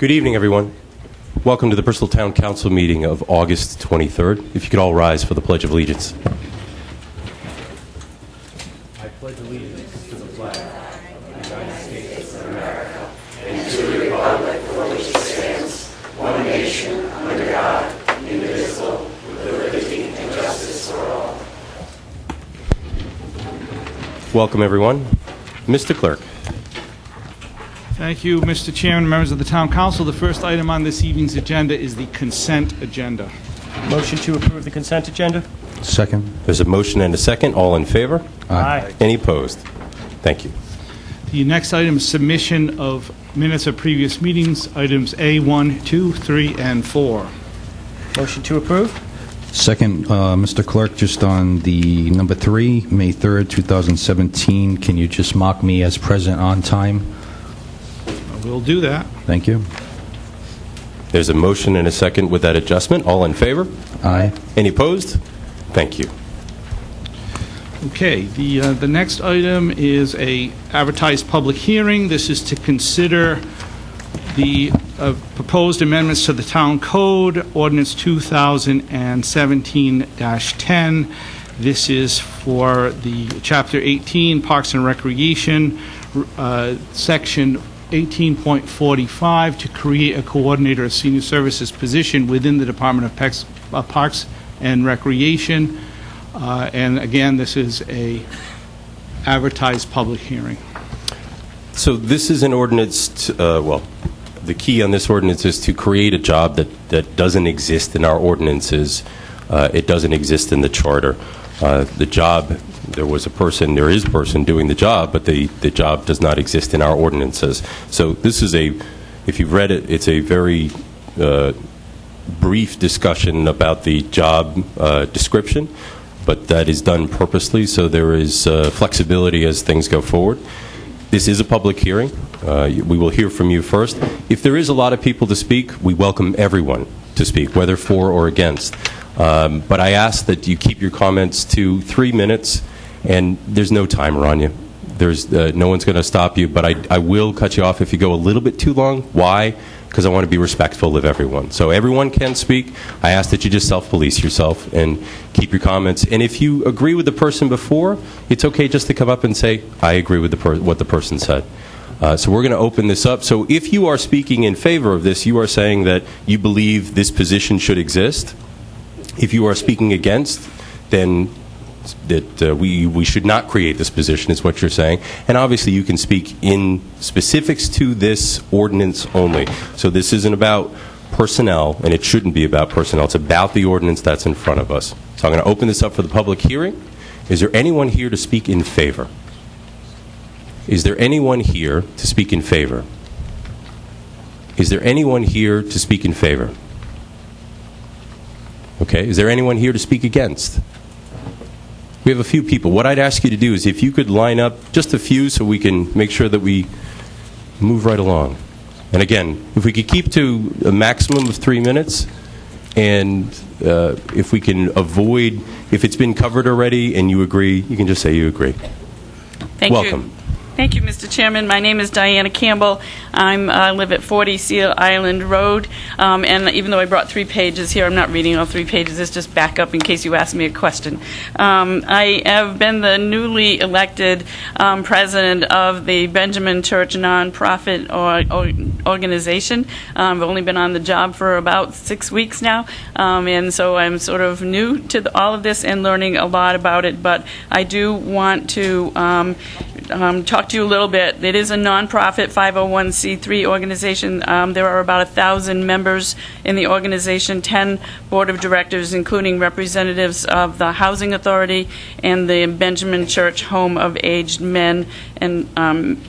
Good evening, everyone. Welcome to the Bristol Town Council meeting of August 23rd. If you could all rise for the Pledge of Allegiance. I pledge allegiance to the flag of the United States of America and to the republic for which it stands, one nation, under God, indivisible, with liberty and justice for all. Welcome, everyone. Mr. Clerk. Thank you, Mr. Chairman, members of the Town Council. The first item on this evening's agenda is the consent agenda. Motion to approve the consent agenda? Second. There's a motion and a second. All in favor? Aye. Any opposed? Thank you. The next item is submission of minutes of previous meetings, items A1, 2, 3, and 4. Motion to approve? Second, Mr. Clerk, just on the number 3, May 3rd, 2017, can you just mark me as present on time? We'll do that. Thank you. There's a motion and a second with that adjustment. All in favor? Aye. Any opposed? Thank you. Okay, the next item is a advertised public hearing. This is to consider the proposed amendments to the Town Code, Ordinance 2017-10. This is for the Chapter 18, Parks and Recreation, Section 18.45, to create a coordinator of senior services position within the Department of Parks and Recreation. And again, this is a advertised public hearing. So this is an ordinance, well, the key on this ordinance is to create a job that doesn't exist in our ordinances. It doesn't exist in the charter. The job, there is a person doing the job, but the job does not exist in our ordinances. So this is if you've read it, it's a very brief discussion about the job description, but that is done purposely, so there is flexibility as things go forward. This is a public hearing. We will hear from you first. If there is a lot of people to speak, we welcome everyone to speak, whether for or against. But I ask that you keep your comments to 3 minutes, and there's no timer on you. There's no one's going to stop you, but I will cut you off if you go a little bit too long. Why? Because I want to be respectful of everyone. So everyone can speak. I ask that you just self-police yourself and keep your comments. And if you agree with the person before, it's okay just to come up and say, I agree with what the person said. So we're going to open this up. So if you are speaking in favor of this, you are saying that you believe this position should exist. If you are speaking against, then that we should not create this position is what you're saying. And obviously you can speak in specifics to this ordinance only. So this isn't about personnel, and it shouldn't be about personnel. It's about the ordinance that's in front of us. So I'm going to open this up for the public hearing. Is there anyone here to speak in favor? Is there anyone here to speak in favor? Is there anyone here to speak in favor? Okay, is there anyone here to speak against? We have a few people. What I'd ask you to do is if you could line up just a few so we can make sure that we move right along. And again, if we could keep to a maximum of 3 minutes, and if we can avoid, if it's been covered already and you agree, you can just say you agree. Welcome. Thank you, Mr. Chairman. My name is Diana Campbell. I live at 40 Seal Island Road, and even though I brought 3 pages here, I'm not reading all 3 pages. It's just back up in case you ask me a question. I have been the newly elected president of the Benjamin Church nonprofit organization. I've only been on the job for about 6 weeks now, and so I'm sort of new to all of this and learning a lot about it, but I do want to talk to you a little bit. It is a nonprofit 501c3 organization. There are about 1,000 members in the organization, 10 board of directors, including representatives of the Housing Authority and the Benjamin Church Home of Aged Men and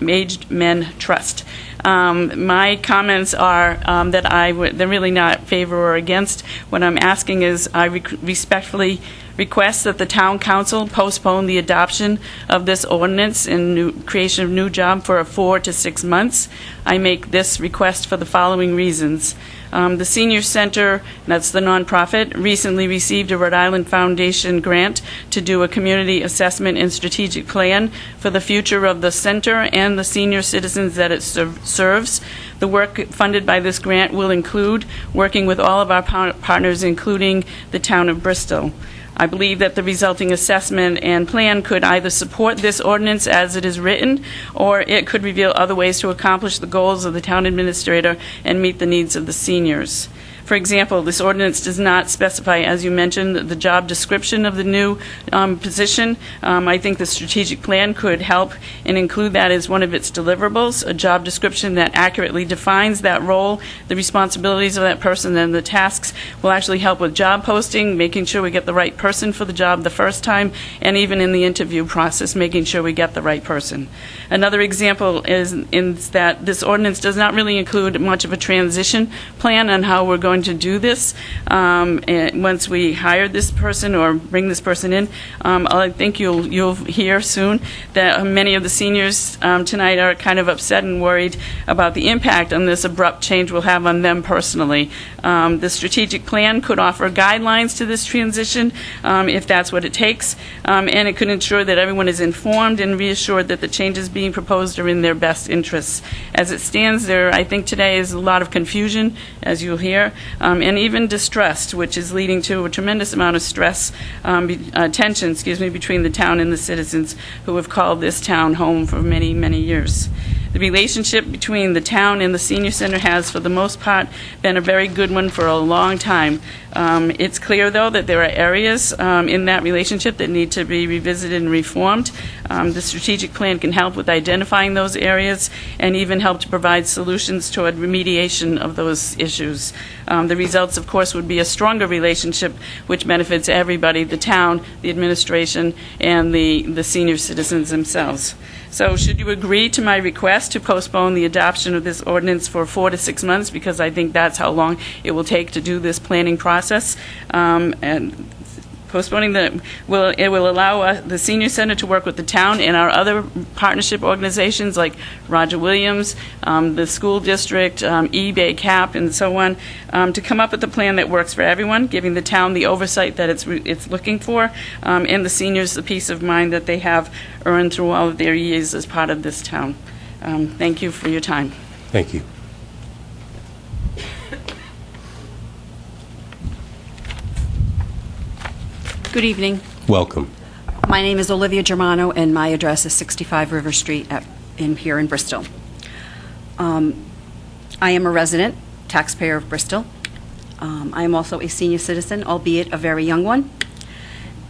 Aged Men Trust. My comments are that they're really not favor or against. What I'm asking is I respectfully requests that the town council postpone the adoption of this ordinance and creation of new job for 4 to 6 months. I make this request for the following reasons. The Senior Center, that's the nonprofit, recently received a Rhode Island Foundation grant to do a community assessment and strategic plan for the future of the center and the senior citizens that it serves. The work funded by this grant will include working with all of our partners, including the town of Bristol. I believe that the resulting assessment and plan could either support this ordinance as it is written, or it could reveal other ways to accomplish the goals of the town administrator and meet the needs of the seniors. For example, this ordinance does not specify, as you mentioned, the job description of the new position. I think the strategic plan could help and include that as one of its deliverables, a job description that accurately defines that role, the responsibilities of that person, and the tasks will actually help with job posting, making sure we get the right person for the job the first time, and even in the interview process, making sure we get the right person. Another example is that this ordinance does not really include much of a transition plan on how we're going to do this and once we hire this person or bring this person in. I think you'll hear soon that many of the seniors tonight are kind of upset and worried about the impact on this abrupt change will have on them personally. The strategic plan could offer guidelines to this transition if that's what it takes, and it could ensure that everyone is informed and reassured that the changes being proposed are in their best interests. As it stands, there, I think today is a lot of confusion, as you'll hear, and even distrust, which is leading to a tremendous amount of stress, tension, between the town and the citizens who have called this town home for many, many years. The relationship between the town and the senior center has, for the most part, been a very good one for a long time. It's clear, though, that there are areas in that relationship that need to be revisited and reformed. The strategic plan can help with identifying those areas and even help to provide solutions toward remediation of those issues. The results, of course, would be a stronger relationship which benefits everybody, the town, the administration, and the senior citizens themselves. So should you agree to my request to postpone the adoption of this ordinance for 4 to 6 months, because I think that's how long it will take to do this planning process, and postponing it will allow the senior center to work with the town and our other partnership organizations like Roger Williams, the school district, eBay, CAP, and so on, to come up with a plan that works for everyone, giving the town the oversight that it's looking for, and the seniors the peace of mind that they have earned through all of their years as part of this town. Thank you for your time. Thank you. Good evening. Welcome. My name is Olivia Germano, and my address is 65 River Street here in Bristol. I am a resident, taxpayer of Bristol. I am also a senior citizen, albeit a very young one,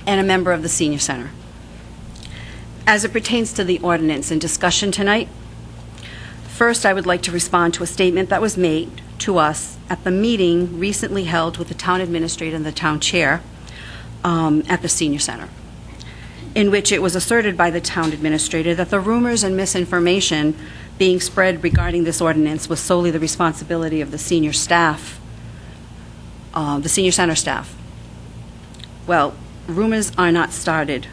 and a member of the Senior Center. As it pertains to the ordinance in discussion tonight, first I would like to respond to a statement that was made to us at the meeting recently held with the town administrator and the town chair at the Senior Center, in which it was asserted by the town administrator that the rumors and misinformation being spread regarding this ordinance was solely the responsibility of the senior staff, the Senior Center staff. Well, rumors are not started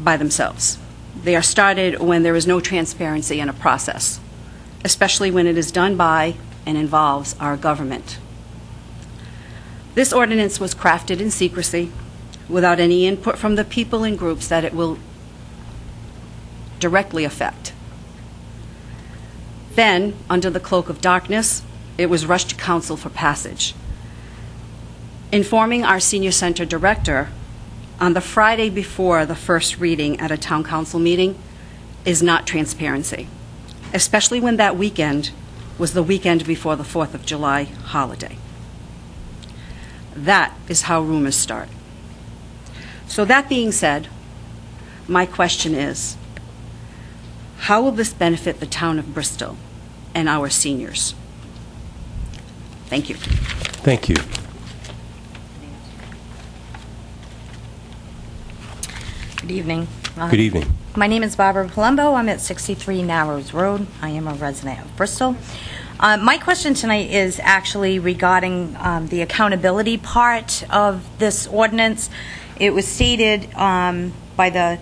by themselves. They are started when there is no transparency in a process, especially when it is done by and involves our government. This ordinance was crafted in secrecy, without any input from the people and groups that it will directly affect. Then, under the cloak of darkness, it was rushed to council for passage. Informing our Senior Center director on the Friday before the first reading at a town council meeting is not transparency, especially when that weekend was the weekend before the 4th of July holiday. That is how rumors start. So that being said, my question is, how will this benefit the town of Bristol and our seniors? Thank you. Thank you. Good evening. Good evening. My name is Barbara Palumbo. I'm at 63 Narrows Road. I am a resident of Bristol. My question tonight is actually regarding the accountability part of this ordinance. It was stated by the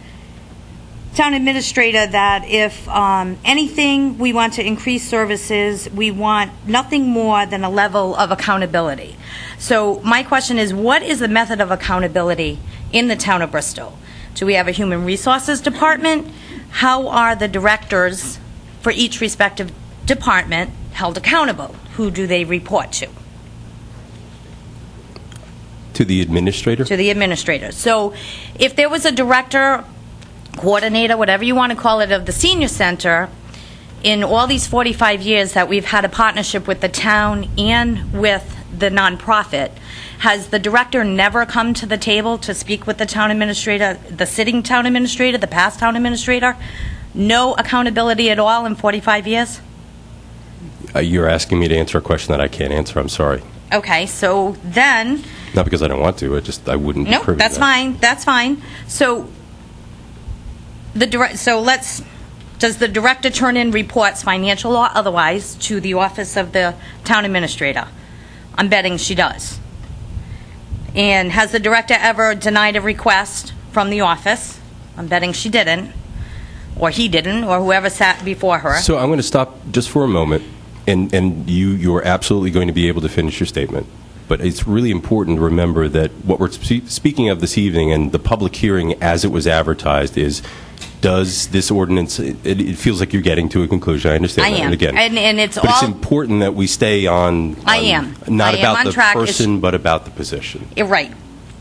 town administrator that if anything, we want to increase services, we want nothing more than a level of accountability. So my question is, what is the method of accountability in the town of Bristol? Do we have a human resources department? How are the directors for each respective department held accountable? Who do they report to? To the administrator? To the administrator. So if there was a director, coordinator, whatever you want to call it, of the senior center, in all these 45 years that we've had a partnership with the town and with the nonprofit, has the director never come to the table to speak with the town administrator, the sitting town administrator, the past town administrator? No accountability at all in 45 years? You're asking me to answer a question that I can't answer. I'm sorry. Okay, so then... Not because I don't want to. I wouldn't be No, privy to that's that. fine, that's fine. So, does the director turn in reports, financial or otherwise, to the office of the town administrator? I'm betting she does. And has the director ever denied a request from the office? I'm betting she didn't, or he didn't, or whoever sat before her. So I'm going to stop just for a moment, and you're absolutely going to be able to finish your statement. But it's really important to remember that what we're speaking of this evening and the public hearing as it was advertised is, does this ordinance, it feels like you're getting to a conclusion. I understand I that. am. Again, And it's but all... it's important that we stay on I am. not I am about on the track. person, but about the position. You're right.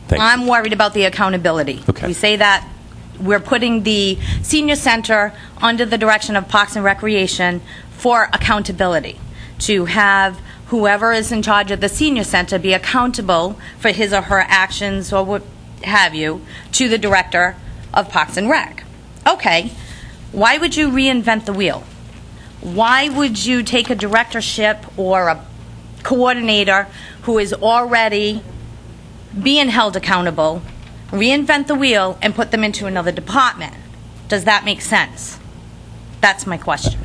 Thank you. I'm worried about the accountability. Okay. We say that we're putting the senior center under the direction of Parks and Recreation for accountability, to have whoever is in charge of the senior center be accountable for his or her actions or what have you to the director of Parks and Rec. Okay, why would you reinvent the wheel? Why would you take a directorship or a coordinator who is already being held accountable, reinvent the wheel, and put them into another department? Does that make sense? That's my question.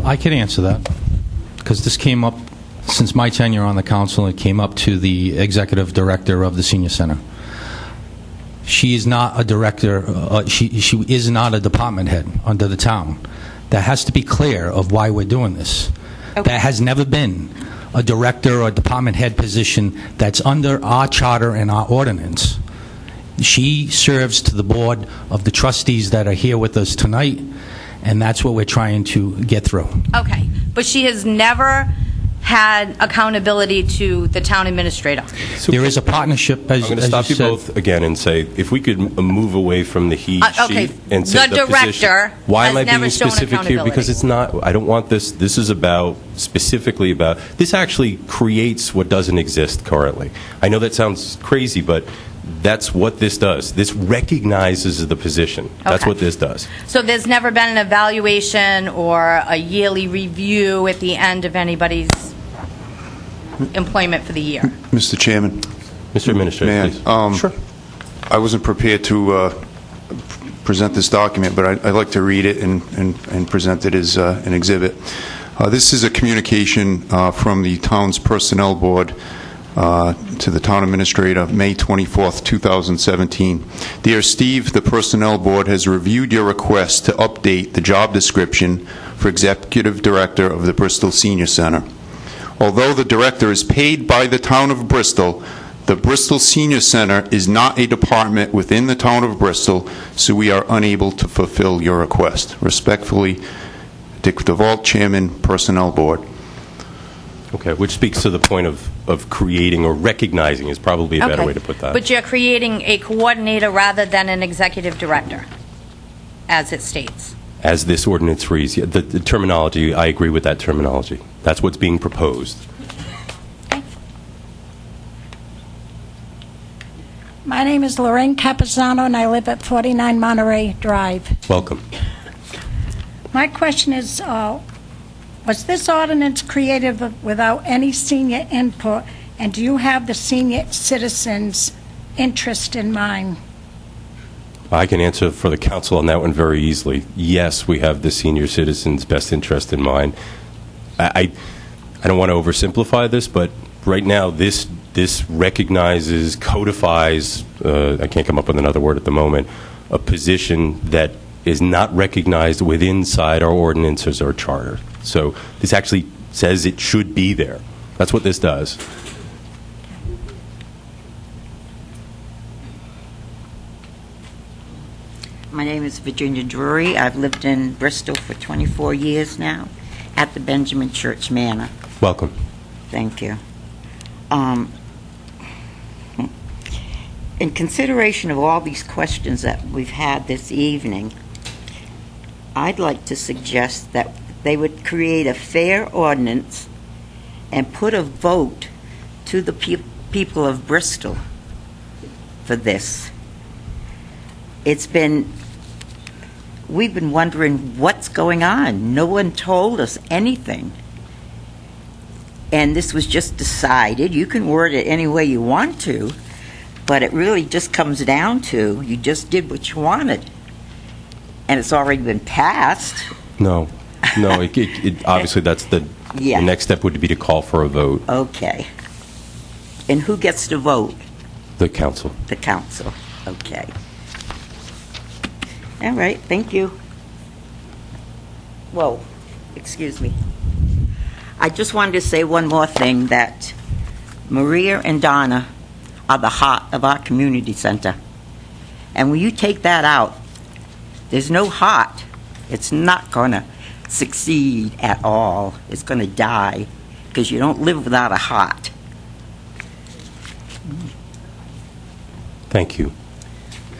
I can answer that, because this came up since my tenure on the council. It came up to the executive director of the senior center. She is not a director, she is not a department head under the town. That has to be clear of why we're doing this. Okay. There has never been a director or department head position that's under our charter and our ordinance. She serves to the board of the trustees that are here with us tonight, and that's what we're trying to get through. Okay, but she has never had accountability to the town administrator. So There is a partnership, as I'm going to as stop you said. both again and say, if we could move away from the he, Okay, she, and say the the position. director Why am has I never being shown specific here? Because accountability. it's not, I don't want this, this is about, specifically about, this actually creates what doesn't exist currently. I know that sounds crazy, but that's what this does. This recognizes the position. That's Okay. what this does. So there's never been an evaluation or a yearly review at the end of anybody's employment for the year? Mr. Chairman, Mr. Administrator, may please. I? Sure. I wasn't prepared to present this document, but I'd like to read it and present it as an exhibit. This is a communication from the town's personnel board to the town administrator, May 24th, 2017. Dear Steve, the personnel board has reviewed your request to update the job description for executive director of the Bristol Senior Center. Although the director is paid by the town of Bristol, the Bristol Senior Center is not a department within the town of Bristol, so we are unable to fulfill your request. Respectfully, Dick DeVault, Chairman, Personnel Board. Okay, which speaks to the point of creating or recognizing is probably a better Okay. way to put that. But you're creating a coordinator rather than an executive director, as it states. As this ordinance reads, yeah, the terminology, I agree with that terminology. That's what's being proposed. My name is Lorraine Capizano, and I live at 49 Monterey Drive. Welcome. My question is, was this ordinance created without any senior input, and do you have the senior citizens' interest in mind? I can answer for the council on that one very easily. Yes, we have the senior citizens' best interest in mind. I don't want to oversimplify this, but right now this recognizes, codifies, I can't come up with another word at the moment, a position that is not recognized inside our ordinances or charter. So this actually says it should be there. That's what this does. My name is Virginia Drury. I've lived in Bristol for 24 years now at the Benjamin Church Manor. Welcome. Thank you. In consideration of all these questions that we've had this evening, I'd like to suggest that they would create a fair ordinance and put a vote to the people of Bristol for this. We've been wondering what's going on. No one told us anything. And this was just decided. You can word it any way you want to, but it really just comes down to you just did what you wanted. And it's already been passed. No, obviously that's the next step would be to call for a vote. Okay. And who gets to vote? The council. The council. Okay. All right, thank you. Whoa, excuse me. I just wanted to say one more thing, that Maria and Donna are the heart of our community center. And when you take that out, there's no heart. It's not going to succeed at all. It's going to die because you don't live without a heart. Thank you.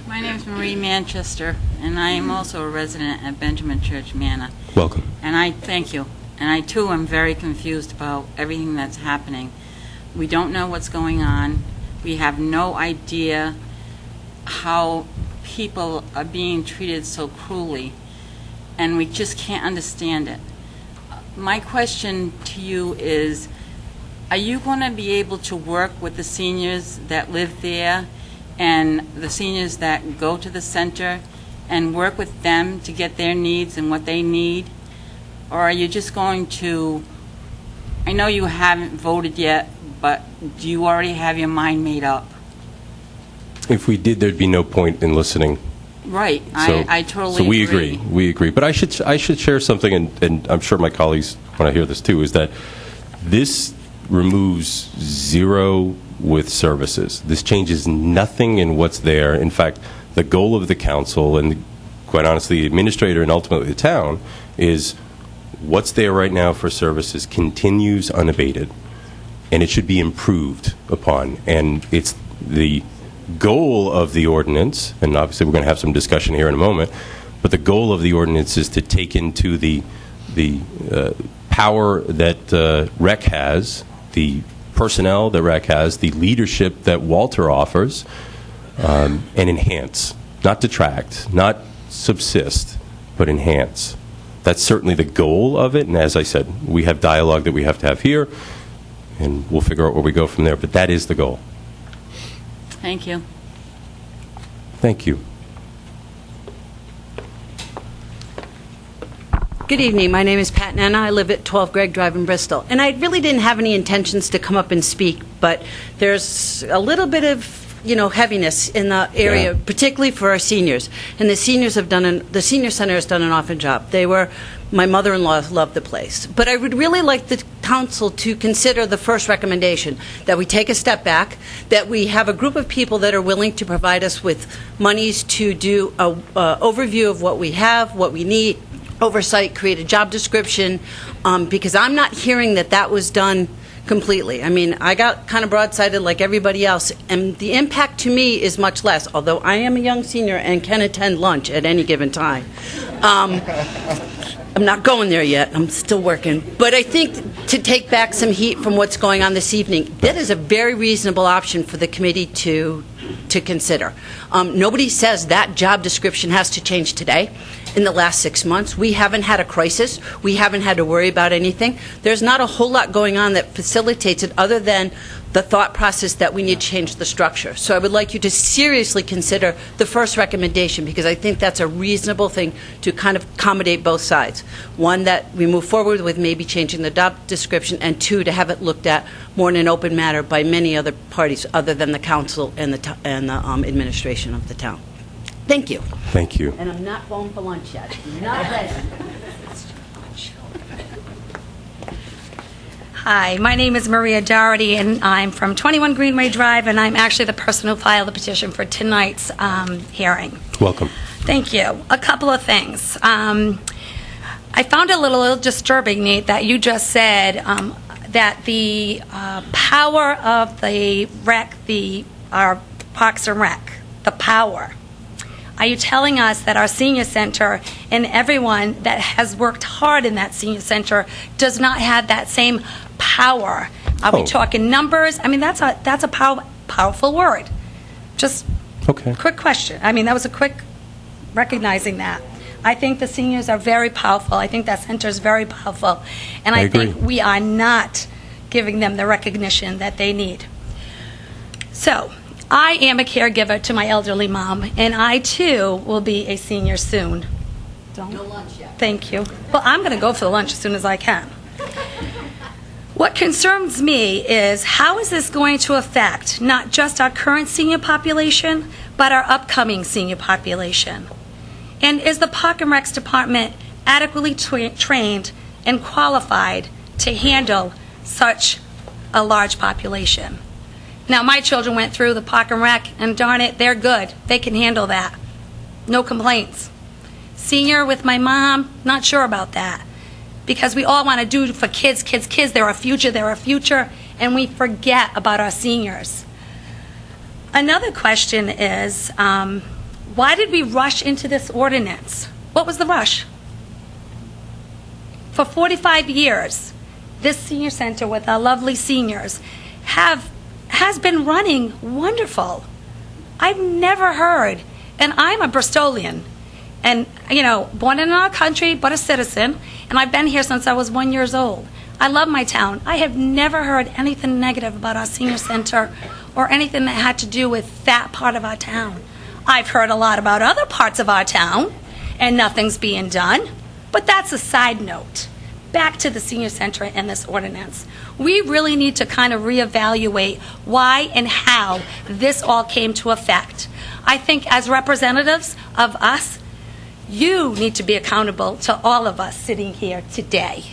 My name is Marie Manchester, and I am also a resident at Benjamin Church Manor. Welcome. And I thank you. And I, too, am very confused about everything that's happening. We don't know what's going on. We have no idea how people are being treated so cruelly, and we just can't understand it. My question to you is, are you going to be able to work with the seniors that live there and the seniors that go to the center and work with them to get their needs and what they need? Or are you just going to, I know you haven't voted yet, but do you already have your mind made up? If we did, there'd be no point in listening. Right, So, I totally so we agree. We agree. But I should share something, and I'm sure my colleagues want to hear this too, is that this removes zero with services. This changes nothing in what's there. In fact, the goal of the council and, quite honestly, the administrator and ultimately the town is what's there right now for services continues unabated, and it should be improved upon. And it's the goal of the ordinance, and obviously we're going to have some discussion here in a moment, but the goal of the ordinance is to take into the power that REC has, the personnel that REC has, the leadership that Walter offers, and enhance, not detract, not subsist, but enhance. That's certainly the goal of it, and as I said, we have dialogue that we have to have here, and we'll figure out where we go from there, but that is the goal. Thank you. Thank you. Good evening. My name is Pat Nana. I live at 12 Gregg Drive in Bristol. And I really didn't have any intentions to come up and speak, but there's a little bit of, heaviness in the area, particularly for our seniors. And the senior center has done an awful job. My mother-in-law loved the place. But I would really like the council to consider the first recommendation, that we take a step back, that we have a group of people that are willing to provide us with monies to do a overview of what we have, what we need, oversight, create a job description, because I'm not hearing that was done completely. I mean, I got kind of broadsided like everybody else, and the impact to me is much less, although I am a young senior and can attend lunch at any given time. I'm not going there yet. I'm still working. But I think to take back some heat from what's going on this evening, that is a very reasonable option for the committee to consider. Nobody says that job description has to change today. in the last 6 months. We haven't had a crisis. We haven't had to worry about anything. There's not a whole lot going on that facilitates it other than the thought process that we need to change the structure. So I would like you to seriously consider the first recommendation, because I think that's a reasonable thing to kind of accommodate both sides. One, that we move forward with maybe changing the job description, and two, to have it looked at more in an open manner by many other parties other than the council and the administration of the town. Thank you. Thank you. And I'm not going for lunch yet. I'm not ready. Hi, my name is Maria Doherty, and I'm from 21 Greenway Drive, and I'm actually the person who filed the petition for tonight's hearing. Welcome. Thank you. A couple of things. I found it a little disturbing, Nate, that you just said that the power of the rec, our Parks and Rec, the power. Are you telling us that our senior center and everyone that has worked hard in that senior center does not have that same power? Are we talking numbers? I mean, that's a powerful word. Just quick question. I mean, that was a quick recognizing that. I think the seniors are very powerful. I think that center is very powerful. And I think we are not giving them the recognition that they need. So, I am a caregiver to my elderly mom, and I, too, will be a senior soon. No lunch yet. Thank you. Well, I'm going to go for the lunch as soon as I can. What concerns me is how is this going to affect not just our current senior population, but our upcoming senior population? And is the Park and Recs Department adequately trained and qualified to handle such a large population? Now, my children went through the Park and Rec, and darn it, they're good. They can handle that. No complaints. Senior with my mom, not sure about that. Because we all want to do for kids. They're our future, and we forget about our seniors. Another question is, why did we rush into this ordinance? What was the rush? For 45 years, this senior center with our lovely seniors has been running wonderful. I've never heard, and I'm a Bristolian, and, born in our country, but a citizen, and I've been here since I was 1 year old. I love my town. I have never heard anything negative about our senior center or anything that had to do with that part of our town. I've heard a lot about other parts of our town, and nothing's being done, but that's a side note. Back to the senior center and this ordinance. We really need to kind of reevaluate why and how this all came to effect. I think as representatives of us, you need to be accountable to all of us sitting here today.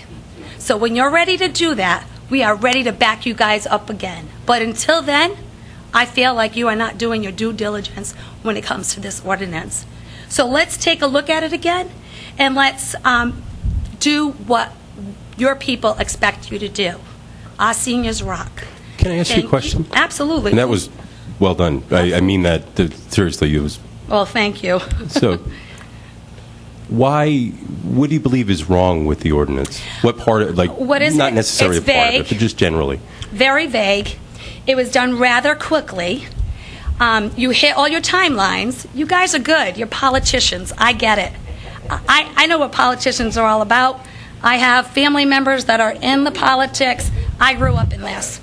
So when you're ready to do that, we are ready to back you guys up again. But until then, I feel like you are not doing your due diligence when it comes to this ordinance. So let's take a look at it again, and let's do what your people expect you to do. Our seniors rock. Can I ask you a question? Absolutely. And that was well done. I mean that seriously. It was. Well, thank you. So, what do you believe is wrong with the ordinance? What part of, what is not it? necessarily It's a part of vague. it, but just generally? Very vague. It was done rather quickly. You hit all your timelines. You guys are good. You're politicians. I get it. I know what politicians are all about. I have family members that are in the politics. I grew up in this.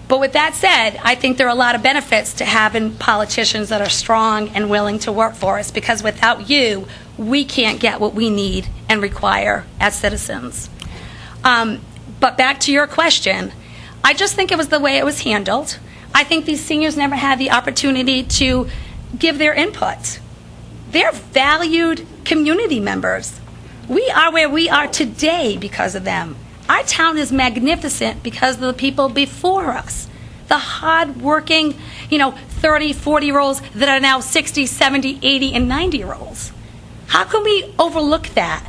But with that said, I think there are a lot of benefits to having politicians that are strong and willing to work for us, because without you, we can't get what we need and require as citizens. But back to your question, I just think it was the way it was handled. I think these seniors never had the opportunity to give their input. They're valued community members. We are where we are today because of them. Our town is magnificent because of the people before us. The hard-working, 30, 40-year-olds that are now 60, 70, 80, and 90-year-olds. How can we overlook that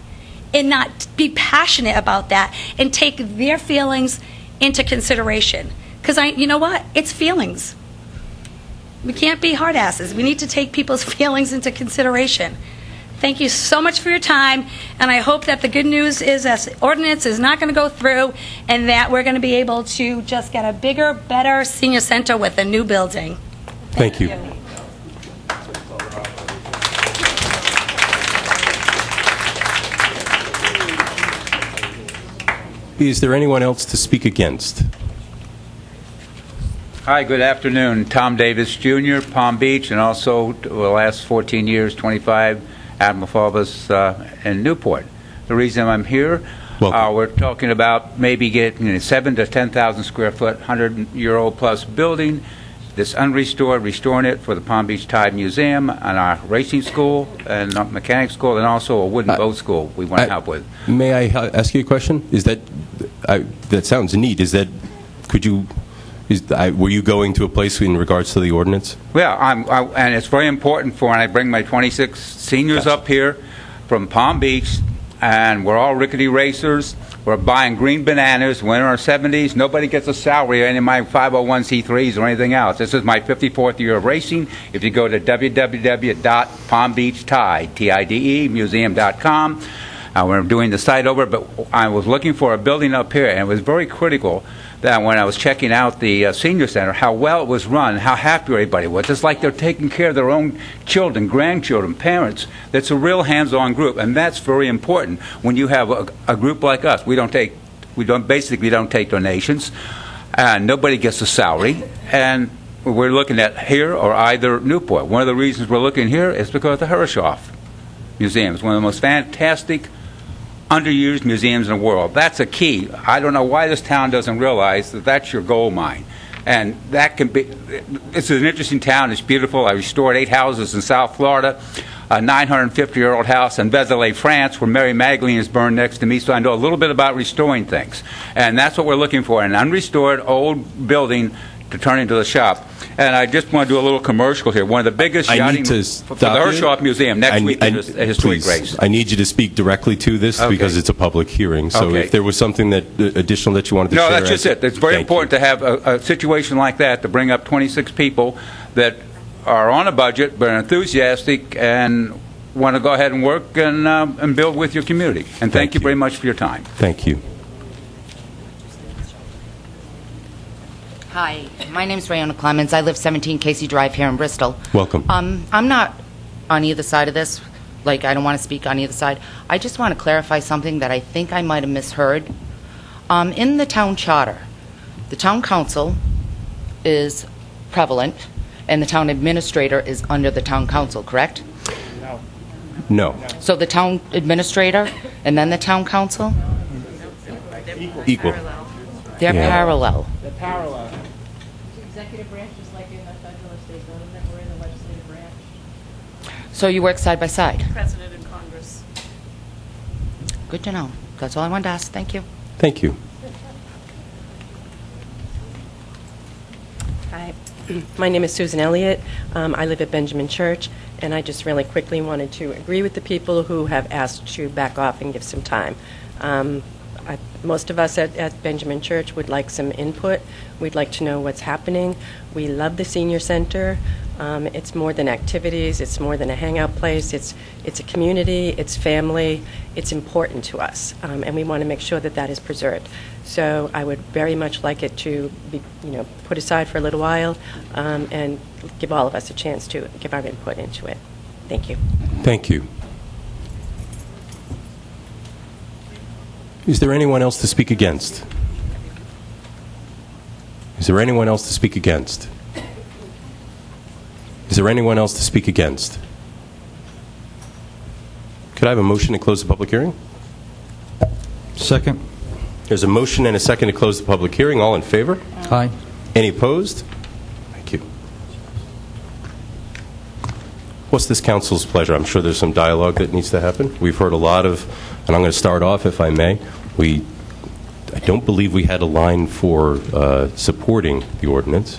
and not be passionate about that and take their feelings into consideration? Because you know what? It's feelings. We can't be hard asses. We need to take people's feelings into consideration. Thank you so much for your time, and I hope that the good news is that the ordinance is not going to go through and that we're going to be able to just get a bigger, better senior center with a new building. Thank you. Is there anyone else to speak against? Hi, good afternoon. Tom Davis Jr., Palm Beach, and also the last 14 years, 25, Admiral Falvas in Newport. The reason I'm here, we're talking about maybe getting a 7 to 10,000 square foot, 100-year-old plus building, this unrestored, restoring it for the Palm Beach Tide Museum and our racing school and mechanic school, and also a wooden boat school we want to help with. May I ask you a question? Is that that sounds neat? Is that were you going to a place in regards to the ordinance? Well, and it's very important for when I bring my 26 seniors up here from Palm Beach, and we're all rickety racers. We're buying green bananas. We're in our 70s. Nobody gets a salary or any of my 501c3s or anything else. This is my 54th year of racing. If you go to www.palmbeachtide.museum.com, we're doing the site over, but I was looking for a building up here, and it was very critical that when I was checking out the senior center, how well it was run, how happy everybody was. It's like they're taking care of their own children, grandchildren, parents. That's a real hands-on group, and that's very important when you have a group like us. We don't take donations, and nobody gets a salary, and we're looking at here or either Newport. One of the reasons we're looking here is because of the Hirschhoff Museum. It's one of the most fantastic underused museums in the world. That's a key. I don't know why this town doesn't realize that that's your gold mine. And that can be, it's an interesting town. It's beautiful. I restored 8 houses in South Florida, a 950-year-old house in Vézelay, France, where Mary Magdalene is burned next to me, so I know a little bit about restoring things. And that's what we're looking for, an unrestored old building to turn into the shop. And I just want to do a little commercial here. One of the biggest yachting for the Hirschhoff Museum next week is a historic race. I need you to speak directly to this because it's a public hearing. So if there was something that additional that you wanted to share. No, that's just it. It's very important to have a situation like that, to bring up 26 people that are on a budget but are enthusiastic and want to go ahead and work and build with your community. And thank you very much for your time. Thank you. Hi, my name's Rayona Clemens. I live 17 Casey Drive here in Bristol. Welcome. I'm not on either side of this. Like, I don't want to speak on either side. I just want to clarify something that I think I might have misheard. In the town charter, the town council is prevalent, and the town administrator is under the town council, correct? No. So the town administrator and then the town council? Equal. They're parallel. They're parallel. Executive branch is like in the federal state government, we're in the legislative branch. So you work side by side? President in Congress. Good to know. That's all I wanted to ask. Thank you. Thank you. Hi, my name is Susan Elliott. I live at Benjamin Church, and I just really quickly wanted to agree with the people who have asked to back off and give some time. Most of us at Benjamin Church would like some input. We'd like to know what's happening. We love the senior center. It's more than activities. It's more than a hangout place. It's a community. It's family. It's important to us, and we want to make sure that that is preserved. So I would very much like it to be, put aside for a little while, and give all of us a chance to give our input into it. Thank you. Thank you. Is there anyone else to speak against? Is there anyone else to speak against? Is there anyone else to speak against? Could I have a motion to close the public hearing? Second. There's a motion and a second to close the public hearing. All in favor? Aye. Any opposed? Thank you. What's this council's pleasure? I'm sure there's some dialogue that needs to happen. We've heard a lot of, and I'm going to start off, if I may. I don't believe we had a line for supporting the ordinance.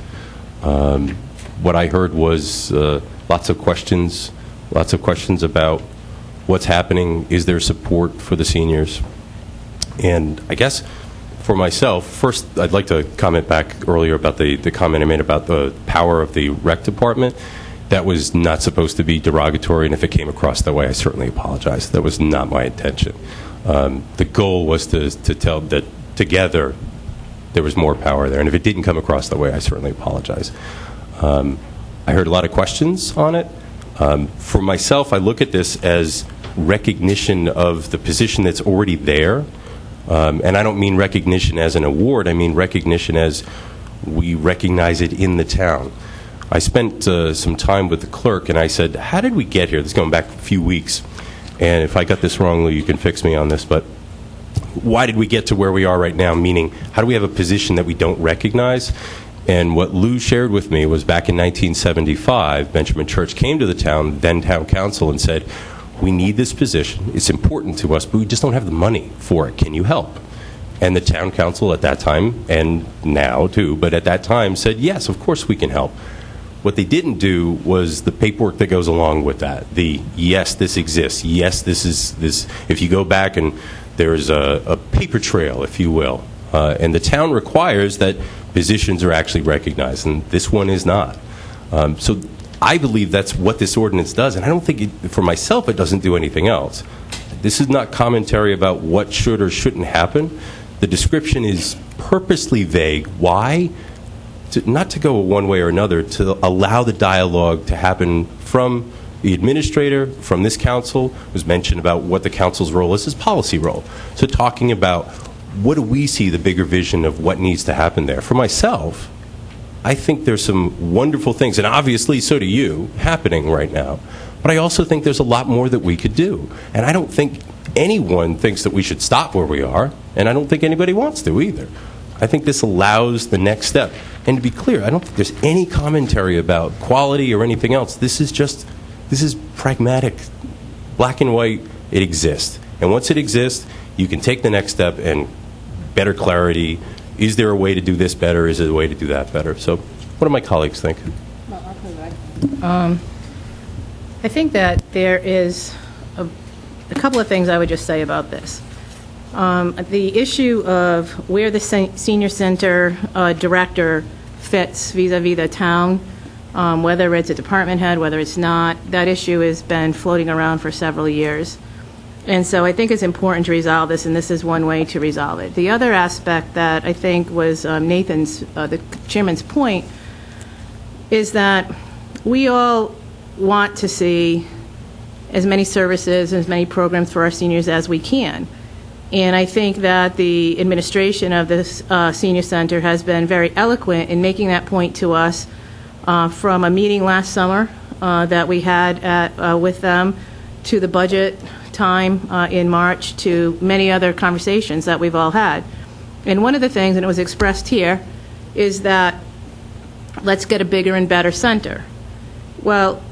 What I heard was lots of questions about what's happening. Is there support for the seniors? And I guess for myself, first I'd like to comment back earlier about the comment I made about the power of the rec department. That was not supposed to be derogatory, and if it came across that way, I certainly apologize. That was not my intention. The goal was to tell that together there was more power there, and if it didn't come across that way, I certainly apologize. I heard a lot of questions on it. For myself, I look at this as recognition of the position that's already there. And I don't mean recognition as an award, I mean recognition as we recognize it in the town. I spent some time with the clerk, and I said, how did we get here? This is going back a few weeks. And if I got this wrong, Lou, you can fix me on this, but why did we get to where we are right now? Meaning, how do we have a position that we don't recognize? And what Lou shared with me was back in 1975, Benjamin Church came to the town, then town council, and said, we need this position. It's important to us, but we just don't have the money for it. Can you help? And the town council at that time, and now too, but at that time said, yes, of course we can help. What they didn't do was the paperwork that goes along with that. The, yes, this exists. Yes, this is this. If you go back and there's a paper trail, if you will, and the town requires that positions are actually recognized, and this one is not. So I believe that's what this ordinance does, and I don't think, for myself, it doesn't do anything else. This is not commentary about what should or shouldn't happen. The description is purposely vague. Why? Not to go one way or another, to allow the dialogue to happen from the administrator, from this council. Was mentioned about what the council's role is, his policy role. So talking about what do we see the bigger vision of what needs to happen there. For myself, I think there's some wonderful things, and obviously so do you, happening right now. But I also think there's a lot more that we could do. And I don't think anyone thinks that we should stop where we are, and I don't think anybody wants to either. I think this allows the next step. And to be clear, I don't think there's any commentary about quality or anything else. This is pragmatic, black and white. It exists. And once it exists, you can take the next step and better clarity. Is there a way to do this better? Is there a way to do that better? So what do my colleagues think? I think that there is a couple of things I would just say about this. The issue of where the senior center director fits vis-a-vis the town, whether it's a department head, whether it's not, that issue has been floating around for several years. And so I think it's important to resolve this, and this is one way to resolve it. The other aspect that I think was Nathan's, the chairman's point, is that we all want to see as many services, as many programs for our seniors as we can. And I think that the administration of this senior center has been very eloquent in making that point to us from a meeting last summer that we had with them, to the budget time in March, to many other conversations that we've all had. And one of the things, and it was expressed here, is that let's get a bigger and better center. Well,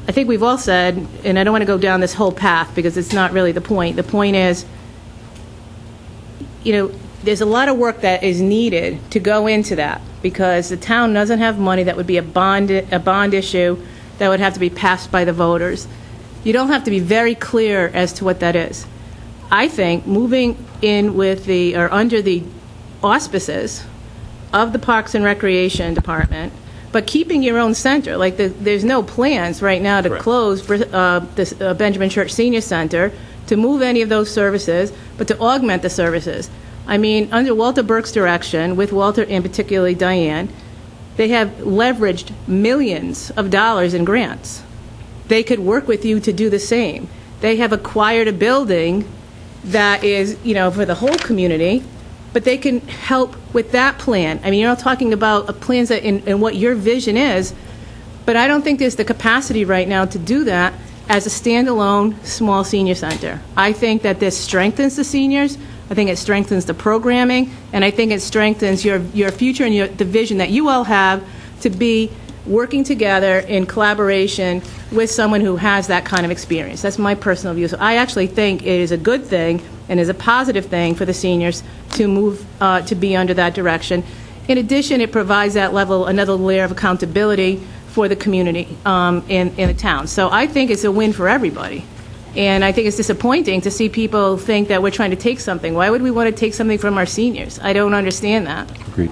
I think we've all said, and I don't want to go down this whole path because it's not really the point. The point is, there's a lot of work that is needed to go into that, because the town doesn't have money. That would be a bond issue that would have to be passed by the voters. You don't have to be very clear as to what that is. I think moving in with or under the auspices of the Parks and Recreation Department, but keeping your own center. Like there's no plans right now to close this Benjamin Church Senior Center, to move any of those services, but to augment the services. I mean, under Walter Burke's direction, with Walter and particularly Diane, they have leveraged millions of dollars in grants. They could work with you to do the same. They have acquired a building that is, for the whole community, but they can help with that plan. I mean, you're not talking about plans that and what your vision is, but I don't think there's the capacity right now to do that as a standalone small senior center. I think that this strengthens the seniors. I think it strengthens the programming, and I think it strengthens your future and the vision that you all have to be working together in collaboration with someone who has that kind of experience. That's my personal view. So I actually think it is a good thing and is a positive thing for the seniors to move to be under that direction. In addition, it provides that level, another layer of accountability for the community in the town. So I think it's a win for everybody. And I think it's disappointing to see people think that we're trying to take something. Why would we want to take something from our seniors? I don't understand that. Agreed.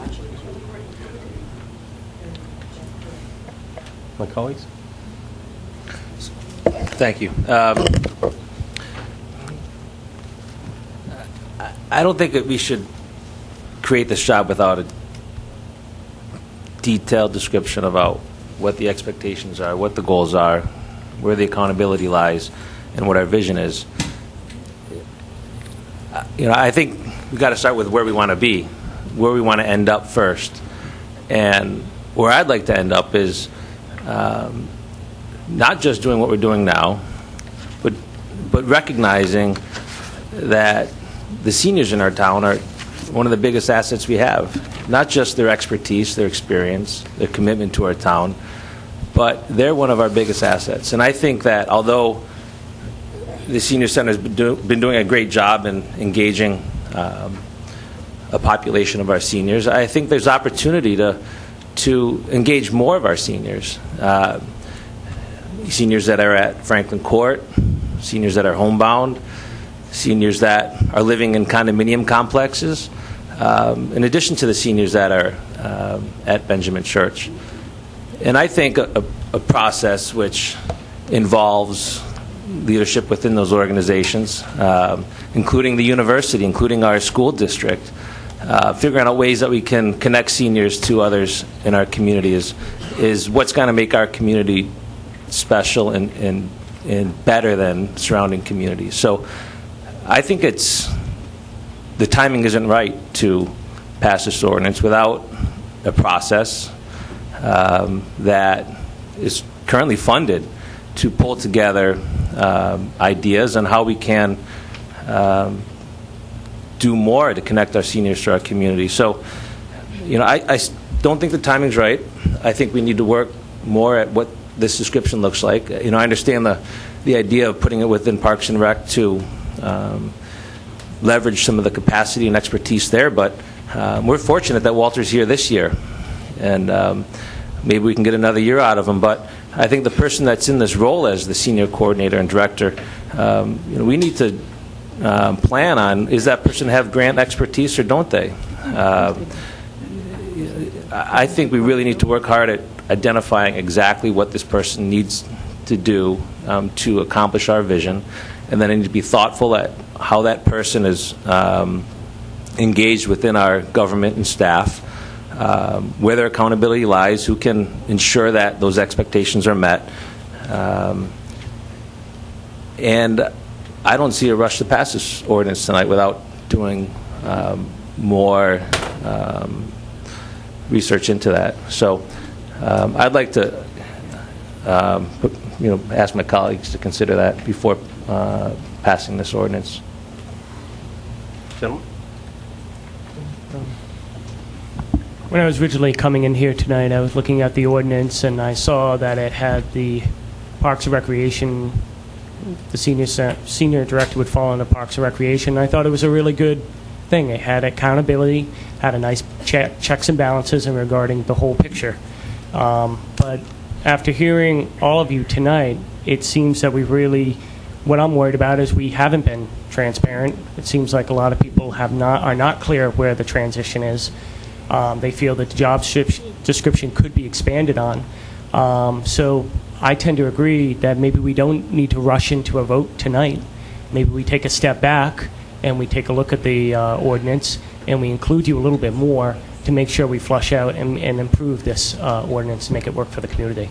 My colleagues? Thank you. I don't think that we should create this job without a detailed description about what the expectations are, what the goals are, where the accountability lies, and what our vision is. I think we've got to start with where we want to be, where we want to end up first. And where I'd like to end up is not just doing what we're doing now, but recognizing that the seniors in our town are one of the biggest assets we have. Not just their expertise, their experience, their commitment to our town, but they're one of our biggest assets. And I think that although the Senior Center has been doing a great job in engaging a population of our seniors, I think there's opportunity to engage more of our seniors. Seniors that are at Franklin Court, seniors that are homebound, seniors that are living in condominium complexes, in addition to the seniors that are at Benjamin Church. And I think a process which involves leadership within those organizations, including the university, including our school district, figuring out ways that we can connect seniors to others in our community is what's going to make our community special and better than surrounding communities. So I think the timing isn't right to pass this ordinance without a process that is currently funded to pull together ideas on how we can do more to connect our seniors to our community. So, I don't think the timing's right. I think we need to work more at what this description looks like. I understand the idea of putting it within Parks and Rec to leverage some of the capacity and expertise there, but we're fortunate that Walter's here this year, and maybe we can get another year out of him. But I think the person that's in this role as the senior coordinator and director, we need to plan on, is that person have grant expertise or don't they? I think we really need to work hard at identifying exactly what this person needs to do to accomplish our vision, and then I need to be thoughtful at how that person is engaged within our government and staff, where their accountability lies, who can ensure that those expectations are met. And I don't see a rush to pass this ordinance tonight without doing more research into that. So I'd like to ask my colleagues to consider that before passing this ordinance. Gentlemen? When I was originally coming in here tonight, I was looking at the ordinance, and I saw that it had the Parks and Recreation, the senior director would fall under Parks and Recreation. I thought it was a really good thing. It had accountability, had a nice checks and balances in regarding the whole picture. But after hearing all of you tonight, it seems that what I'm worried about is we haven't been transparent. It seems like a lot of people are not clear where the transition is. They feel that the job description could be expanded on. So I tend to agree that maybe we don't need to rush into a vote tonight. Maybe we take a step back and we take a look at the ordinance and we include you a little bit more to make sure we flush out and improve this ordinance and make it work for the community.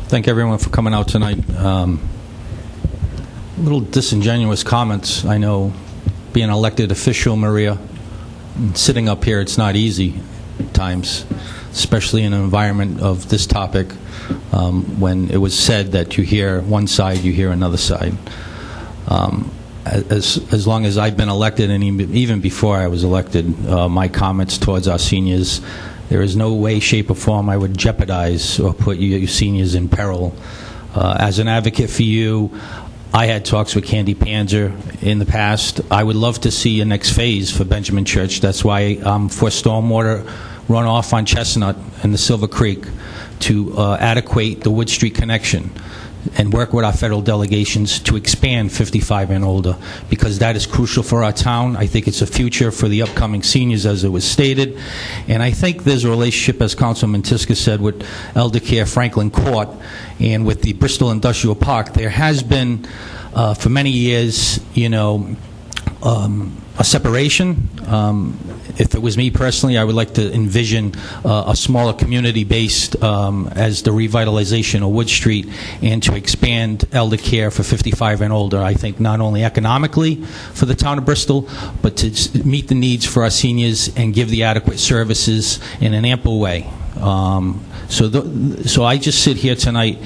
Thank everyone for coming out tonight. Little disingenuous comments. I know being an elected official, Maria, and sitting up here, it's not easy at times, especially in an environment of this topic, when it was said that you hear one side, you hear another side. As long as I've been elected, and even before I was elected, my comments towards our seniors, there is no way, shape, or form I would jeopardize or put you seniors in peril. As an advocate for you, I had talks with Candy Panzer in the past. I would love to see a next phase for Benjamin Church. That's why I'm for stormwater runoff on Chestnut and the Silver Creek to adequate the Wood Street connection and work with our federal delegations to expand 55 and older, because that is crucial for our town. I think it's a future for the upcoming seniors, as it was stated. And I think there's a relationship, as Councilman Tiska said, with Elder Care Franklin Court and with the Bristol Industrial Park. There has been, for many years, a separation. If it was me personally, I would like to envision a smaller community-based as the revitalization of Wood Street, and to expand elder care for 55 and older. I think not only economically for the town of Bristol, but to meet the needs for our seniors and give the adequate services in an ample way. So I just sit here tonight,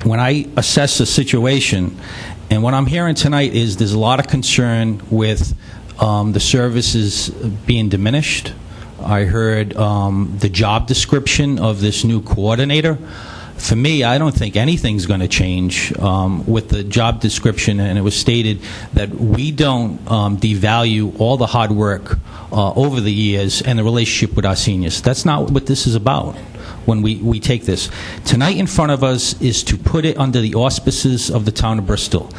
when I assess the situation, and what I'm hearing tonight is there's a lot of concern with the services being diminished. I heard the job description of this new coordinator. For me, I don't think anything's going to change with the job description, and it was stated that we don't devalue all the hard work over the years and the relationship with our seniors. That's not what this is about when we take this. Tonight in front of us is to put it under the auspices of the town of Bristol.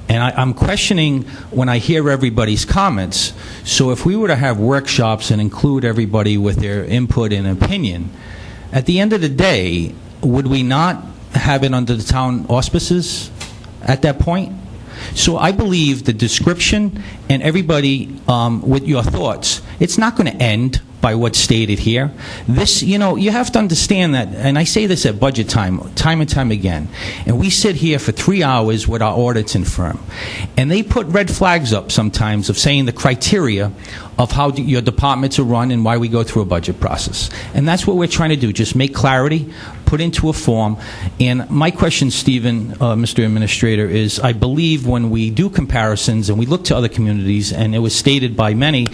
And I'm questioning when I hear everybody's comments. So if we were to have workshops and include everybody with their input and opinion, at the end of the day, would we not have it under the town auspices at that point? So I believe the description and everybody with your thoughts, it's not going to end by what's stated here. This, you have to understand that, and I say this at budget time and time again, and we sit here for 3 hours with our auditing firm, and they put red flags up sometimes of saying the criteria of how your departments are run and why we go through a budget process. And that's what we're trying to do, just make clarity, put into a form. And my question, Stephen, Mr. Administrator, is I believe when we do comparisons and we look to other communities, and it was stated by many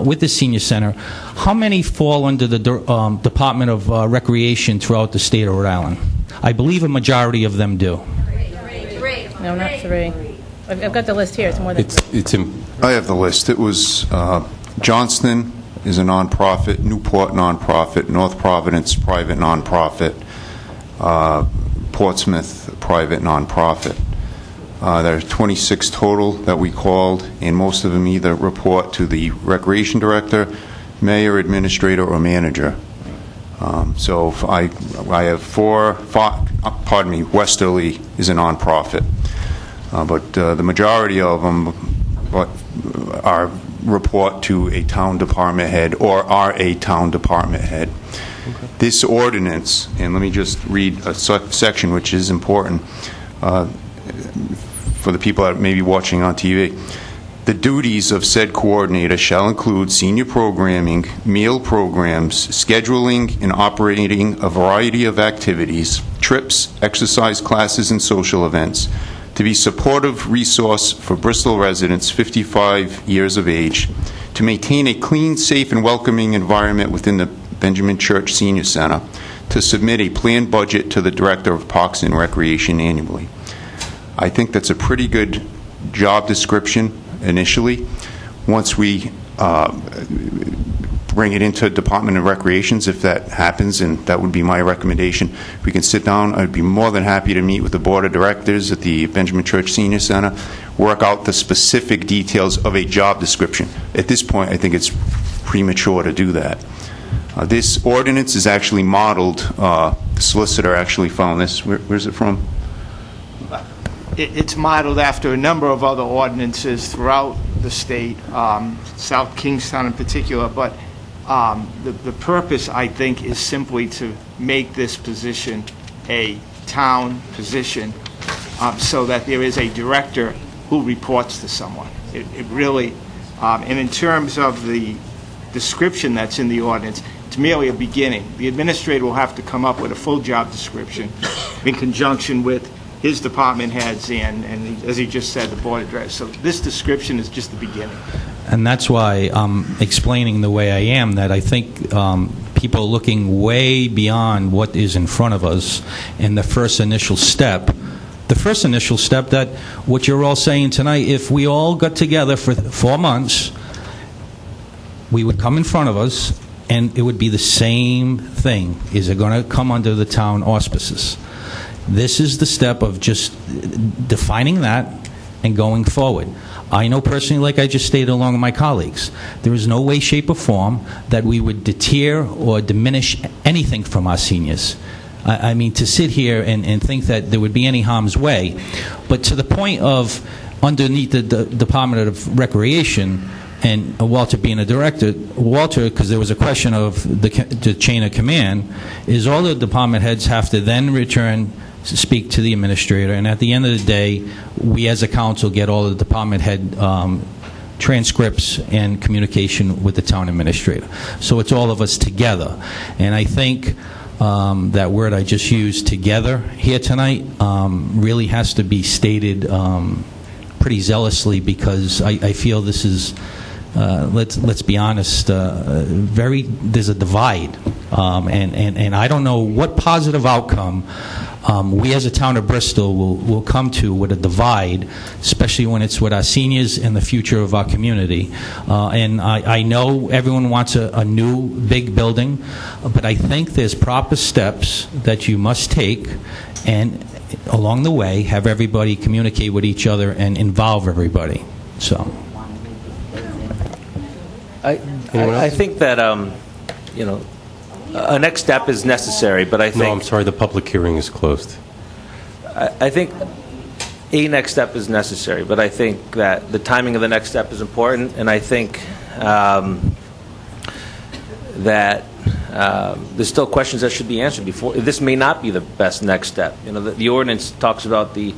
with the senior center, how many fall under the Department of Recreation throughout the state of Rhode Island? I believe a majority of them do. Three. No, not three. I've got the list here. It's more than I have the list. It was Johnston is a nonprofit, Newport nonprofit, North Providence private nonprofit, Portsmouth private nonprofit. There are 26 total that we called, and most of them either report to the recreation director, mayor, administrator, or manager. So if I have four, Westerly is a nonprofit. But the majority of them are report to a town department head or are a town department head. Okay. This ordinance, and let me just read a section which is important for the people that may be watching on TV. The duties of said coordinator shall include senior programming, meal programs, scheduling and operating a variety of activities, trips, exercise classes, and social events, to be supportive resource for Bristol residents 55 years of age, to maintain a clean, safe, and welcoming environment within the Benjamin Church Senior Center, to submit a planned budget to the Director of Parks and Recreation annually. I think that's a pretty good job description initially. Once we bring it into Department of Recreations, if that happens, and that would be my recommendation, we can sit down. I'd be more than happy to meet with the Board of Directors at the Benjamin Church Senior Center, work out the specific details of a job description. At this point, I think it's premature to do that. This ordinance is actually modeled, the solicitor actually found this. Where's it from? It's modeled after a number of other ordinances throughout the state, South Kingstown in particular, but the purpose, I think, is simply to make this position a town position so that there is a director who reports to someone. It really, and in terms of the description that's in the ordinance, it's merely a beginning. The administrator will have to come up with a full job description in conjunction with his department heads and as he just said, the board of directors. So this description is just the beginning. And that's why I'm explaining the way I am, that I think people are looking way beyond what is in front of us. And the first initial step that what you're all saying tonight, if we all got together for 4 months, we would come in front of us and it would be the same thing. Is it going to come under the town auspices? This is the step of just defining that and going forward. I know personally, like I just stated along with my colleagues, there is no way, shape, or form that we would deter or diminish anything from our seniors. I mean, to sit here and think that there would be any harm's way. But to the point of underneath the Department of Recreation, and Walter being a director, Walter, because there was a question of the chain of command, is all the department heads have to then return to speak to the administrator, and at the end of the day, we as a council get all the department head transcripts and communication with the town administrator. So it's all of us together. And I think that word I just used, together, here tonight, really has to be stated pretty zealously, because I feel this is, let's be honest, there's a divide. And I don't know what positive outcome we as a town of Bristol will come to with a divide, especially when it's with our seniors and the future of our community. And I know everyone wants a new big building, but I think there's proper steps that you must take, and along the way have everybody communicate with each other and involve everybody. So I think that a next step is necessary, but I think... No, I'm sorry, the public hearing is closed. I think a next step is necessary, but I think that the timing of the next step is important, and I think that there's still questions that should be answered before. This may not be the best next step. The ordinance talks about the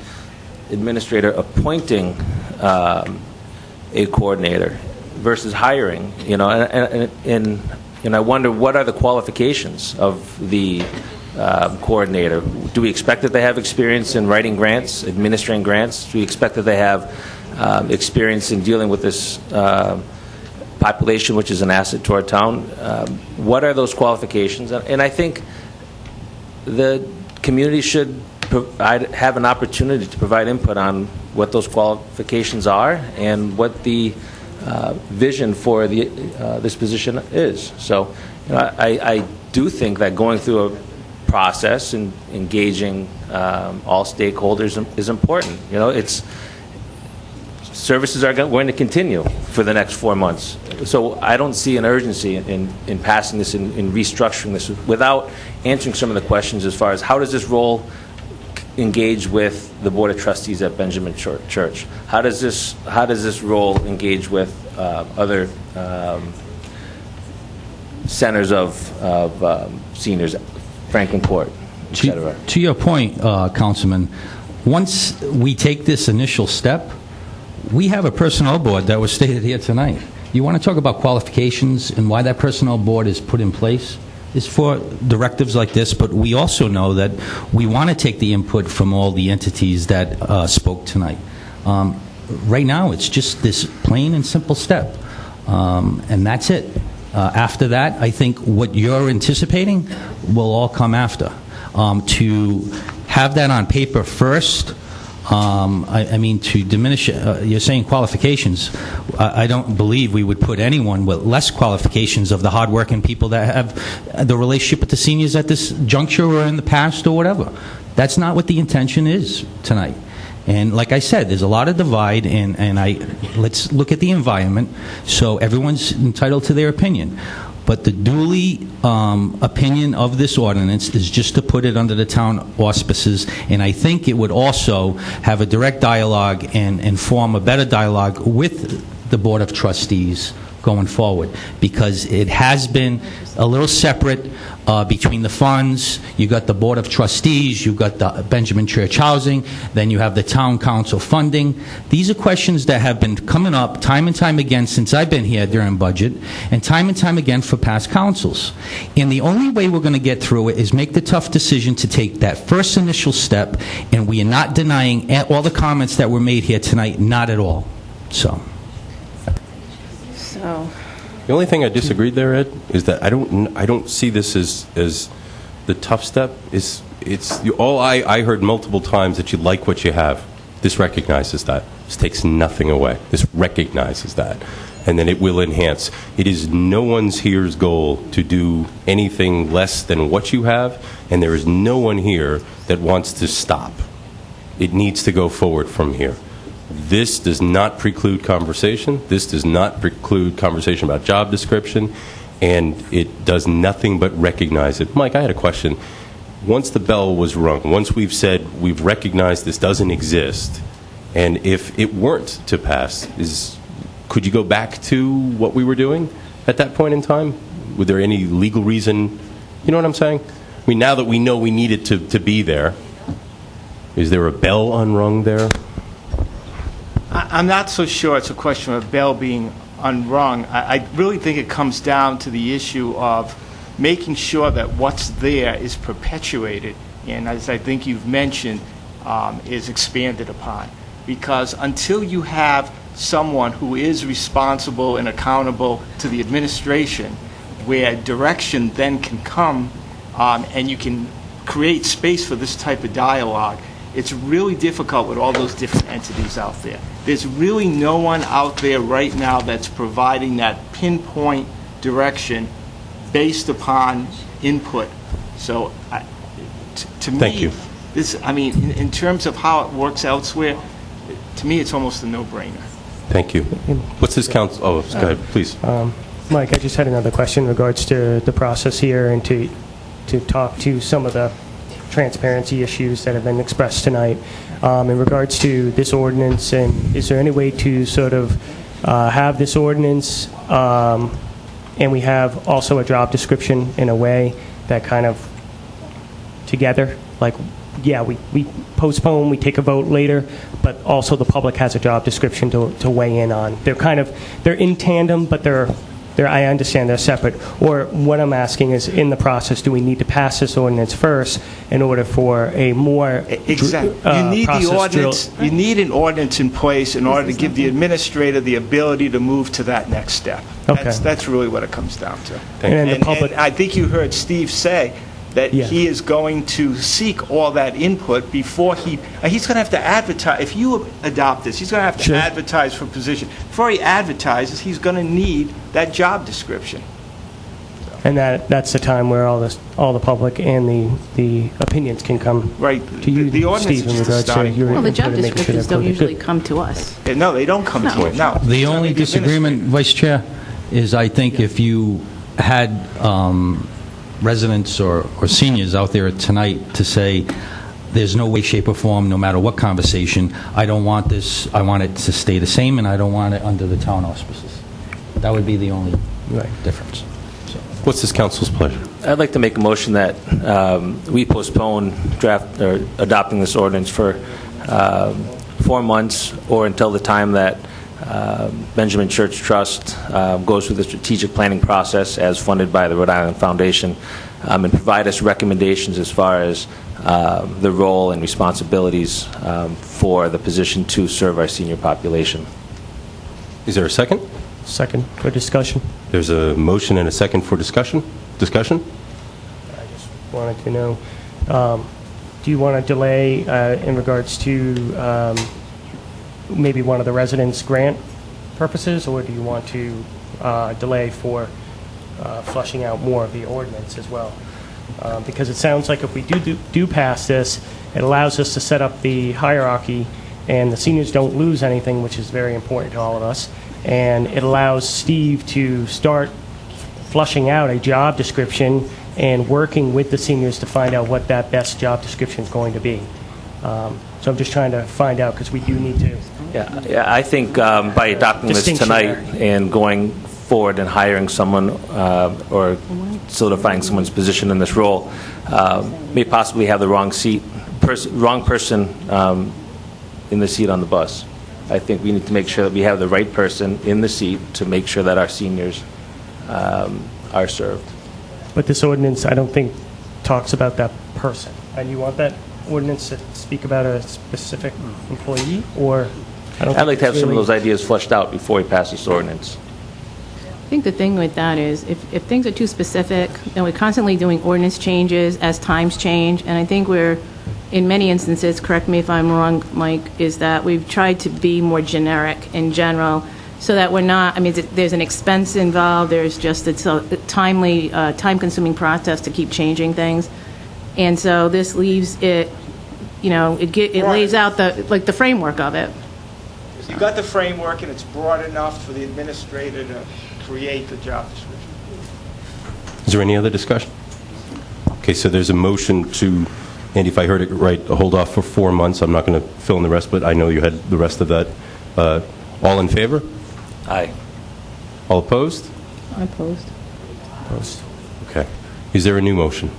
administrator appointing a coordinator versus hiring, and I wonder, what are the qualifications of the coordinator? Do we expect that they have experience in writing grants, administering grants? Do we expect that they have experience in dealing with this population, which is an asset to our town? What are those qualifications? And I think the community should have an opportunity to provide input on what those qualifications are and what the vision for this position is. So I do think that going through a process and engaging all stakeholders is important. Services are going to continue for the next 4 months. So I don't see an urgency in passing this, in restructuring this, without answering some of the questions as far as how does this role engage with the Board of Trustees at Benjamin Church? How does this role engage with other centers of seniors, Franklin Court, etc.? To your point, Councilman, once we take this initial step, we have a personnel board that was stated here tonight. You want to talk about qualifications and why that personnel board is put in place? Is for directives like this, but we also know that we want to take the input from all the entities that spoke tonight. Right now, it's just this plain and simple step, and that's it. After that, I think what you're anticipating will all come after. To have that on paper first, I mean, to diminish, you're saying qualifications. I don't believe we would put anyone with less qualifications of the hardworking people that have the relationship with the seniors at this juncture or in the past or whatever. That's not what the intention is tonight. And like I said, there's a lot of divide, and let's look at the environment. So everyone's entitled to their opinion. But the duly opinion of this ordinance is just to put it under the town auspices, and I think it would also have a direct dialogue and form a better dialogue with the Board of Trustees going forward, because it has been a little separate between the funds. You got the Board of Trustees, you've got the Benjamin Church Housing, then you have the Town Council funding. These are questions that have been coming up time and time again since I've been here during budget, and time again for past councils. And the only way we're going to get through it is make the tough decision to take that first initial step, and we are not denying all the comments that were made here tonight, not at all. So. The only thing I disagreed there, Ed, is that I don't see this as the tough step. All I heard multiple times that you like what you have. This recognizes that. This takes nothing away. This recognizes that. And then it will enhance. It is no one's here's goal to do anything less than what you have, and there is no one here that wants to stop. It needs to go forward from here. This does not preclude conversation. This does not preclude conversation about job description, and it does nothing but recognize it. Mike, I had a question. Once the bell was rung, once we've said we've recognized this doesn't exist, And if it weren't to pass, could you go back to what we were doing at that point in time? Would there any legal reason? You know what I'm saying? I mean, now that we know we need it to be there, is there a bell unrung there? I'm not so sure it's a question of a bell being unrung. I really think it comes down to the issue of making sure that what's there is perpetuated, and as I think you've mentioned, is expanded upon. Because until you have someone who is responsible and accountable to the administration, where direction then can come and you can create space for this type of dialogue, it's really difficult with all those different entities out there. There's really no one out there right now that's providing that pinpoint direction based upon input. So, to me, Thank you. In terms of how it works elsewhere, to me, it's almost a no-brainer. Thank you. What's this council? Oh, go ahead, please. Mike, I just had another question in regards to the process here and to talk to some of the transparency issues that have been expressed tonight. In regards to this ordinance, and is there any way to sort of have this ordinance and we have also a job description in a way that kind of together, like, yeah, we postpone, we take a vote later, but also the public has a job description to weigh in on. They're in tandem, but I understand they're separate. Or what I'm asking is, in the process, do we need to pass this ordinance first in order for a more Exactly. You need the ordinance. You need an ordinance in place in order to give the administrator the ability to move to that next step. Okay. That's really what it comes down to. And I think you heard Steve say that he is going to seek all that input before he's going to have to advertise. If you adopt this, he's going to have to advertise for a position. Before he advertises, he's going to need that job description. And that's the time where all the public and the opinions can come to you, The ordinance Steve, is in just a regards to starting your point. Well, the job input and making sure descriptions they're don't included. usually come to us. No, they don't come to it. No. The only disagreement, Vice Chair, is I think if you had residents or seniors out there tonight to say, there's no way, shape, or form, no matter what conversation, I don't want this, I want it to stay the same, and I don't want it under the town auspices. That would be the only difference. What's this council's pleasure? I'd like to make a motion that we postpone adopting this ordinance for 4 months or until the time that Benjamin Church Trust goes through the strategic planning process as funded by the Rhode Island Foundation, and provide us recommendations as far as the role and responsibilities for the position to serve our senior population. Is there a second? Second for discussion. There's a motion and a second for discussion. Discussion? I just wanted to know, do you want to delay in regards to maybe one of the residents' grant purposes, or do you want to delay for flushing out more of the ordinance as well? Because it sounds like if we do pass this, it allows us to set up the hierarchy, and the seniors don't lose anything, which is very important to all of us. And it allows Steve to start flushing out a job description and working with the seniors to find out what that best job description is going to be. So I'm just trying to find out, because we do need to. Yeah, I think by adopting this tonight and going forward and hiring someone or solidifying someone's position in this role, may possibly have the wrong person in the seat on the bus. I think we need to make sure that we have the right person in the seat to make sure that our seniors are served. But this ordinance, I don't think, talks about that person. And you want that ordinance to speak about a specific employee, or? I'd like to have some of those ideas fleshed out before we pass this ordinance. I think the thing with that is, if things are too specific, then we're constantly doing ordinance changes as times change, and I think we're, in many instances, correct me if I'm wrong, Mike, is that we've tried to be more generic in general, so that we're not, there's an expense involved, there's just it's a timely, time-consuming process to keep changing things, and so this leaves it, it lays out the framework of it. You got the framework, and it's broad enough for the administrator to create the job description. Is there any other discussion? Okay, so there's a motion to Andy, if I heard it right, hold off for 4 months. I'm not going to fill in the rest, but I know you had the rest of that. All in favor? Aye. All opposed? Opposed. Opposed. Okay. Is there a new motion?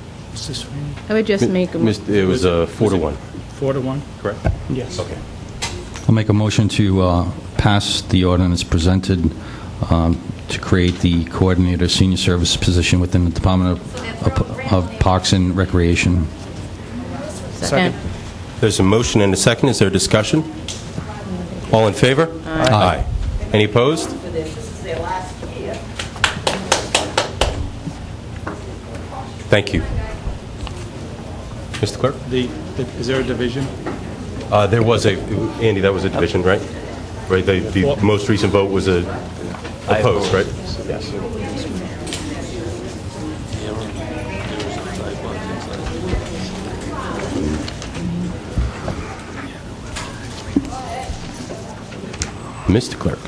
I would just make a It was 4 to 1. 4 to 1? Correct? Yes. Okay. I'll make a motion to pass the ordinance presented to create the coordinator senior service position within the Department of Parks and Recreation. Second. There's a motion and a second. Is there discussion? All in favor? Aye. Any opposed? Thank you. Mr. Clerk? Is there a division? There was Andy, that was a division, right? Right, the most recent vote was opposed, right? Yes. Mr. Clerk?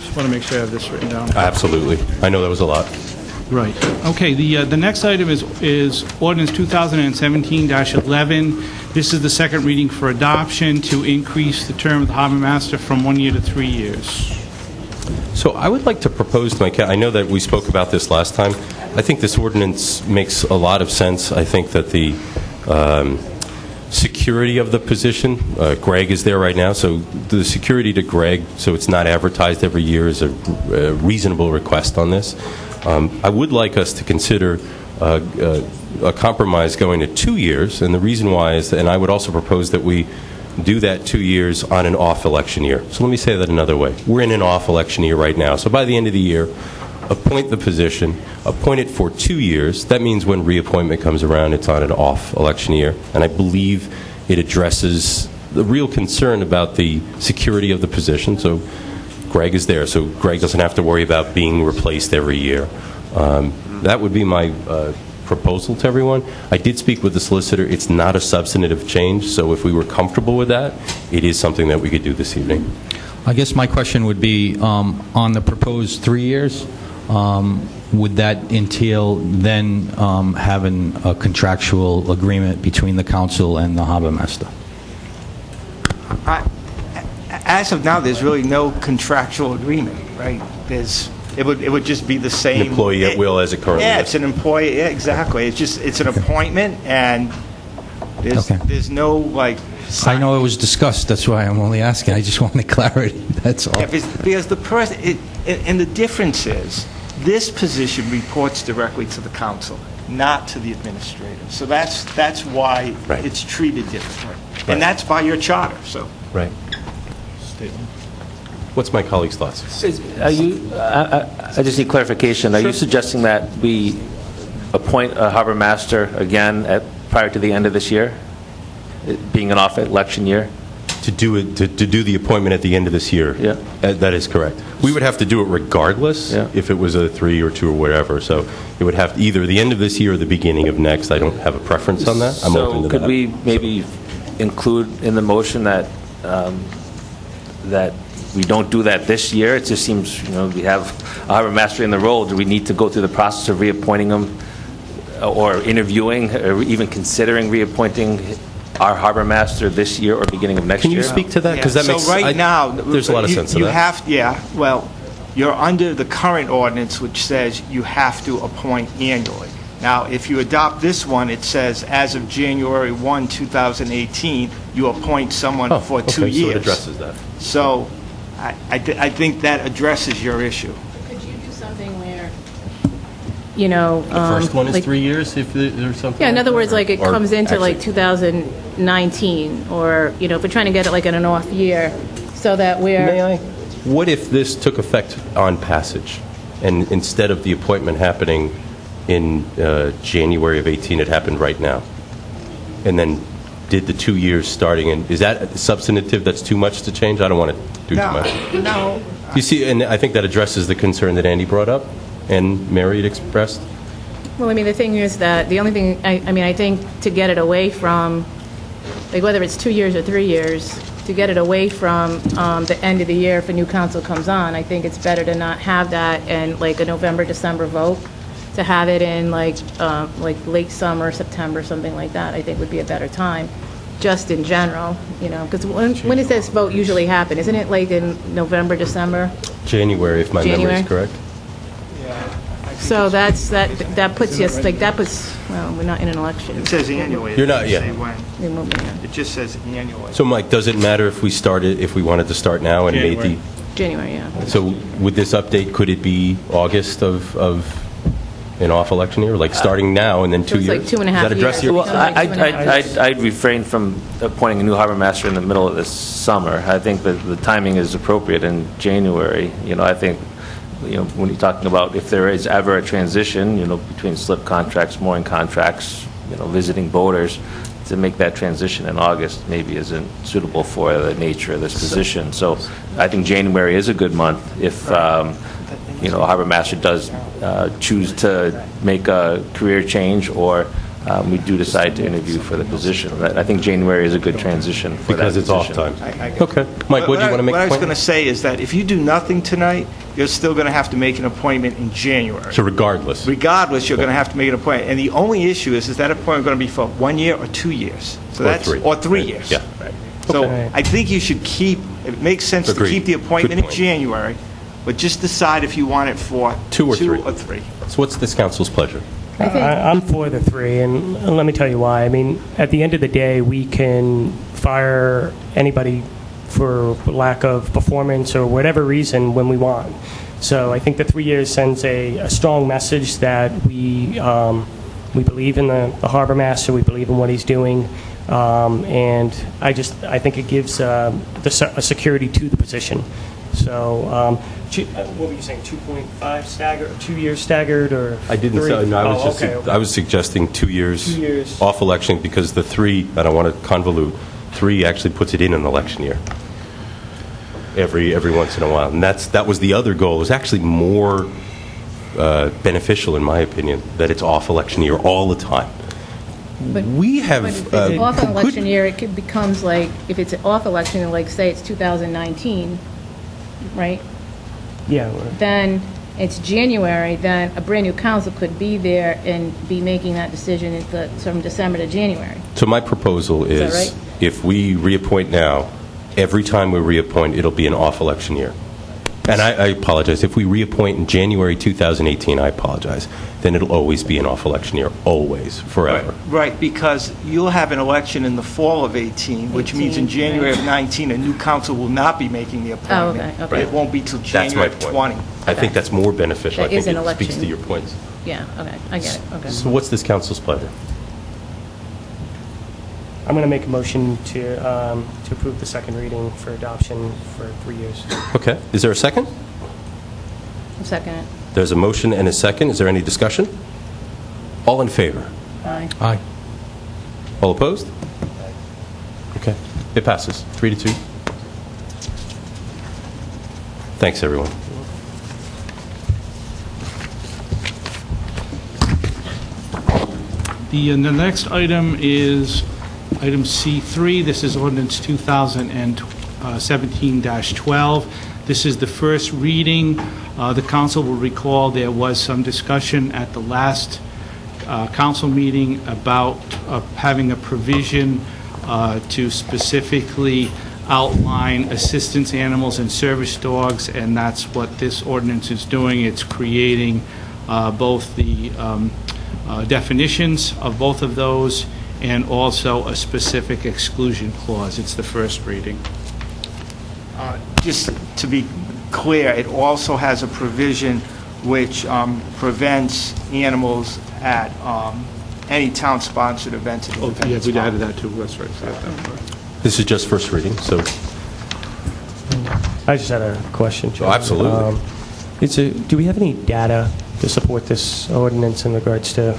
Just want to make sure I have this written down. Absolutely. I know that was a lot. Right. Okay, the next item is Ordinance 2017-11. This is the second reading for adoption to increase the term of the Harbor Master from 1 year to 3 years. So I would like to propose to I know that we spoke about this last time. I think this ordinance makes a lot of sense. I think that the security of the position, Greg is there right now, so the security to Greg, so it's not advertised every year, is a reasonable request on this. I would like us to consider a compromise going to 2 years, and the reason why is, and I would also propose that we do that 2 years on an off election year. So let me say that another way. We're in an off election year right now, so by the end of the year, appoint the position, appoint it for 2 years. That means when reappointment comes around, it's on an off election year, and I believe it addresses the real concern about the security of the position. So Greg is there, so Greg doesn't have to worry about being replaced every year. That would be my proposal to everyone. I did speak with the solicitor. It's not a substantive change, so if we were comfortable with that, it is something that we could do this evening. I guess my question would be, on the proposed 3 years, would that entail then having a contractual agreement between the council and the harbor master? As of now, there's really no contractual agreement, right? It would just be the same. An employee at will as it currently is. Yeah, it's an employee, yeah, exactly. It's an appointment, and there's no, like... I know it was discussed, that's why I'm only asking. I just wanted clarity, that's all. Yeah, because the person, and the difference is, this position reports directly to the council, not to the administrator. So that's why it's treated differently. And that's by your charter, so... Right. What's my colleague's thoughts? Are you, I just need clarification. Are you suggesting that we appoint a harbor master again prior to the end of this year, it being an off election year? To do the appointment at the end of this year. Yeah. That is correct. We would have to do it regardless if it was a 3 or 2 or whatever. So it would have to either the end of this year or the beginning of next. I don't have a preference on that. I'm open to that. So could we maybe include in the motion that that we don't do that this year? It just seems, we have a harbor master in the role. Do we need to go through the process of reappointing him or interviewing or even considering reappointing our harbor master this year or beginning of next year? Can you speak to that? Because that makes... So right now... There's a lot of sense to that. Well, you're under the current ordinance, which says you have to appoint annually. Now, if you adopt this one, it says as of January 1, 2018, you appoint someone for 2 years. So it addresses that. So I think that addresses your issue. Could you do something where, The first one is 3 years, if there's something... Yeah, in other words, like it Or comes into actually- like 2019, or, if we're trying to get it like in an off year, so that we're... May I? What if this took effect on passage, and instead of the appointment happening in January of 18, it happened right now? And then did the 2 years starting in... Is that substantive? That's too much to change? I don't want to do too much. No. You see, and I think that addresses the concern that Andy brought up and Mary had expressed. Well, I mean, the thing is that the only thing, I think to get it away from, like whether it's 2 years or 3 years, to get it away from the end of the year if a new council comes on, I think it's better to not have that in like a November, December vote, to have it in like late summer, September, something like that, I think would be a better time, just in general, because when does this vote usually happen? Isn't it like in November, December? January, if my memory is correct. So that puts us, well, we're not in an election. It says annually. You're not, It doesn't yeah. say when. It just says annually. So, Mike, does it matter if we wanted to start now and made the... January, yeah. So with this update, could it be August of an off-election year, like starting now and then 2 it's years? like 2.5 Does that address years. your... Well, I'd refrain from appointing a new harbor master in the middle of this summer. I think that the timing is appropriate in January. I think, when you're talking about if there is ever a transition, between slip contracts, mooring contracts, visiting boaters, to make that transition in August maybe isn't suitable for the nature of this position. So I think January is a good month if, a harbor master does choose to make a career change or we do decide to interview for the position. I think January is a good transition for Because that it's off position. time. Okay. Mike, what do you want to make What I a was point? going to say is that if you do nothing tonight, you're still going to have to make an appointment in January. So regardless. Regardless, you're going to have to make an appointment. And the only issue is that appointment going to be for 1 year or 2 years? So Or that's 3. Or 3 Right. years. Yeah. So Okay. I think you should it makes sense Agreed. to keep the appointment Good in point. January, but just decide if you want it for 2 or 3. 2 or 3. So what's this council's pleasure? I'm for the 3, and let me tell you why. I mean, at the end of the day, we can fire anybody for lack of performance or whatever reason when we want. So I think the 3 years sends a strong message that we believe in the harbor master, we believe in what he's doing, and I think it gives a security to the position. So, what were you saying, 2.5 staggered, 2 years staggered, or I didn't 3? say, no, Okay. I was suggesting 2 years, 2 years. off election because the 3, I don't want to convolute, 3 actually puts it in an election year every once in a while. And that was the other goal. It was actually more beneficial, in my opinion, that it's off election year all the time. We have... But if it's off an election year, it becomes like, if it's off election, like say it's 2019, right? Yeah. Then it's January, then a brand-new council could be there and be making that decision from December to January. So my proposal Is that is, right? if we reappoint now, every time we reappoint, it'll be an off-election year. And I apologize. If we reappoint in January 2018, I apologize. Then it'll always be an off-election year, always, forever. Right, because you'll have an election in the fall of 18, which means in January of 19, a new council will not be making the appointment. okay. It won't be till That's my January of point. 20. I think that's more beneficial. That I is think an it speaks election. to your points. Yeah, okay, I get it, okay. So what's this council's pleasure? I'm going to make a motion to approve the second reading for adoption for 3 years. Okay. Is there a second? I'm second it. There's a motion and a second. Is there any discussion? All in favor? Aye. Aye. All opposed? Okay. It passes 3-2. Thanks, everyone. The next item is item C3. This is ordinance 2017-12. This is the first reading. The council will recall there was some discussion at the last council meeting about having a provision to specifically outline assistance animals and service dogs, and that's what this ordinance is doing. It's creating both the definitions of both of those and also a specific exclusion clause. It's the first reading. Just to be clear, it also has a provision which prevents animals at any town-sponsored event. Oh, yeah, we added that too. That's right. This is just first reading, so... I just had a question, Joe. Oh, absolutely. Do we have any data to support this ordinance in regards to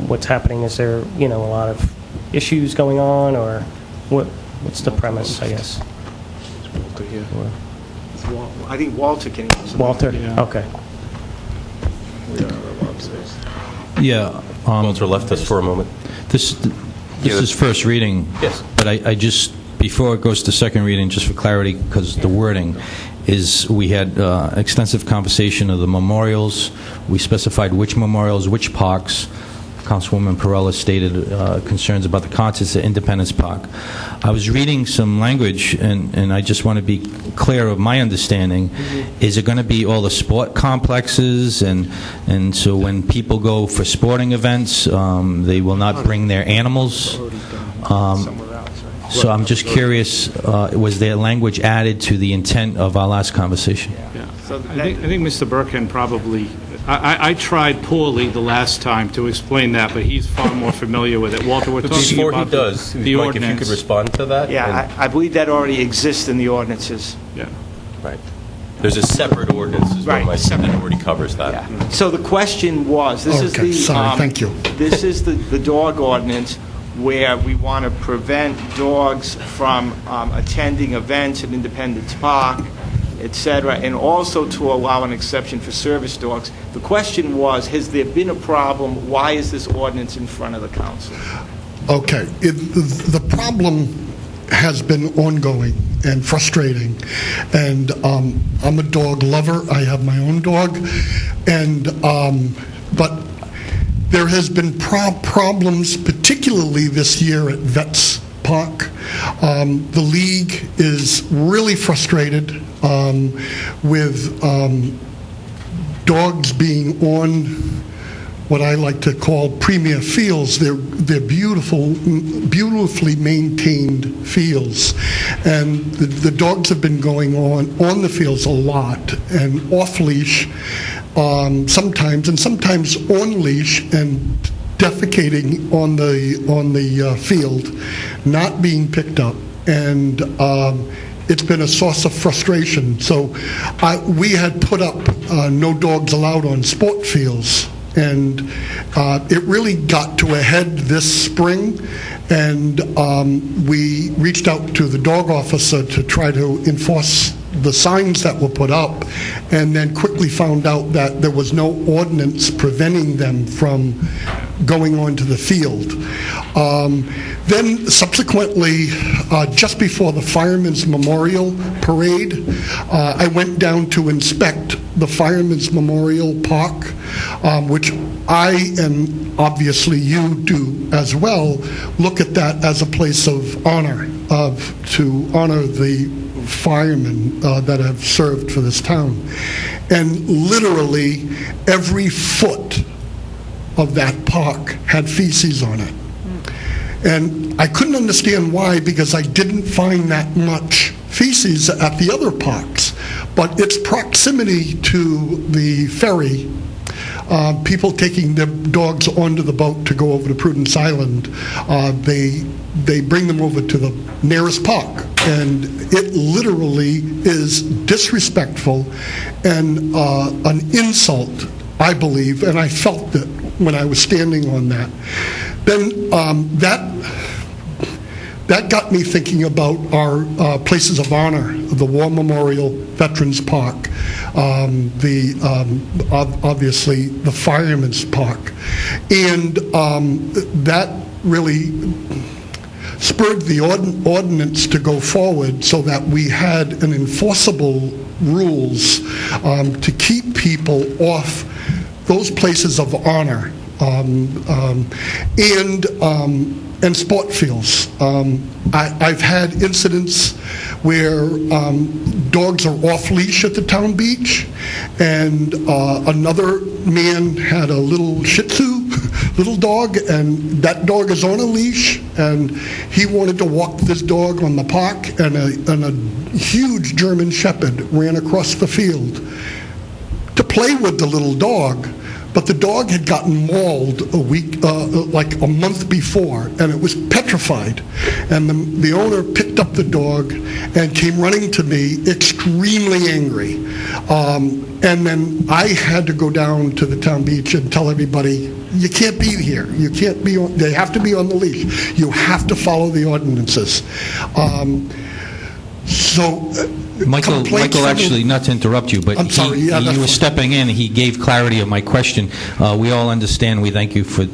what's happening? Is there, a lot of issues going on, or what's the premise, I guess? Walter here. I think Walter can answer. Walter? Yeah. Okay. Yeah. Walter left us for a moment. This is first reading. Yes. But I just, before it goes to second reading, just for clarity, because the wording, is we had extensive conversation of the memorials. We specified which memorials, which parks. Councilwoman Perella stated concerns about the concerts at Independence Park. I was reading some language, and I just want to be clear of my understanding. Is it going to be all the sport complexes, and so when people go for sporting events, they will not bring their animals? So I'm just curious, was there language added to the intent of our last conversation? Yeah. So I think Mr. Burkhan probably, I tried poorly the last time to explain that, but he's far more familiar with it. Walter, we're talking Before about he does, the Mike, ordinance. if you could respond to that? Yeah, I believe that already exists in the ordinances. Yeah. Right. There's a separate ordinance, is what Mike said, that already covers that. So the question was, this is the... thank you. This is the dog ordinance where we want to prevent dogs from attending events at Independence Park, et cetera, and also to allow an exception for service dogs. The question was, has there been a problem? Why is this ordinance in front of the council? Okay. The problem has been ongoing and frustrating. And I'm a dog lover. I have my own dog. And but there has been problems, particularly this year at Vets Park. The league is really frustrated with dogs being on what I like to call premier fields. They're beautifully maintained fields, and the dogs have been going on the fields a lot and off leash sometimes, and sometimes on leash and defecating on the field, not being picked up, and it's been a source of frustration. So we had put up no dogs allowed on sport fields, and it really got to a head this spring, and we reached out to the dog officer to try to enforce the signs that were put up, and then quickly found out that there was no ordinance preventing them from going onto the field. Then subsequently, just before the Firemen's Memorial Parade, I went down to inspect the Firemen's Memorial Park, which I, and obviously you do as well, look at that as a place of honor, to honor the firemen that have served for this town. And literally every foot of that park had feces on it. And I couldn't understand why, because I didn't find that much feces at the other parks. But its proximity to the ferry, people taking their dogs onto the boat to go over to Prudence Island, they bring them over to the nearest park. And it literally is disrespectful and an insult, I believe, and I felt it when I was standing on that. Then that got me thinking about our places of honor, the War Memorial, Veterans Park, obviously the Firemen's Park. And that really spurred the ordinance to go forward so that we had an enforceable rules to keep people off those places of honor and sport fields. I've had incidents where dogs are off leash at the town beach, and another man had a little Shih Tzu, little dog, and that dog is on a leash, and he wanted to walk this dog on the park, and a huge German Shepherd ran across the field to play with the little dog. But the dog had gotten mauled like a month before, and it was petrified. And the owner picked up the dog and came running to me, extremely angry. And then I had to go down to the town beach and tell everybody, you can't be here. You can't be on. They have to be on the leash. You have to follow the ordinances. Michael, actually, not to interrupt you, but you were stepping in. He gave clarity of my question. We all understand. We thank you for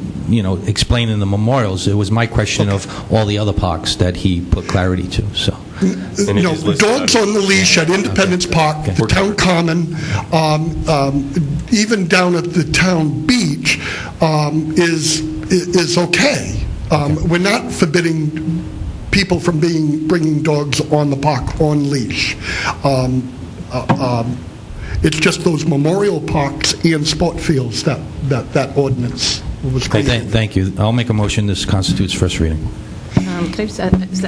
explaining the memorials. It was my question of all the other parks that he put clarity to. So. And it No, is listed dogs on the leash at Independence Park, the town common, even down at the town beach, is okay. We're not forbidding people from bringing dogs on the park on leash. It's just those memorial parks and sport fields that ordinance was created. Thank you. I'll make a motion this constitutes first reading.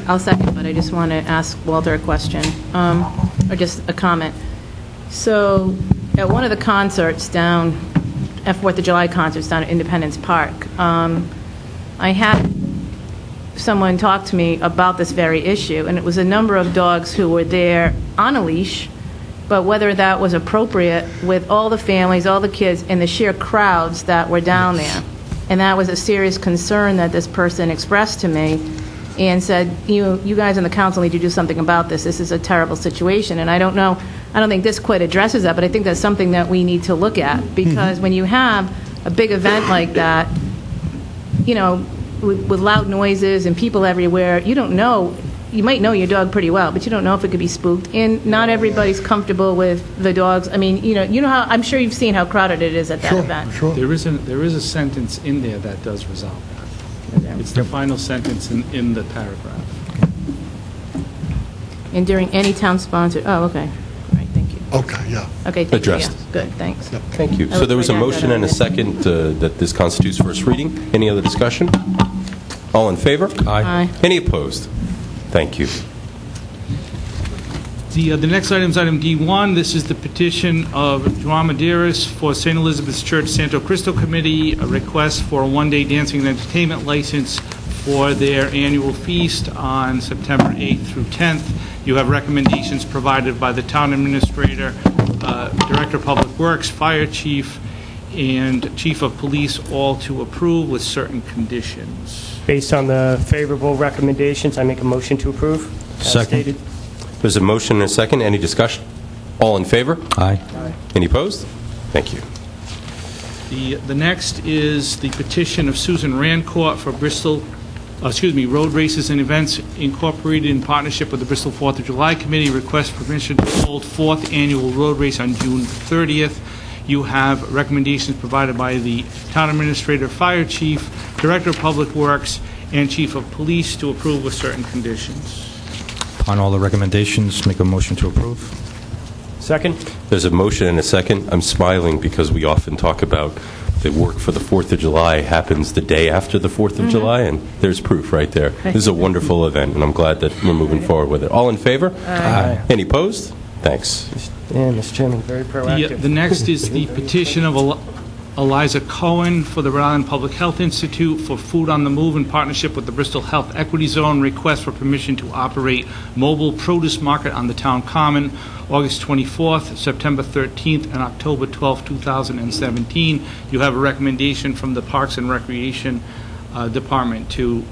I'll second, but I just want to ask Walter a question, or just a comment. So, at one of the concerts down, 4th of July concerts down at Independence Park, I had someone talk to me about this very issue, and it was a number of dogs who were there on a leash, but whether that was appropriate with all the families, all the kids, and the sheer crowds that were down there. And that was a serious concern that this person expressed to me and said, you guys in the council need to do something about this. This is a terrible situation. And I don't think this quite addresses that, but I think that's something that we need to look at. Because when you have a big event like that, with loud noises and people everywhere, you don't know. You might know your dog pretty well, but you don't know if it could be spooked. And not everybody's comfortable with the dogs. I mean, you know how I'm sure you've seen how crowded it is at that event. Sure. There is a sentence in there that does resolve that. It's the final sentence in the paragraph. And during any town-sponsored, okay. All right, thank you. Okay, yeah. Okay, thank Addressed. you. Yeah, good, thanks. Thank you. So there was a motion and a second that this constitutes first reading. Any other discussion? All in favor? Aye. Any opposed? Thank you. The next item is item D1. This is the petition of Joan Medeiros for St. Elizabeth's Church Santo Cristo Committee, a request for a one-day dancing and entertainment license for their annual feast on September 8th through 10th. You have recommendations provided by the town administrator, Director of Public Works, Fire Chief, and Chief of Police, all to approve with certain conditions. Based on the favorable recommendations, I make a motion to approve. As Second. stated. There's a motion and a second. Any discussion? All in favor? Aye. Any opposed? Thank you. The next is the petition of Susan Rancourt for Bristol, Road Races and Events Incorporated in partnership with the Bristol 4th of July Committee. Request permission to hold 4th annual road race on June 30th. You have recommendations provided by the Town Administrator, Fire Chief, Director of Public Works, and Chief of Police to approve with certain conditions. On all the recommendations, make a motion to approve. Second. There's a motion and a second. I'm smiling because we often talk about the work for the 4th of July happens the day after the 4th of July, and there's proof right there. This is a wonderful event, and I'm glad that we're moving forward with it. All in favor? Aye. Any opposed? Thanks. Yeah, Mr. Chairman, very proactive. The next is the petition of Eliza Cohen for the Rhode Island Public Health Institute for Food on the Move in partnership with the Bristol Health Equity Zone. Request for permission to operate mobile produce market on the town common August 24th, September 13th, and October 12th, 2017. You have a recommendation from the Parks and Recreation Department to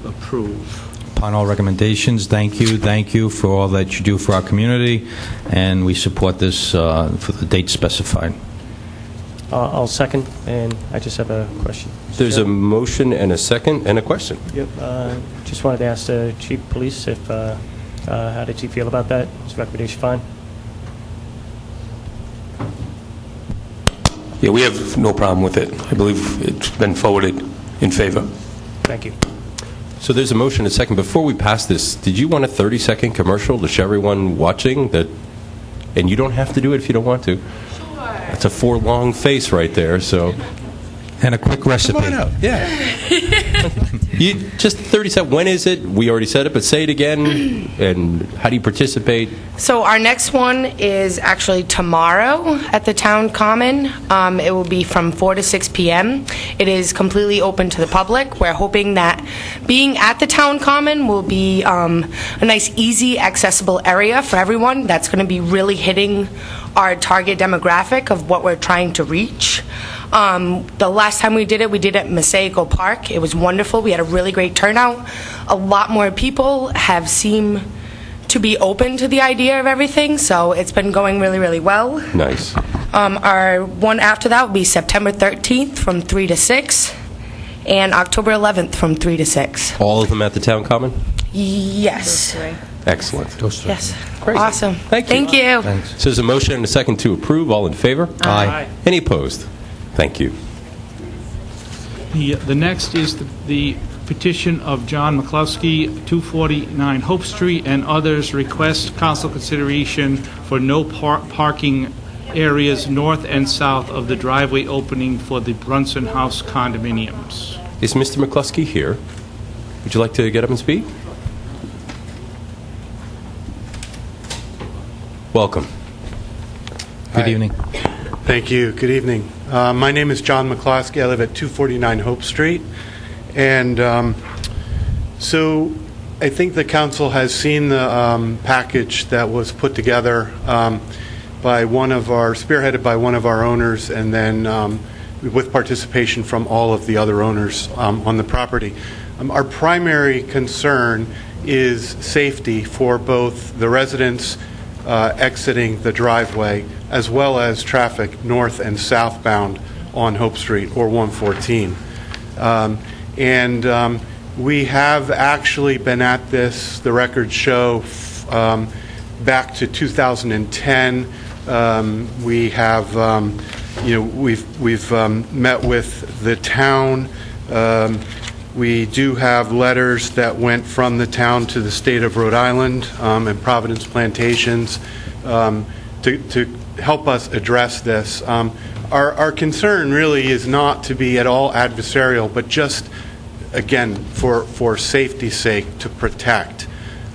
approve. Upon all recommendations, thank you for all that you do for our community, and we support this for the date specified. I'll second, and I just have a question. There's a motion and a second and a question. Yep. Just wanted to ask the Chief of Police if how did he feel about that? Is the recommendation fine? Yeah, we have no problem with it. I believe it's been forwarded in favor. Thank you. So there's a motion and a second. Before we pass this, did you want a 30-second commercial to show everyone watching that? And you don't have to do it if you don't want to. That's a forlong face right there, so. And a quick recipe. Come on out, yeah. You just 30 seconds. When is it? We already said it, but say it again. And how do you participate? So our next one is actually tomorrow at the Town Common. It will be from 4 to 6 p.m. It is completely open to the public. We're hoping that being at the Town Common will be a nice, easy, accessible area for everyone. That's going to be really hitting our target demographic of what we're trying to reach. The last time we did it at Massago Park. It was wonderful. We had a really great turnout. A lot more people have seemed to be open to the idea of everything, so it's been going really, really well. Nice. Our one after that will be September 13th from 3 to 6, and October 11th from 3 to 6. All of them at the Town Common? Yes. Excellent. Yes. Great. Awesome. Thank you. Thank you. So there's a motion and a second to approve. All in favor? Aye. Any opposed? Thank you. The next is the petition of John Mccluskey, 249 Hope Street, and others request council consideration for no parking areas north and south of the driveway opening for the Brunson House condominiums. Is Mr. Mccluskey here? Would you like to get up and speak? Welcome. Good evening. Thank you. Good evening. My name is John Mccluskey. I live at 249 Hope Street. And so I think the council has seen the package that was put together spearheaded by one of our owners, and then with participation from all of the other owners on the property. Our primary concern is safety for both the residents exiting the driveway as well as traffic north and southbound on Hope Street or 114. We have actually been at this, the records show, back to 2010. We have, we've met with the town. We do have letters that went from the town to the state of Rhode Island and Providence Plantations to help us address this. Our concern really is not to be at all adversarial, but just, again, for safety's sake, to protect.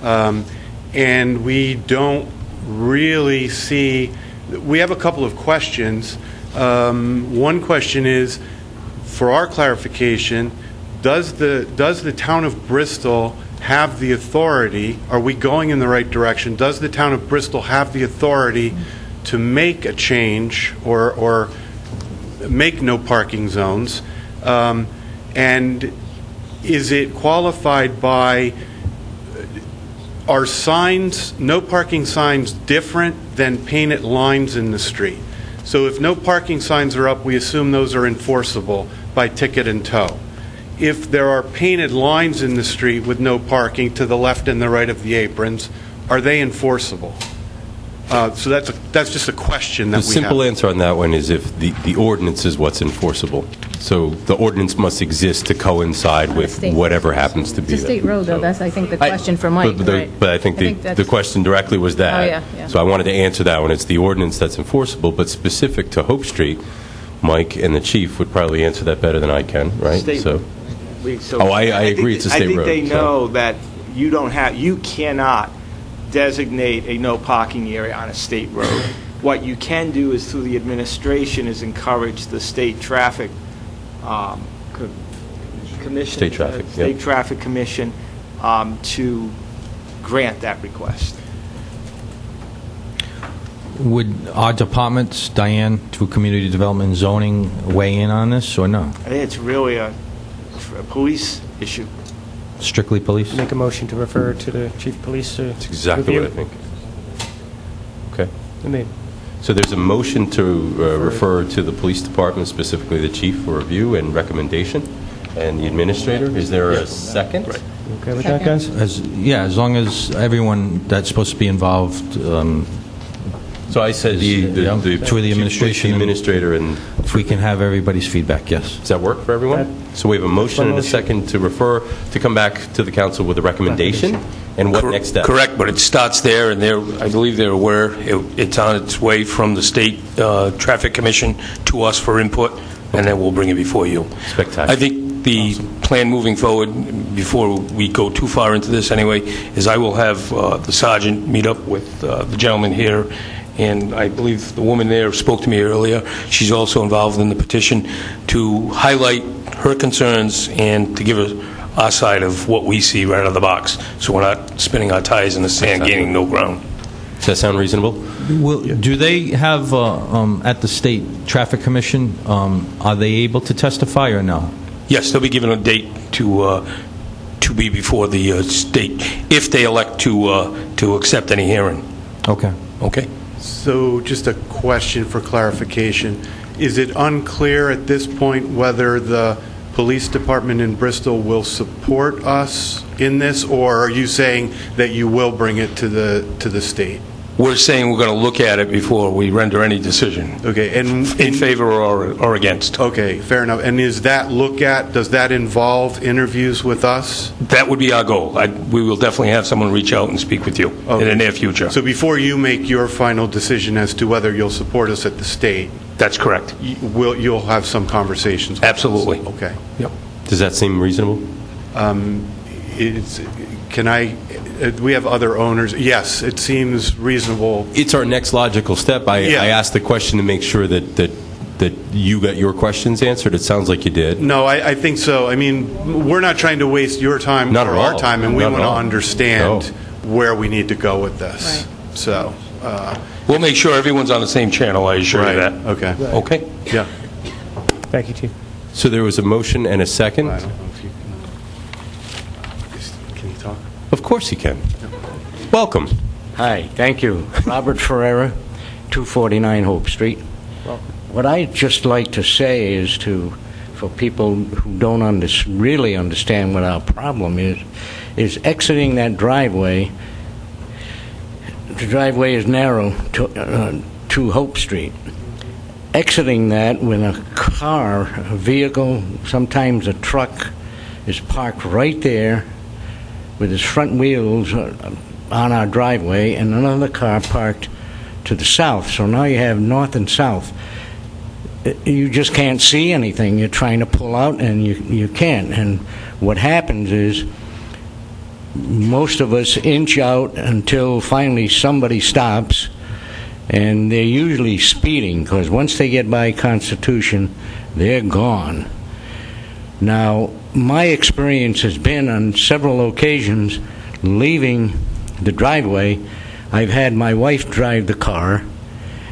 And we don't really see, we have a couple of questions. One question is, for our clarification, does the town of Bristol have the authority, are we going in the right direction, does the town of Bristol have the authority to make a change or make no parking zones? And is it qualified by, are signs, no parking signs, different than painted lines in the street? So if no parking signs are up, we assume those are enforceable by ticket and tow. If there are painted lines in the street with no parking to the left and the right of the aprons, are they enforceable? So that's just a question that we have. The simple answer on that one is if the ordinance is what's enforceable. So the ordinance must exist to coincide with whatever happens to be there. It's a state road, though. That's, I think, the question for Mike. But I think the question directly was that. Oh, yeah. So I wanted to answer that one. It's the ordinance that's enforceable, but specific to Hope Street, Mike and the chief would probably answer that better than I can, right? I agree. It's a state road. I think they know that you cannot designate a no parking area on a state road. What you can do is, through the administration, is encourage the state traffic commission, State Traffic Commission, to grant that request. Would our departments, Diane, through Community Development and Zoning, weigh in on this or no? I think it's really a police issue. Strictly police? Make a motion to refer to the chief of police to That's exactly review. what I think. Okay. So there's a motion to refer to the police department, specifically the chief, for review and recommendation, and the administrator. Is there a second? Okay with that, guys? As long as everyone that's supposed to be involved. So I said through the administration, the administrator, and if we can have everybody's feedback, yes. Does that work for everyone? So we have a motion and a second to refer, to come back to the council with a recommendation, and what next step? Correct, but it starts there, and I believe they're aware it's on its way from the State Traffic Commission to us for input, and then we'll bring it before you. Spectacular. I think the plan moving forward, before we go too far into this anyway, is I will have the sergeant meet up with the gentleman here, and I believe the woman there spoke to me earlier. She's also involved in the petition to highlight her concerns and to give us our side of what we see right out of the box, so we're not spinning our tires in the sand, gaining no ground. Does that sound reasonable? Do they have, at the State Traffic Commission, are they able to testify or no? Yes, they'll be given a date to be before the state, if they elect to accept any hearing. Okay. Okay. So just a question for clarification. Is it unclear at this point whether the police department in Bristol will support us in this, or are you saying that you will bring it to the state? We're saying we're going to look at it before we render any decision. Okay, and in favor or against. Okay, fair enough. And does that involve interviews with us? That would be our goal. We will definitely have someone reach out and speak with you in the near future. So before you make your final decision as to whether you'll support us at the state, that's correct. You'll have some conversations with Absolutely. us. Okay. Yep. Does that seem reasonable? We have other owners. Yes, it seems reasonable. It's our next logical step. I asked the question to make sure that you got your questions answered. It sounds like you did. No, I think so. I mean, we're not trying to waste your time or our time, and we want to understand where we need to go with this. Right. So we'll make sure everyone's on the same channel, I assure you that. Okay. Okay? Yeah. Thank you, Chief. So there was a motion and a second? I don't know if you can you talk? Of course he can. Welcome. Hi, thank you. Robert Ferreira, 249 Hope Street. What I'd just like to say is for people who don't really understand what our problem is exiting that driveway. The driveway is narrow to Hope Street. Exiting that when a car, a vehicle, sometimes a truck, is parked right there with its front wheels on our driveway, and another car parked to the south. So now you have north and south. You just can't see anything. You're trying to pull out, and you can't. And what happens is most of us inch out until finally somebody stops, and they're usually speeding, because once they get by Constitution, they're gone. Now, my experience has been on several occasions leaving the driveway, I've had my wife drive the car,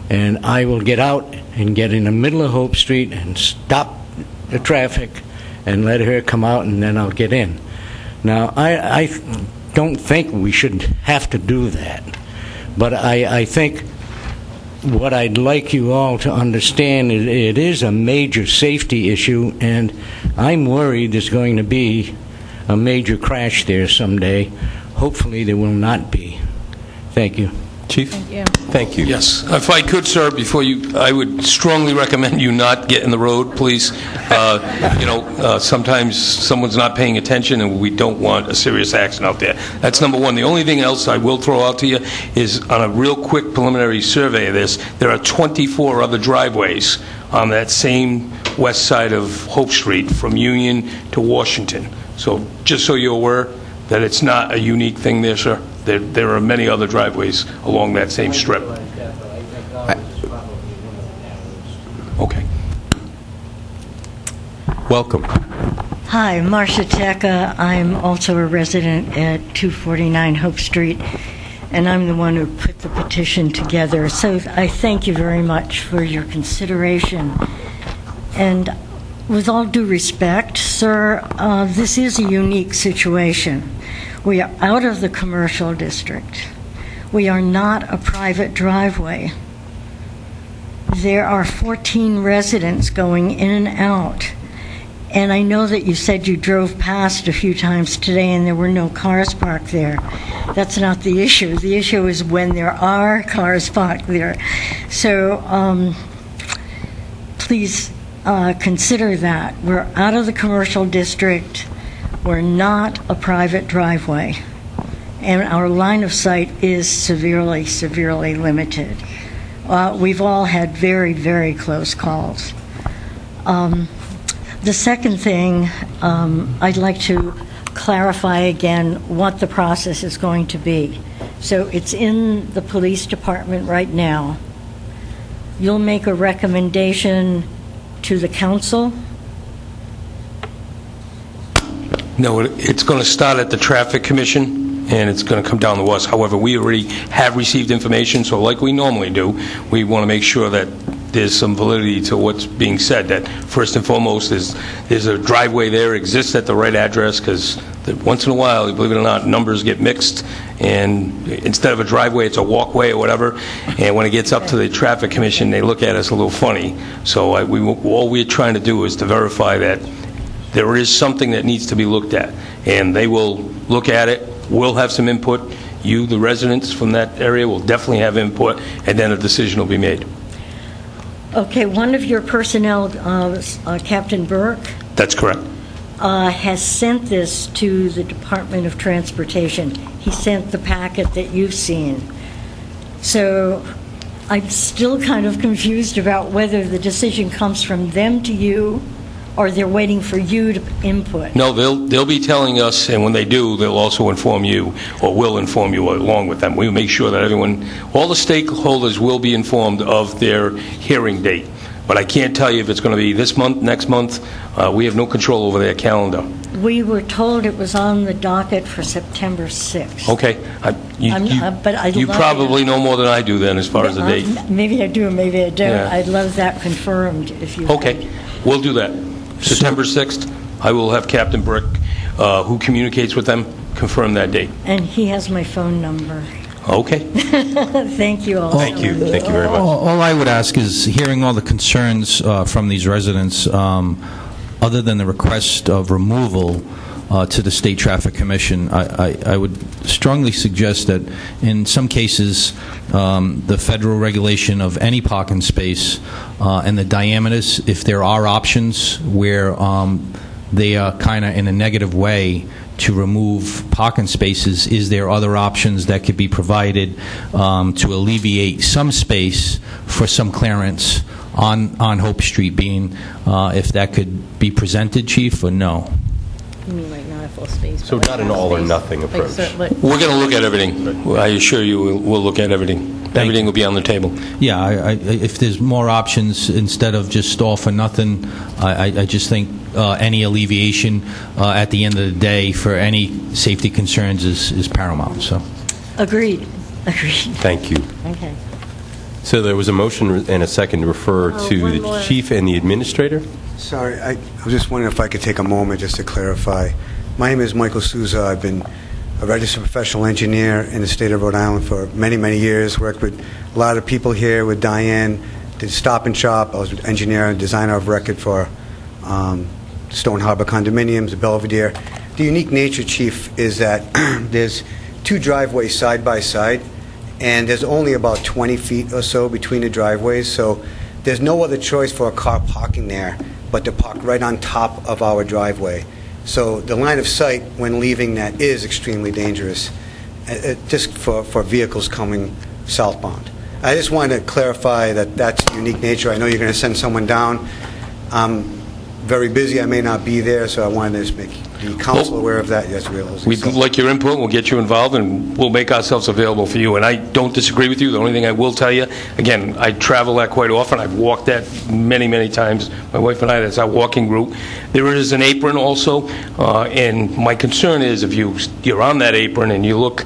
and I will get out and get in the middle of Hope Street and stop the traffic and let her come out, and then I'll get in. Now, I don't think we should have to do that, but I think what I'd like you all to understand is it is a major safety issue, and I'm worried there's going to be a major crash there someday. Hopefully there will not be. Thank you. Chief? Thank you. Thank you. Yes. If I could, sir, before you, I would strongly recommend you not get in the road, please. Sometimes someone's not paying attention, and we don't want a serious accident out there. That's number one. The only thing else I will throw out to you is, on a real quick preliminary survey of this, there are 24 other driveways on that same west side of Hope Street from Union to Washington. So just so you're aware that it's not a unique thing there, sir. There are many other driveways along that same strip. Okay. Welcome. Hi, Marcia Tecca. I'm also a resident at 249 Hope Street, and I'm the one who put the petition together. So I thank you very much for your consideration. And with all due respect, sir, this is a unique situation. We are out of the commercial district. We are not a private driveway. There are 14 residents going in and out. And I know that you said you drove past a few times today and there were no cars parked there. That's not the issue. The issue is when there are cars parked there. So please consider that. We're out of the commercial district. We're not a private driveway, and our line of sight is severely, severely limited. We've all had very, very close calls. The second thing, I'd like to clarify again what the process is going to be. So it's in the police department right now. You'll make a recommendation to the council. No, it's going to start at the Traffic Commission, and it's going to come down to us. However, we already have received information, so like we normally do, we want to make sure that there's some validity to what's being said, that first and foremost there's a driveway there, exists at the right address, because once in a while, believe it or not, numbers get mixed, and instead of a driveway, it's a walkway or whatever, and when it gets up to the Traffic Commission, they look at us a little funny. So all we're trying to do is to verify that there is something that needs to be looked at. And they will look at it, we'll have some input, you, the residents from that area, will definitely have input, and then a decision will be made. Okay, one of your personnel, Captain Burke, That's correct. has sent this to the Department of Transportation. He sent the packet that you've seen. So I'm still kind of confused about whether the decision comes from them to you or they're waiting for you to input. No, they'll be telling us, and when they do, they'll also inform you, or will inform you along with them. We'll make sure that everyone, all the stakeholders will be informed of their hearing date. But I can't tell you if it's going to be this month, next month. We have no control over their calendar. We were told it was on the docket for September 6th. Okay. You love probably it. know more than I do then as far as the date. Maybe I do, maybe I don't. Yeah. I'd love that confirmed if you Okay. We'll do that. September 6th, I will have Captain Brick, who communicates with them, confirm that date. And he has my phone number. Okay. Thank you all. Thank you. Thank you very much. All I would ask is, hearing all the concerns from these residents, other than the request of removal to the State Traffic Commission, I would strongly suggest that in some cases, the federal regulation of any parking space and the diameters, if there are options where they are kind of in a negative way to remove parking spaces, is there other options that could be provided to alleviate some space for some clearance on Hope Street, being if that could be presented, Chief, or no? You mean like not a full space? So not an all or nothing approach. We're going to look at everything. I assure you, we'll look at everything. Everything will be on the table. Yeah, if there's more options instead of just all for nothing, I just think any alleviation at the end of the day for any safety concerns is paramount. So, Agreed. Thank you. Okay. So there was a motion and a second to refer to one the more. chief and the administrator. Sorry, I was just wondering if I could take a moment just to clarify. My name is Michael Souza. I've been a registered professional engineer in the state of Rhode Island for many, many years. Worked with a lot of people here, with Diane, did Stop and Shop. I was an engineer and designer of record for Stone Harbor Condominiums, the Belvedere. The unique nature, Chief, is that there's two driveways side by side, and there's only about 20 feet or so between the driveways, so there's no other choice for a car parking there but to park right on top of our driveway. So the line of sight when leaving that is extremely dangerous, just for vehicles coming southbound. I just wanted to clarify that that's the unique nature. I know you're going to send someone down. I'm very busy. I may not be there, so I wanted to just make the council aware of that. Yes, realize. We'd like your input. We'll get you involved, and we'll make ourselves available for you. And I don't disagree with you. The only thing I will tell you, again, I travel that quite often. I've walked that many, many times. My wife and I, that's our walking route. There is an apron also, and my concern is if you're on that apron and you look,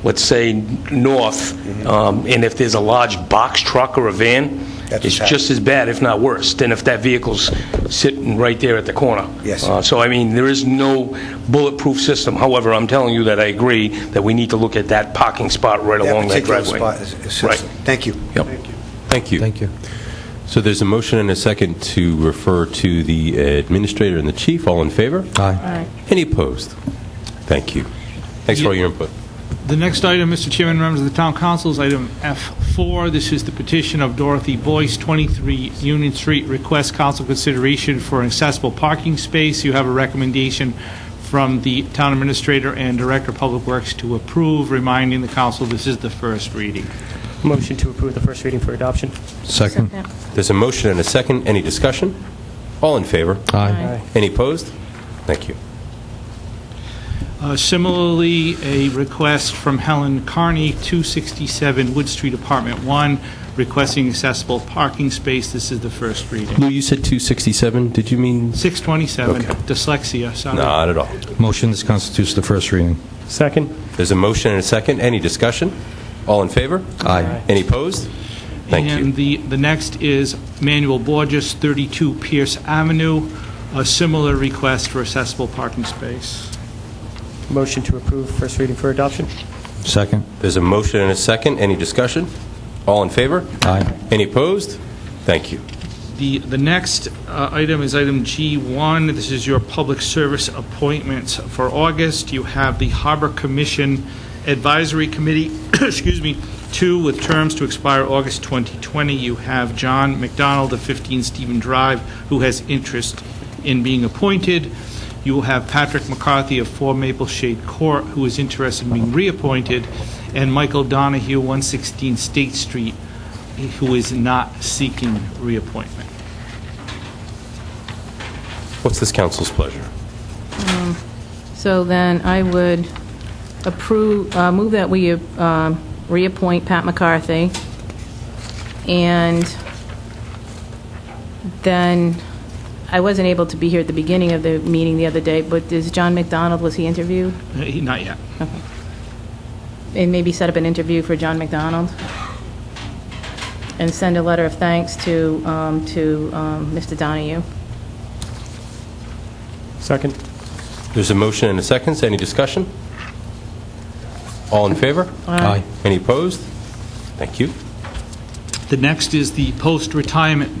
let's say, north, and if there's a large box truck or a van, it's just as bad, if not worse, than if that vehicle's sitting right there at the corner. Yes. So, I mean, there is no bulletproof system. However, I'm telling you that I agree that we need to look at that parking spot right along that driveway. Spot is Right. Thank you. Yep. Thank you. Thank you. So there's a motion and a second to refer to the administrator and the chief. All in favor? Aye. Any opposed? Thank you. Thanks for all your input. The next item, Mr. Chairman, members of the Town Council, is item F4. This is the petition of Dorothy Boyce, 23 Union Street, request council consideration for an accessible parking space. You have a recommendation from the Town Administrator and Director of Public Works to approve, reminding the council this is the first reading. Motion to approve the first reading for adoption. Second. There's a motion and a second. Any discussion? All in favor? Aye. Any opposed? Thank you. Similarly, a request from Helen Carney, 267 Wood Street, Apartment 1, requesting accessible parking space. This is the first reading. Lou, you said 267. Did you mean? 627, Okay. dyslexia, sorry. Not at all. Motion this constitutes the first reading. Second. There's a motion and a second. Any discussion? All in favor? Aye. Any opposed? Thank you. And the next is Manuel Borges, 32 Pierce Avenue, a similar request for accessible parking space. Motion to approve first reading for adoption. Second. There's a motion and a second. Any discussion? All in favor? Aye. Any opposed? Thank you. The next item is item G1. This is your public service appointments for August. You have the Harbor Commission Advisory Committee, excuse me, 2 with terms to expire August 2020. You have John McDonald of 15 Stephen Drive, who has interest in being appointed. You will have Patrick McCarthy of 4 Maple Shade Court, who is interested in being reappointed, and Michael Donahue, 116 State Street, who is not seeking reappointment. What's this council's pleasure? So then I would move that we reappoint Pat McCarthy, and then I wasn't able to be here at the beginning of the meeting the other day, but is John McDonald, was he interviewed? Not yet. Okay. And maybe set up an interview for John McDonald, and send a letter of thanks to Mr. Donahue. Second. There's a motion and a second. Any discussion? All in favor? Aye. Any opposed? Thank you. The next is the Post-Retirement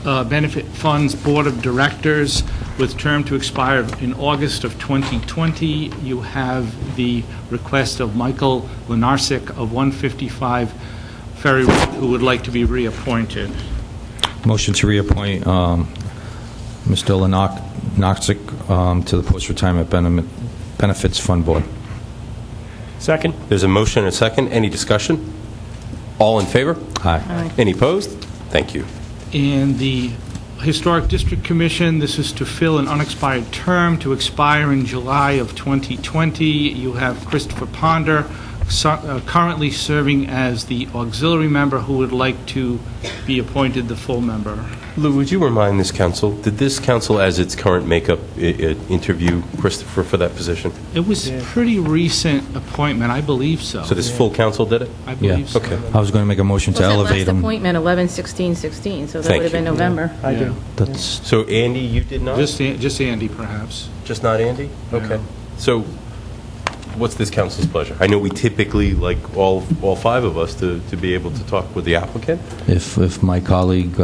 Benefit Funds Board of Directors with term to expire in August of 2020. You have the request of Michael Lenarsic of 155 Ferry Road, who would like to be reappointed. Motion to reappoint Mr. Lenarsic to the Post-Retirement Benefits Fund Board. Second. There's a motion and a second. Any discussion? All in favor? Aye. Any opposed? Thank you. And the Historic District Commission, this is to fill an unexpired term to expire in July of 2020. You have Christopher Ponder, currently serving as the auxiliary member, who would like to be appointed the full member. Lou, would you remind this council, did this council, as its current makeup, interview Christopher for that position? It was a pretty recent appointment, I believe so. So this full council did it? I believe so. Okay. I was going to make a motion to elevate Last him. appointment, 11/16/16, so that Thank would have been you. November. I do. So Andy, you did not? Just Andy, perhaps. Just not Andy? Yeah. Okay. So what's this council's pleasure? I know we typically like all 5 of us to be able to talk with the applicant. If my colleague,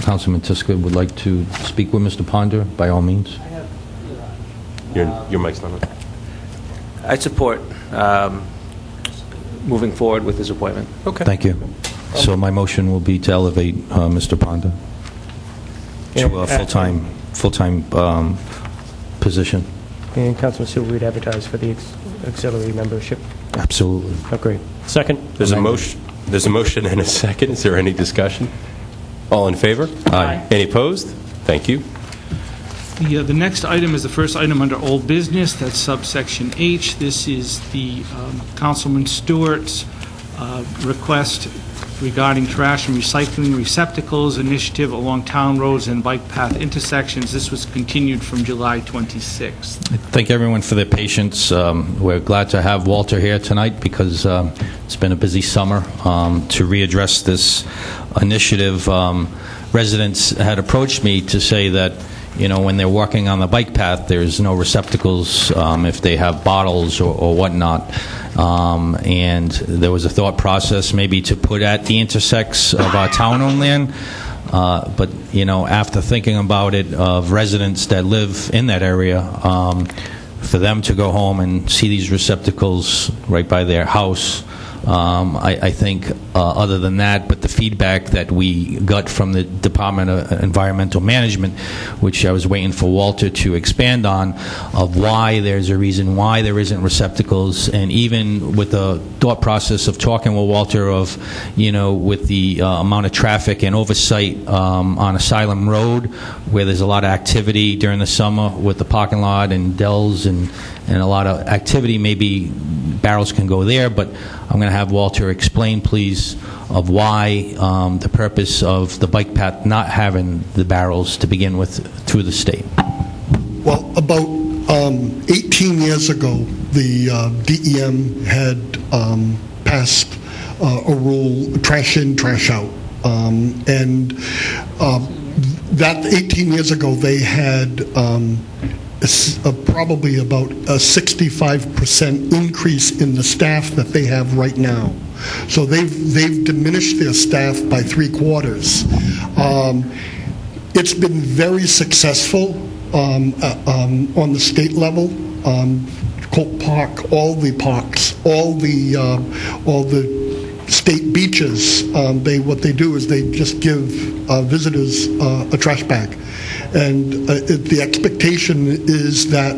Councilman Tiska, would like to speak with Mr. Ponder, by all means. Your mic's not on. I support moving forward with his appointment. Okay. Thank you. So my motion will be to elevate Mr. Ponder to a full-time position. And Councilman Sue, we'd advertise for the auxiliary membership. Absolutely. Oh, great. Second. There's a motion and a second. Is there any discussion? All in favor? Aye. Any opposed? Thank you. The next item is the first item under old business. That's subsection H. This is the Councilman Stewart's request regarding trash and recycling receptacles initiative along town roads and bike path intersections. This was continued from July 26th. Thank everyone for their patience. We're glad to have Walter here tonight because it's been a busy summer to readdress this initiative. Residents had approached me to say that, you know, when they're walking on the bike path, there's no receptacles if they have bottles or whatnot. And there was a thought process maybe to put at the intersects of our town-owned land. But, you know, after thinking about it, of residents that live in that area, for them to go home and see these receptacles right by their house, I think other than that, but the feedback that we got from the Department of Environmental Management, which I was waiting for Walter to expand on, of why there's a reason why there isn't receptacles, and even with the thought process of talking with Walter of, you know, with the amount of traffic and oversight on Asylum Road, where there's a lot of activity during the summer with the parking lot and Dells and a lot of activity, maybe barrels can go there, but I'm going to have Walter explain, please, of why the purpose of the bike path not having the barrels to begin with through the state. Well, about 18 years ago, the DEM had passed a rule, trash in, trash out. And that 18 years ago, they had probably about a 65% increase in the staff that they have right now. So they've diminished their staff by 3/4. It's been very successful on the state level. Colt Park, all the parks, all the state beaches. What they do is they just give visitors a trash bag. And the expectation is that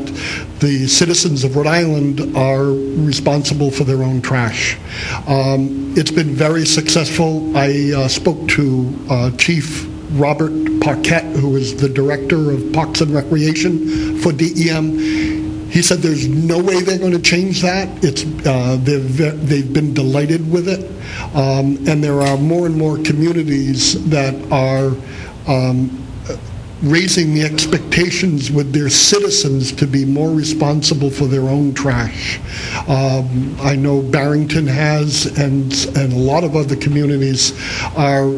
the citizens of Rhode Island are responsible for their own trash. It's been very successful. I spoke to Chief Robert Parquette, who is the Director of Parks and Recreation for DEM. He said there's no way they're going to change that. They've been delighted with it. And there are more and more communities that are raising the expectations with their citizens to be more responsible for their own trash. I know Barrington has, and a lot of other communities are,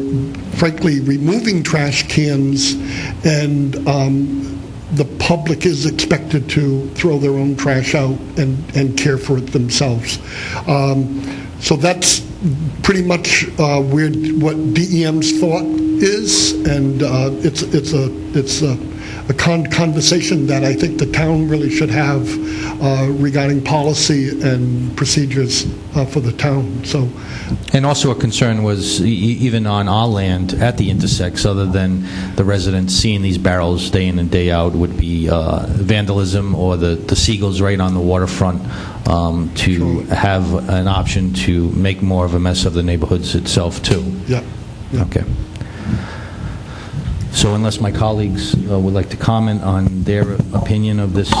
frankly, removing trash cans, and the public is expected to throw their own trash out and care for it themselves. So that's pretty much what DEM's thought is, and it's a conversation that I think the town really should have regarding policy and procedures for the town. So, and also a concern was even on our land at the intersects, other than the residents seeing these barrels day in and day out, would be vandalism or the seagulls right on the waterfront, to have an option to make more of a mess of the neighborhoods itself too. Yeah. Okay. So unless my colleagues would like to comment on their opinion of this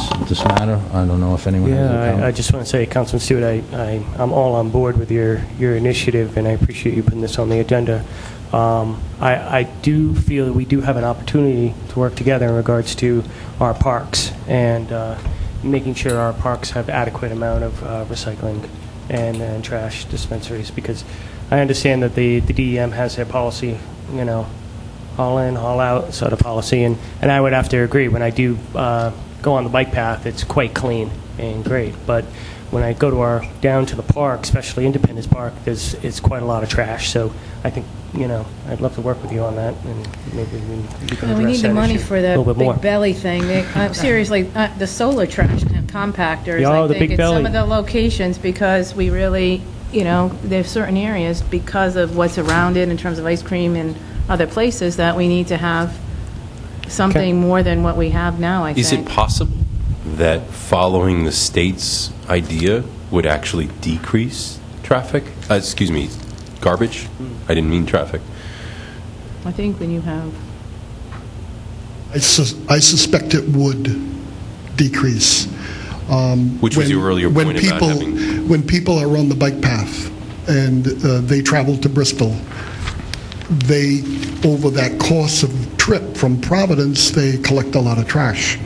matter, I don't know if anyone has a comment. I just want to say, Councilman Stewart, I'm all on board with your initiative, and I appreciate you putting this on the agenda. I do feel that we do have an opportunity to work together in regards to our parks and making sure our parks have adequate amount of recycling and trash dispensaries, because I understand that the DEM has their policy, all in, all out sort of policy, and I would have to agree. When I do go on the bike path, it's quite clean and great, but when I go down to the park, especially Independence Park, it's quite a lot of trash. So I think, I'd love to work with you on that, and maybe we can We need address the that money issue for a the little bit more. big belly thing. Seriously, the solar trash compactors, Oh, I the think, big in belly. some of the locations, because we really, there's certain areas, because of what's around it in terms of ice cream and other places, that we need to have something more than what we have now, I think. Is it possible that following the state's idea would actually decrease traffic? Garbage? I didn't mean traffic. I think when you have... I suspect it would decrease. Which was your earlier point about having... When people are on the bike path and they travel to Bristol, they, over that course of trip from Providence, they collect a lot of trash.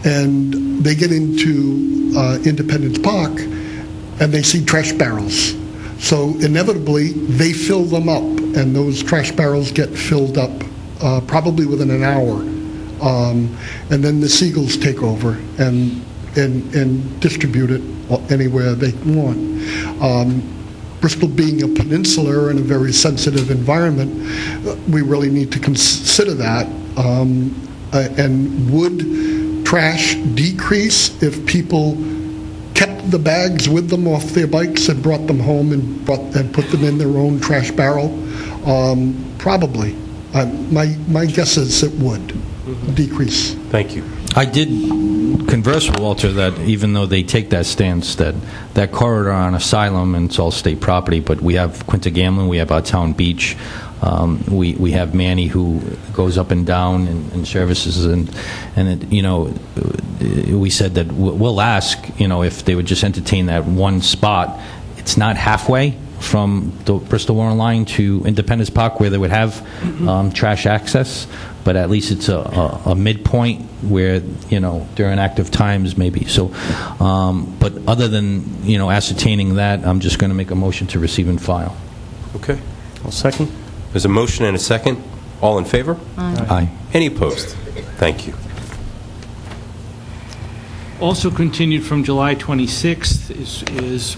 And they get into Independence Park and they see trash barrels. So inevitably, they fill them up, and those trash barrels get filled up probably within an hour. And then the seagulls take over and distribute it anywhere they want. Bristol being a peninsula and a very sensitive environment, we really need to consider that. And would trash decrease if people kept the bags with them off their bikes and brought them home and put them in their own trash barrel? Probably. My guess is it would decrease. Thank you. I did converse with Walter that even though they take that stance, that corridor on Asylum, and it's all state property, but we have Quinta Gamlin, we have our town beach, we have Manny who goes up and down and services, and we said that we'll ask, if they would just entertain that one spot. It's not halfway from the Bristol-Warren line to Independence Park where they would have trash access, but at least it's a midpoint where, during active times maybe. So, but other than, ascertaining that, I'm just going to make a motion to receive and file. Okay. I'll second. There's a motion and a second. All in favor? Aye. Any opposed? Thank you. Also continued from July 26th is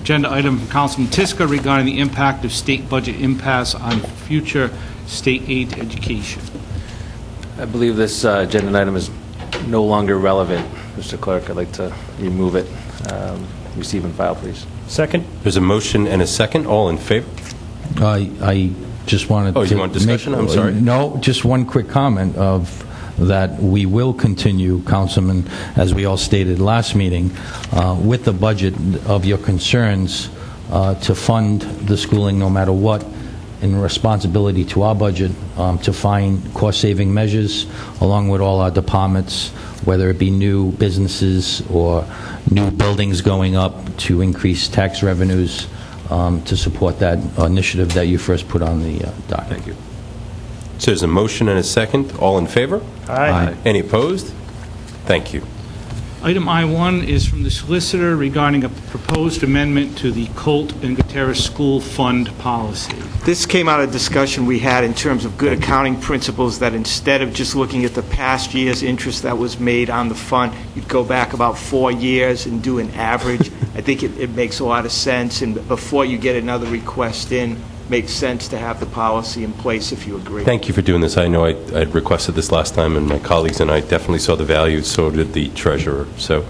agenda item from Councilman Tiska regarding the impact of state budget impasse on future state aid to education. I believe this agenda item is no longer relevant. Mr. Clerk, I'd like to remove it. Receive and file, please. Second? There's a motion and a second. All in favor? I just wanted to... Oh, you want discussion? I'm sorry. No, just one quick comment of that we will continue, Councilman, as we all stated last meeting, with the budget of your concerns to fund the schooling no matter what, in responsibility to our budget to find cost-saving measures along with all our departments, whether it be new businesses or new buildings going up to increase tax revenues to support that initiative that you first put on the docket. Thank you. So there's a motion and a second. All in favor? Aye. Any opposed? Thank you. Item I-1 is from the solicitor regarding a proposed amendment to the Colt and Gutierrez School Fund policy. This came out of discussion we had in terms of good accounting principles, that instead of just looking at the past year's interest that was made on the fund, you'd go back about 4 years and do an average. I think it makes a lot of sense, and before you get another request in, makes sense to have the policy in place if you agree. Thank you for doing this. I know I requested this last time, and my colleagues and I definitely saw the value, so did the treasurer. So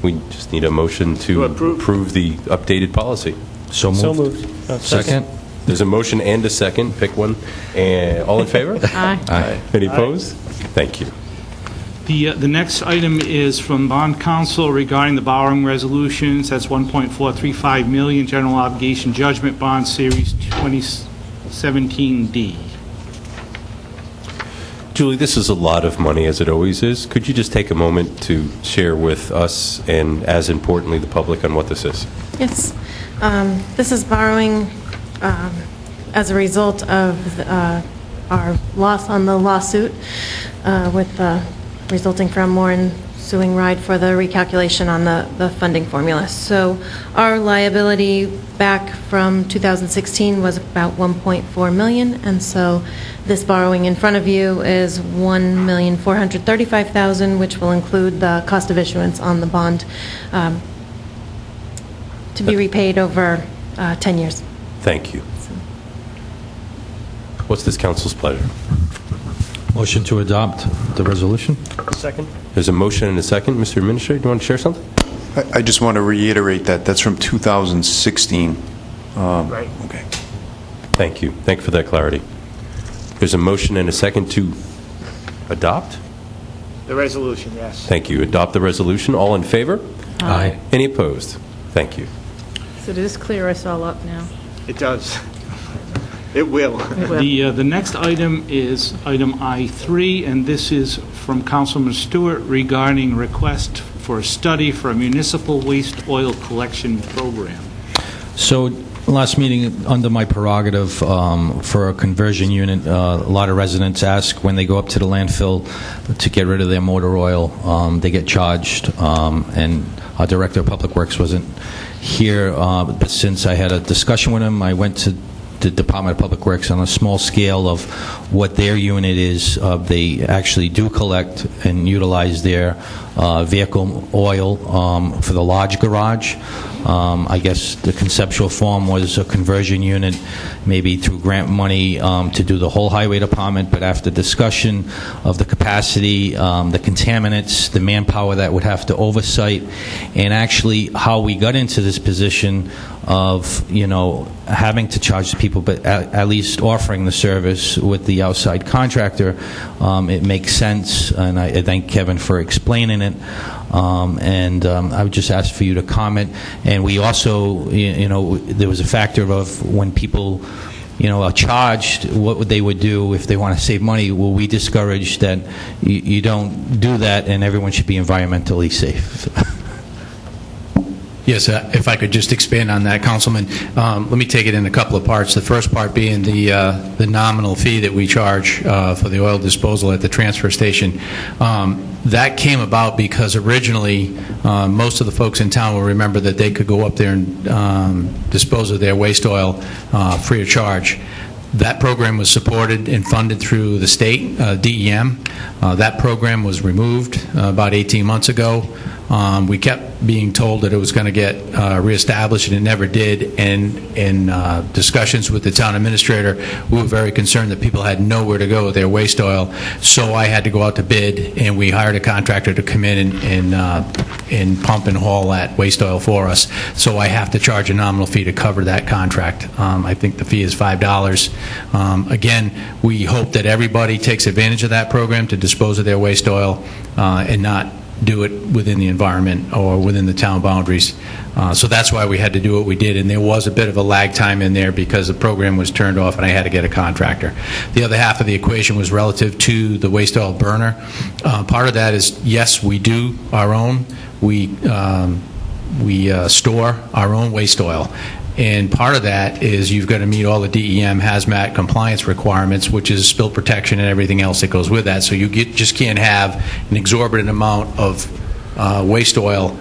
we just need a motion to approve the updated policy. So moved. So moved. Second. There's a motion and a second. Pick one. All in favor? Aye. Any opposed? Thank you. The next item is from bond counsel regarding the borrowing resolutions. That's 1.435 million general obligation judgment bond series 2017D. Julie, this is a lot of money, as it always is. Could you just take a moment to share with us and, as importantly, the public on what this is? Yes. This is borrowing as a result of our loss on the lawsuit resulting from more ensuing ride for the recalculation on the funding formula. So our liability back from 2016 was about $1.4 million, and so this borrowing in front of you is $1,435,000, which will include the cost of issuance on the bond to be repaid over 10 years. Thank you. What's this council's pleasure? Motion to adopt the resolution. Second. There's a motion and a second. Mr. Administrator, do you want to share something? I just want to reiterate that's from 2016. Right. Okay. Thank you. Thank you for that clarity. There's a motion and a second to adopt? The resolution, yes. Thank you. Adopt the resolution. All in favor? Aye. Any opposed? Thank you. So does this clear us all up now? It does. It will. The next item is item I3, and this is from Councilman Stewart regarding request for a study for a municipal waste oil collection program. So last meeting, under my prerogative for a conversion unit, a lot of residents ask when they go up to the landfill to get rid of their motor oil, they get charged, and our Director of Public Works wasn't here, but since I had a discussion with him, I went to the Department of Public Works on a small scale of what their unit is. They actually do collect and utilize their vehicle oil for the large garage. I guess the conceptual form was a conversion unit, maybe through grant money to do the whole highway department, but after discussion of the capacity, the contaminants, the manpower that would have to oversight, and actually how we got into this position of, having to charge the people, but at least offering the service with the outside contractor, it makes sense, and I thank Kevin for explaining it. And I would just ask for you to comment. And we also, there was a factor of when people, are charged, what they would do if they want to save money. Well, we discourage that you don't do that, and everyone should be environmentally safe. Yes, if I could just expand on that, Councilman. Let me take it in a couple of parts. The first part being the nominal fee that we charge for the oil disposal at the transfer station. That came about because originally most of the folks in town will remember that they could go up there and dispose of their waste oil free of charge. That program was supported and funded through the state, DEM. That program was removed about 18 months ago. We kept being told that it was going to get reestablished, and it never did. And in discussions with the town administrator, we were very concerned that people had nowhere to go with their waste oil. So I had to go out to bid, and we hired a contractor to come in and pump and haul that waste oil for us. So I have to charge a nominal fee to cover that contract. I think the fee is $5. Again, we hope that everybody takes advantage of that program to dispose of their waste oil and not do it within the environment or within the town boundaries. So that's why we had to do what we did, and there was a bit of a lag time in there because the program was turned off and I had to get a contractor. The other half of the equation was relative to the waste oil burner. Part of that is, yes, we do our own. We store our own waste oil. And part of that is you've got to meet all the DEM hazmat compliance requirements, which is spill protection and everything else that goes with that. So you just can't have an exorbitant amount of waste oil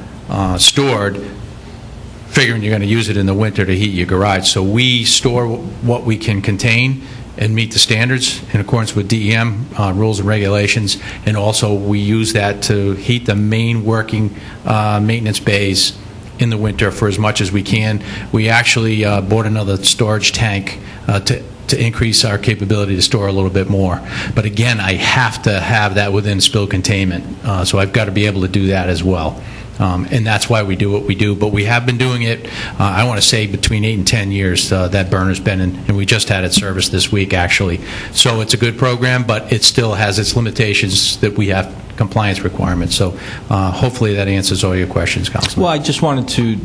stored, figuring you're going to use it in the winter to heat your garage. So we store what we can contain and meet the standards in accordance with DEM rules and regulations, and also we use that to heat the main working maintenance bays in the winter for as much as we can. We actually bought another storage tank to increase our capability to store a little bit more. But again, I have to have that within spill containment, so I've got to be able to do that as well. And that's why we do what we do. But we have been doing it, I want to say, between 8 and 10 years that burner's been in, and we just had it serviced this week, actually. So it's a good program, but it still has its limitations that we have compliance requirements. So hopefully that answers all your questions, Councilman. Well, I just wanted to,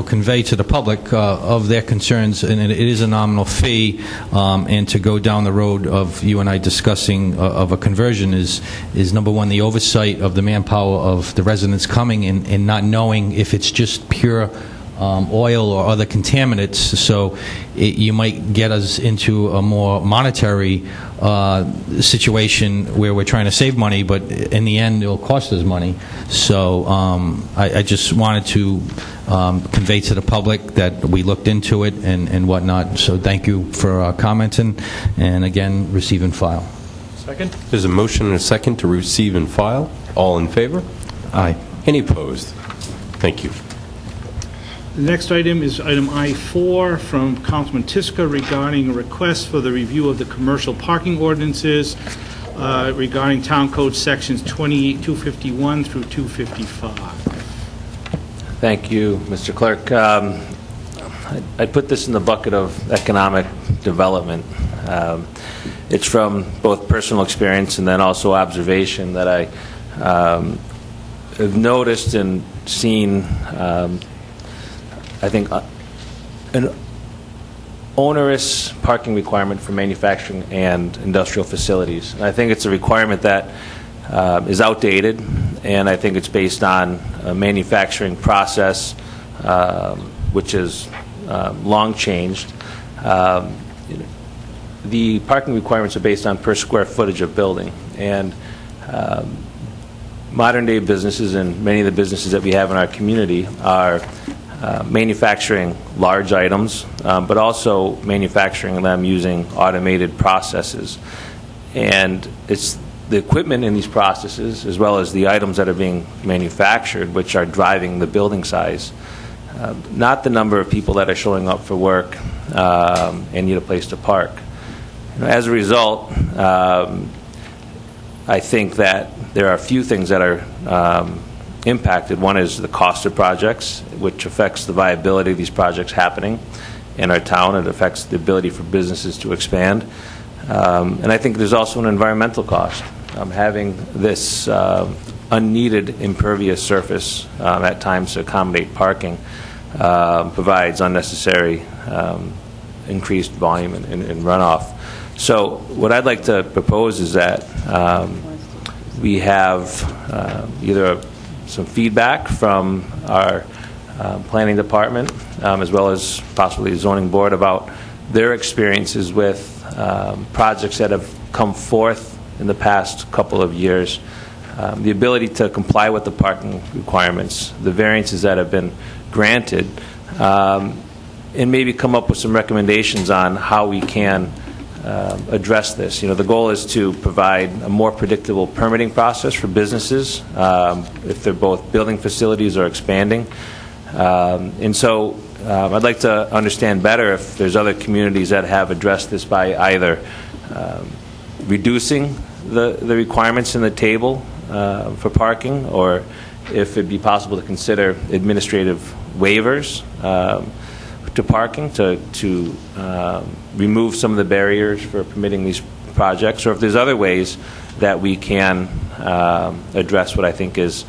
convey to the public of their concerns, and it is a nominal fee, and to go down the road of you and I discussing of a conversion is number one, the oversight of the manpower of the residents coming and not knowing if it's just pure oil or other contaminants. So you might get us into a more monetary situation where we're trying to save money, but in the end it'll cost us money. So I just wanted to convey to the public that we looked into it and whatnot. So thank you for commenting, and again, receive and file. Second. There's a motion and a second to receive and file. All in favor? Aye. Any opposed? Thank you. The next item is item I-4 from Councilman Tiska regarding a request for the review of the commercial parking ordinances regarding Town Code Sections 251 through 255. Thank you, Mr. Clerk. I'd put this in the bucket of economic development. It's from both personal experience and then also observation that I have noticed and seen, I think, an onerous parking requirement for manufacturing and industrial facilities. And I think it's a requirement that is outdated, and I think it's based on a manufacturing process which is long changed. The parking requirements are based on per square footage of building, and modern day businesses and many of the businesses that we have in our community are manufacturing large items, but also manufacturing them using automated processes. And it's the equipment in these processes, as well as the items that are being manufactured, which are driving the building size, not the number of people that are showing up for work and need a place to park. As a result, I think that there are a few things that are impacted. One is the cost of projects, which affects the viability of these projects happening in our town. It affects the ability for businesses to expand. And I think there's also an environmental cost. Having this unneeded impervious surface at times to accommodate parking provides unnecessary increased volume and runoff. So what I'd like to propose is that we have either some feedback from our planning department as well as possibly the zoning board about their experiences with projects that have come forth in the past couple of years, the ability to comply with the parking requirements, the variances that have been granted, and maybe come up with some recommendations on how we can address this. The goal is to provide a more predictable permitting process for businesses if they're both building facilities or expanding. And so I'd like to understand better if there's other communities that have addressed this by either reducing the requirements in the table for parking, or if it'd be possible to consider administrative waivers to parking to remove some of the barriers for permitting these projects, or if there's other ways that we can address what I think is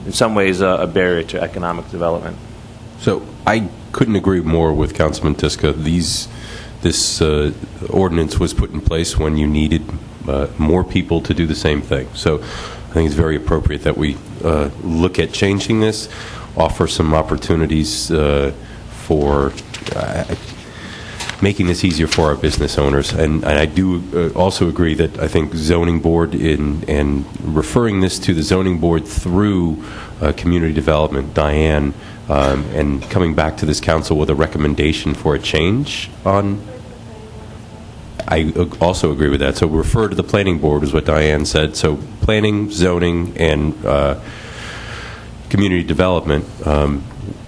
in some ways a barrier to economic development. So I couldn't agree more with Councilman Tiska. This ordinance was put in place when you needed more people to do the same thing. So I think it's very appropriate that we look at changing this, offer some opportunities for making this easier for our business owners. And I do also agree that I think zoning board and referring this to the zoning board through community development, Diane, and coming back to this council with a recommendation for a change on. I also agree with that. So refer to the planning board is what Diane said. So planning, zoning, and community development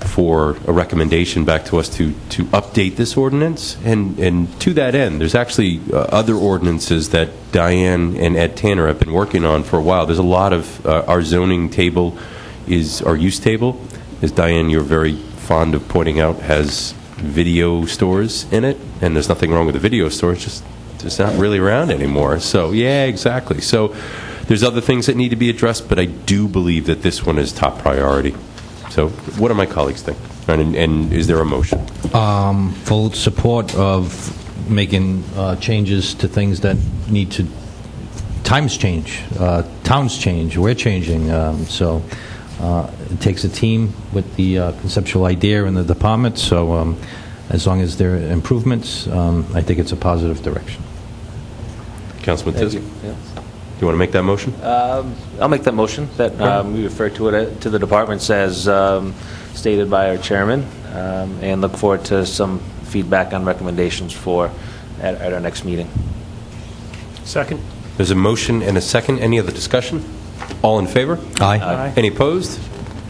for a recommendation back to us to update this ordinance. And to that end, there's actually other ordinances that Diane and Ed Tanner have been working on for a while. There's a lot of our zoning table is our use table, as Diane, you're very fond of pointing out, has video stores in it, and there's nothing wrong with the video store. It's just not really around anymore. So yeah, exactly. So there's other things that need to be addressed, but I do believe that this one is top priority. So what do my colleagues think? And is there a motion? Full support of making changes to things that need to. Times change, towns change, we're changing. So it takes a team with the conceptual idea in the department. So as long as there are improvements, I think it's a positive direction. Councilman Tisk? Yeah. Do you want to make that motion? I'll make that motion that we refer to the departments as stated by our chairman, and look forward to some feedback on recommendations at our next meeting. Second. There's a motion and a second. Any other discussion? All in favor? Aye. Any opposed?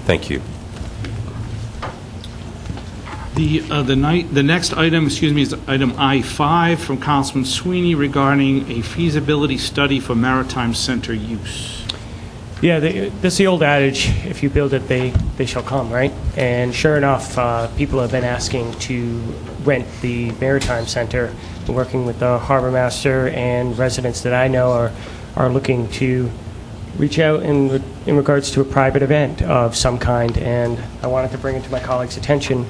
Thank you. The next item, is item I-5 from Councilman Sweeney regarding a feasibility study for maritime center use. Yeah, this is the old adage, if you build it, they shall come, right? And sure enough, people have been asking to rent the Maritime Center. We're working with the harbor master, and residents that I know are looking to reach out in regards to a private event of some kind. And I wanted to bring it to my colleagues' attention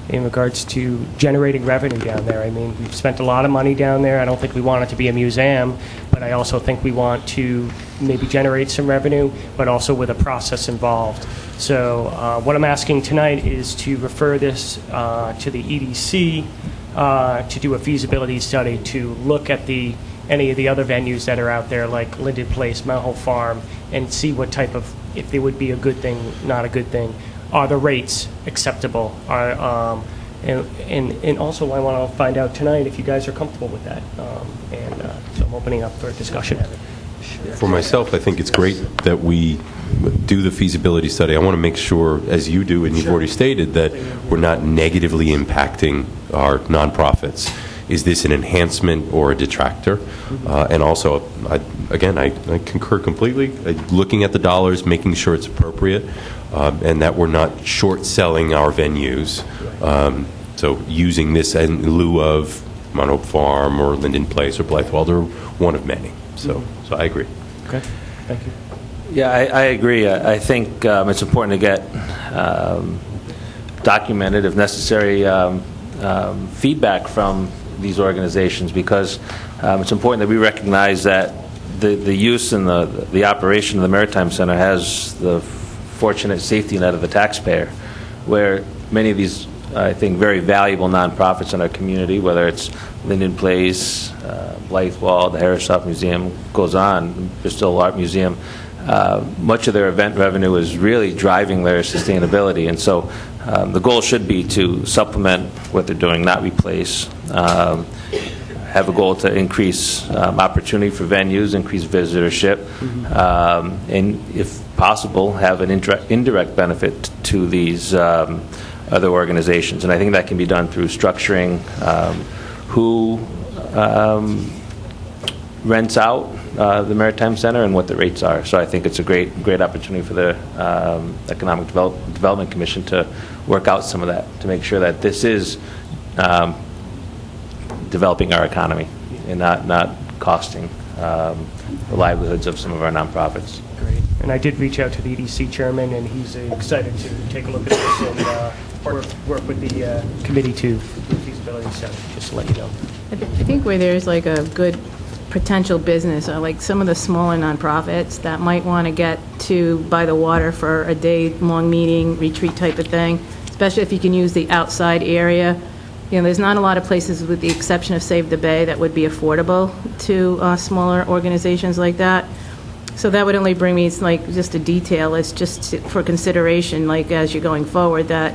in regards to generating revenue down there. I mean, we've spent a lot of money down there. I don't think we want it to be a museum, but I also think we want to maybe generate some revenue, but also with a process involved. So what I'm asking tonight is to refer this to the EDC to do a feasibility study to look at any of the other venues that are out there, like Linden Place, Mount Hope Farm, and see what type of, if they would be a good thing, not a good thing. Are the rates acceptable? And also I want to find out tonight if you guys are comfortable with that. So I'm opening up for discussion. For myself, I think it's great that we do the feasibility study. I want to make sure, as you do and you've already stated, that we're not negatively impacting our nonprofits. Is this an enhancement or a detractor? And also, I concur completely. Looking at the dollars, making sure it's appropriate, and that we're not short-selling our venues. So using this in lieu of Mount Hope Farm or Linden Place or Blythewell, they're one of many. So I agree. Okay, thank you. Yeah, I agree. I think it's important to get documented, if necessary, feedback from these organizations, because it's important that we recognize that the use and the operation of the Maritime Center has the fortunate safety net of the taxpayer, where many of these, I think, very valuable nonprofits in our community, whether it's Linden Place, Blythewell, the Harris Hoff Museum, goes on, Bristol Art Museum, much of their event revenue is really driving their sustainability. And so the goal should be to supplement what they're doing, not replace. have a goal to increase opportunity for venues, increase visitorship, and if possible, have an indirect benefit to these other organizations. And I think that can be done through structuring who rents out the Maritime Center and what the rates are. So I think it's a great opportunity for the Economic Development Commission to work out some of that, to make sure that this is developing our economy and not costing the livelihoods of some of our nonprofits. Great. And I did reach out to the EDC chairman, and he's excited to take a look at this and work with the committee to do feasibility study, just to let you know. I think where there's like a good potential business, or like some of the smaller nonprofits that might want to get to by the water for a day-long meeting, retreat type of thing, especially if you can use the outside area. You know, there's not a lot of places, with the exception of Save the Bay, that would be affordable to smaller organizations like that. So that would only bring me, it's like just a detail, it's just for consideration, like as you're going forward, that,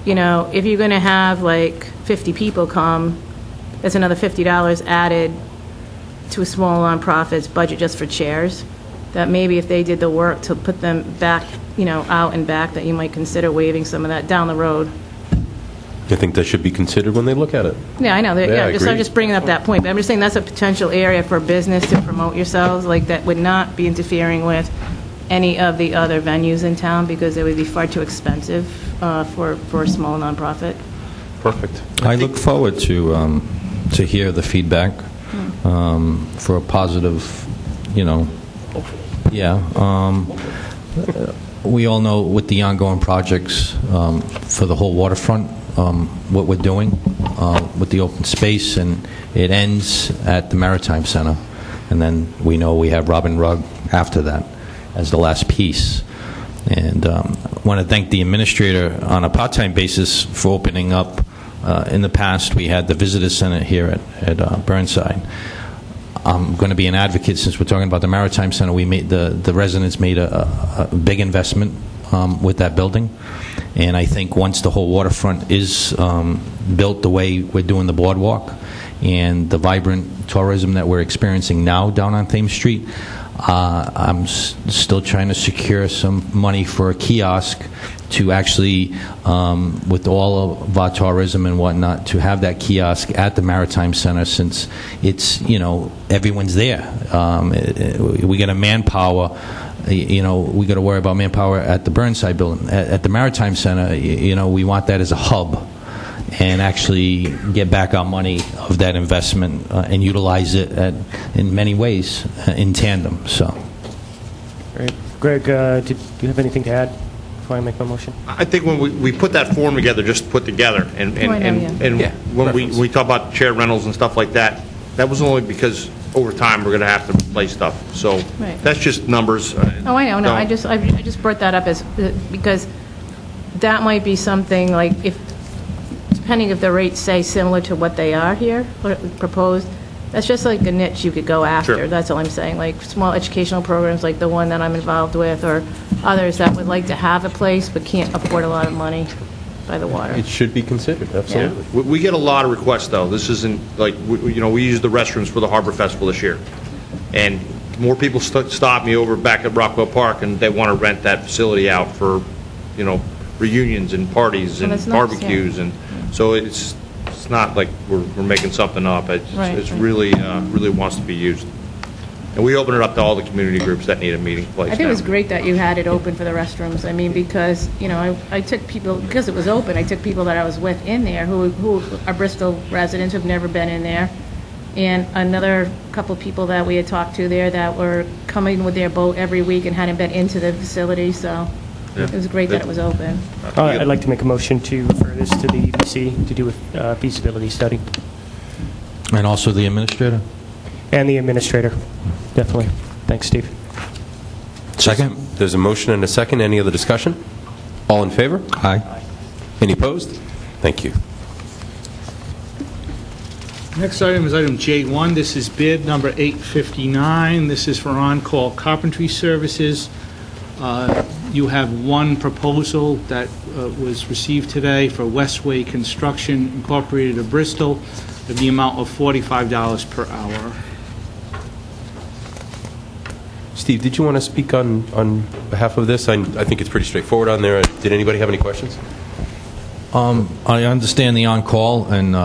you know, if you're going to have like 50 people come, that's another $50 added to a small nonprofit's budget just for chairs, that maybe if they did the work to put them back, you know, out and back, that you might consider waiving some of that down the road. I think that should be considered when they look at it. Yeah, I know. I I'm agree. just bringing up that point. But I'm just saying that's a potential area for business to promote yourselves, like that would not be interfering with any of the other venues in town, because it would be far too expensive for a small nonprofit. Perfect. I look forward to hear the feedback for a positive, you know, we all know with the ongoing projects for the whole waterfront, what we're doing with the open space, and it ends at the Maritime Center, and then we know we have Robin Rugg after that as the last piece. And I want to thank the administrator on a part-time basis for opening up. In the past, we had the visitor center here at Burnside. I'm going to be an advocate, since we're talking about the Maritime Center. We made the residents made a big investment with that building, and I think once the whole waterfront is built the way we're doing the boardwalk and the vibrant tourism that we're experiencing now down on Thames Street, I'm still trying to secure some money for a kiosk to actually, with all of our tourism and whatnot, to have that kiosk at the Maritime Center, since it's, you know, everyone's there. We got a manpower, you know, we got to worry about manpower at the Burnside building. At the Maritime Center, you know, we want that as a hub, and actually get back our money of that investment and utilize it in many ways in tandem. So, Great. Greg, did you have anything to add before I make my motion? I think when we put that form together, just put together, and when we talk about chair rentals and stuff like that, that was only because over time we're going to have to replace stuff. So that's just numbers. Oh, I know. No, I just brought that up as because that might be something like, if depending if the rates say similar to what they are here, what proposed, that's just like a niche you could go after. Sure. That's all I'm saying. Like small educational programs like the one that I'm involved with, or others that would like to have a place but can't afford a lot of money by the water. It should be considered, absolutely. Yeah. We get a lot of requests, though. This isn't like, we use the restrooms for the Harbor Festival this year. And more people stop me over back at Rockwell Park, and they want to rent that facility out for, reunions and parties and barbecues. And so it's not like we're making something up. It's really wants to be used. And we open it up to all the community groups that need a meeting place. I think it was great that you had it open for the restrooms. I mean, because, I took people, because it was open, I took people that I was with in there who are Bristol residents who've never been in there. And another couple people that we had talked to there that were coming with their boat every week and hadn't been into the facility, so it was great that it was open. I'd like to make a motion to refer this to the EDC to do a feasibility study. and also the administrator? And the administrator, definitely. Thanks, Steve. Second. There's a motion and a second. Any other discussion? All in favor? Aye. Any opposed? Thank you. Next item is item J1. This is bid number 859. This is for on-call carpentry services. You have one proposal that was received today for Westway Construction Incorporated of Bristol. in the amount of $45 per hour. Steve, did you want to speak on behalf of this? I think it's pretty straightforward on there. Did anybody have any questions? I understand the on-call, and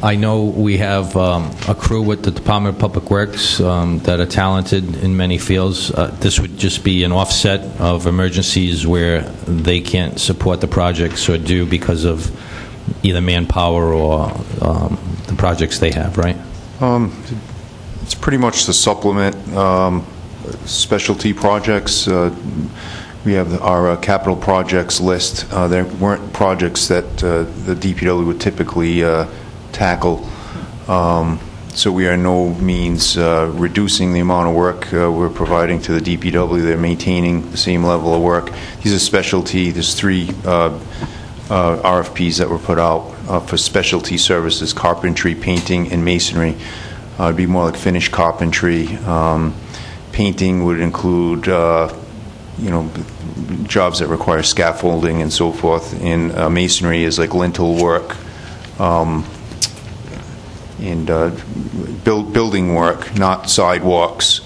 I know we have a crew with the Department of Public Works that are talented in many fields. This would just be an offset of emergencies where they can't support the projects or do because of either manpower or the projects they have, right? It's pretty much to supplement specialty projects. We have our capital projects list. There weren't projects that the DPW would typically tackle. So we are no means reducing the amount of work we're providing to the DPW. They're maintaining the same level of work. These are specialty. There's 3 RFPs that were put out for specialty services: carpentry, painting, and masonry. It'd be more like finished carpentry. Painting would include, jobs that require scaffolding and so forth. And masonry is like lintel work and building work, not sidewalks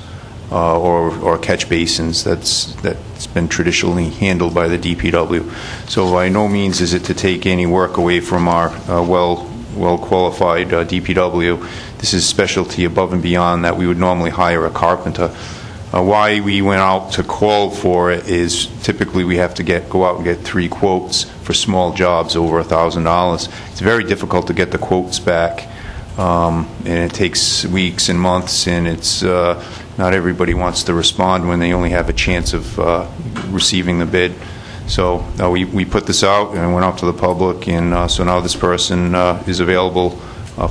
or catch basins. That's been traditionally handled by the DPW. So by no means is it to take any work away from our well-qualified DPW. This is specialty above and beyond that we would normally hire a carpenter. Why we went out to call for it is typically we have to go out and get 3 quotes for small jobs over $1,000. It's very difficult to get the quotes back, and it takes weeks and months, and it's not everybody wants to respond when they only have a chance of receiving the bid. So we put this out and went out to the public, and so now this person is available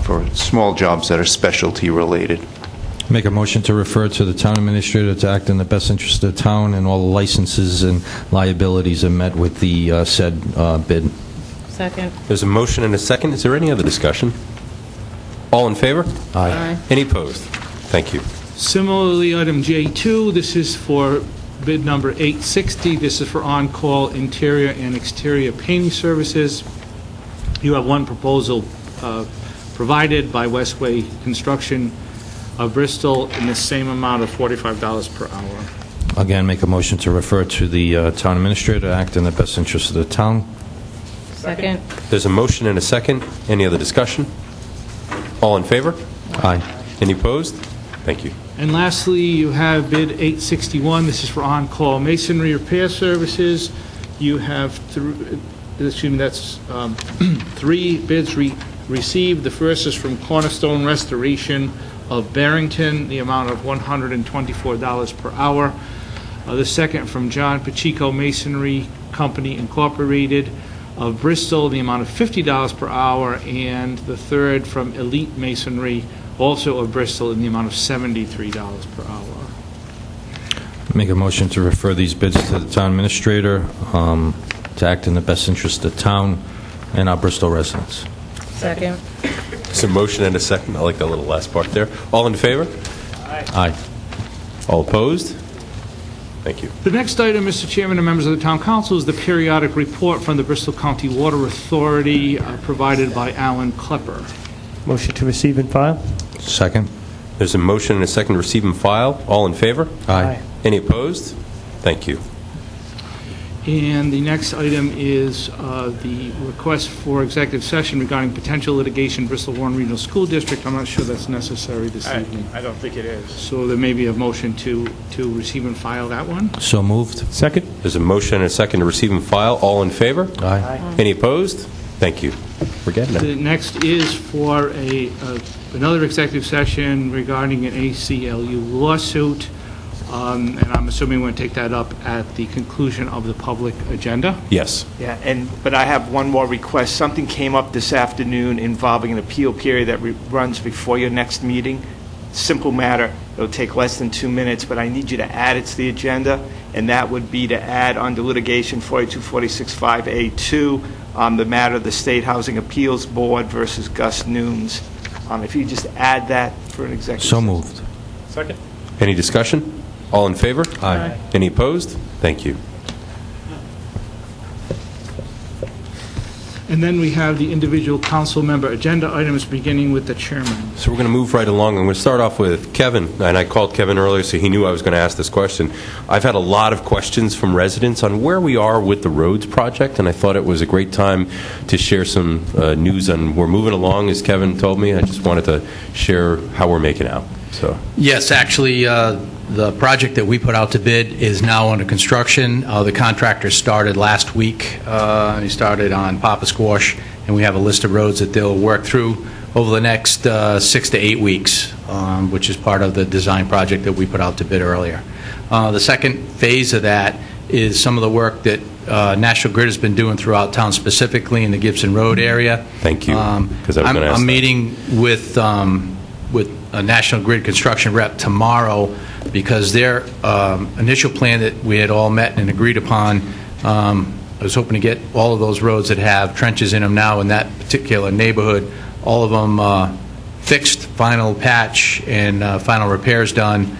for small jobs that are specialty related. Make a motion to refer to the town administrator to act in the best interest of the town, and all the licenses and liabilities are met with the said bid. Second. There's a motion and a second. Is there any other discussion? All in favor? Aye. Any opposed? Thank you. Similarly, item J2, this is for bid number 860. This is for on-call interior and exterior painting services. You have one proposal provided by Westway Construction of Bristol in the same amount of $45 per hour. Again, make a motion to refer to the town administrator to act in the best interest of the town. Second. There's a motion and a second. Any other discussion? All in favor? Aye. Any opposed? Thank you. And lastly, you have bid 861. This is for on-call masonry repair services. You have 3 bids received. The first is from Cornerstone Restoration of Barrington, the amount of $124 per hour. The second from John Pacheco Masonry Company Incorporated of Bristol, the amount of $50 per hour. And the third from Elite Masonry, also of Bristol, in the amount of $73 per hour. Make a motion to refer these bids to the town administrator to act in the best interest of the town and our Bristol residents. Second. There's a motion and a second. I like that little last part there. All in favor? Aye. All opposed? Thank you. The next item, Mr. Chairman and members of the Town Council, is the periodic report from the Bristol County Water Authority provided by Alan Klepper. Motion to receive and file? Second. There's a motion and a second to receive and file. All in favor? Aye. Any opposed? Thank you. And the next item is the request for executive session regarding potential litigation, Bristol Warren Regional School District. I'm not sure that's necessary this evening. I don't think it is. So there may be a motion to receive and file that one. So moved. Second. There's a motion and a second to receive and file. All in favor? Aye. Any opposed? Thank you. We're getting The it. next is for another executive session regarding an ACLU lawsuit. And I'm assuming we're going to take that up at the conclusion of the public agenda. Yes. Yeah, but I have one more request. Something came up this afternoon involving an appeal period that runs before your next meeting. Simple matter. It'll take less than 2 minutes, but I need you to add it to the agenda, and that would be to add under litigation 42465A2 the matter of the State Housing Appeals Board versus Gus Nunes. If you just add that for an executive So session. moved. Second. Any discussion? All in favor? Aye. Any opposed? Thank you. And then we have the individual council member agenda items, beginning with the chairman. So we're going to move right along. I'm going to start off with Kevin, and I called Kevin earlier, so he knew I was going to ask this question. I've had a lot of questions from residents on where we are with the roads project, and I thought it was a great time to share some news on we're moving along, as Kevin told me. I just wanted to share how we're making out. So Yes, actually, the project that we put out to bid is now under construction. The contractor started last week. He started on Papa Squash, and we have a list of roads that they'll work through over the next 6 to 8 weeks, which is part of the design project that we put out to bid earlier. The second phase of that is some of the work that National Grid has been doing throughout town, specifically in the Gibson Road area. Thank you, because I was going to ask I'm that. meeting with a National Grid construction rep tomorrow, because their initial plan that we had all met and agreed upon, I was hoping to get all of those roads that have trenches in them now in that particular neighborhood, all of them fixed, final patch, and final repairs done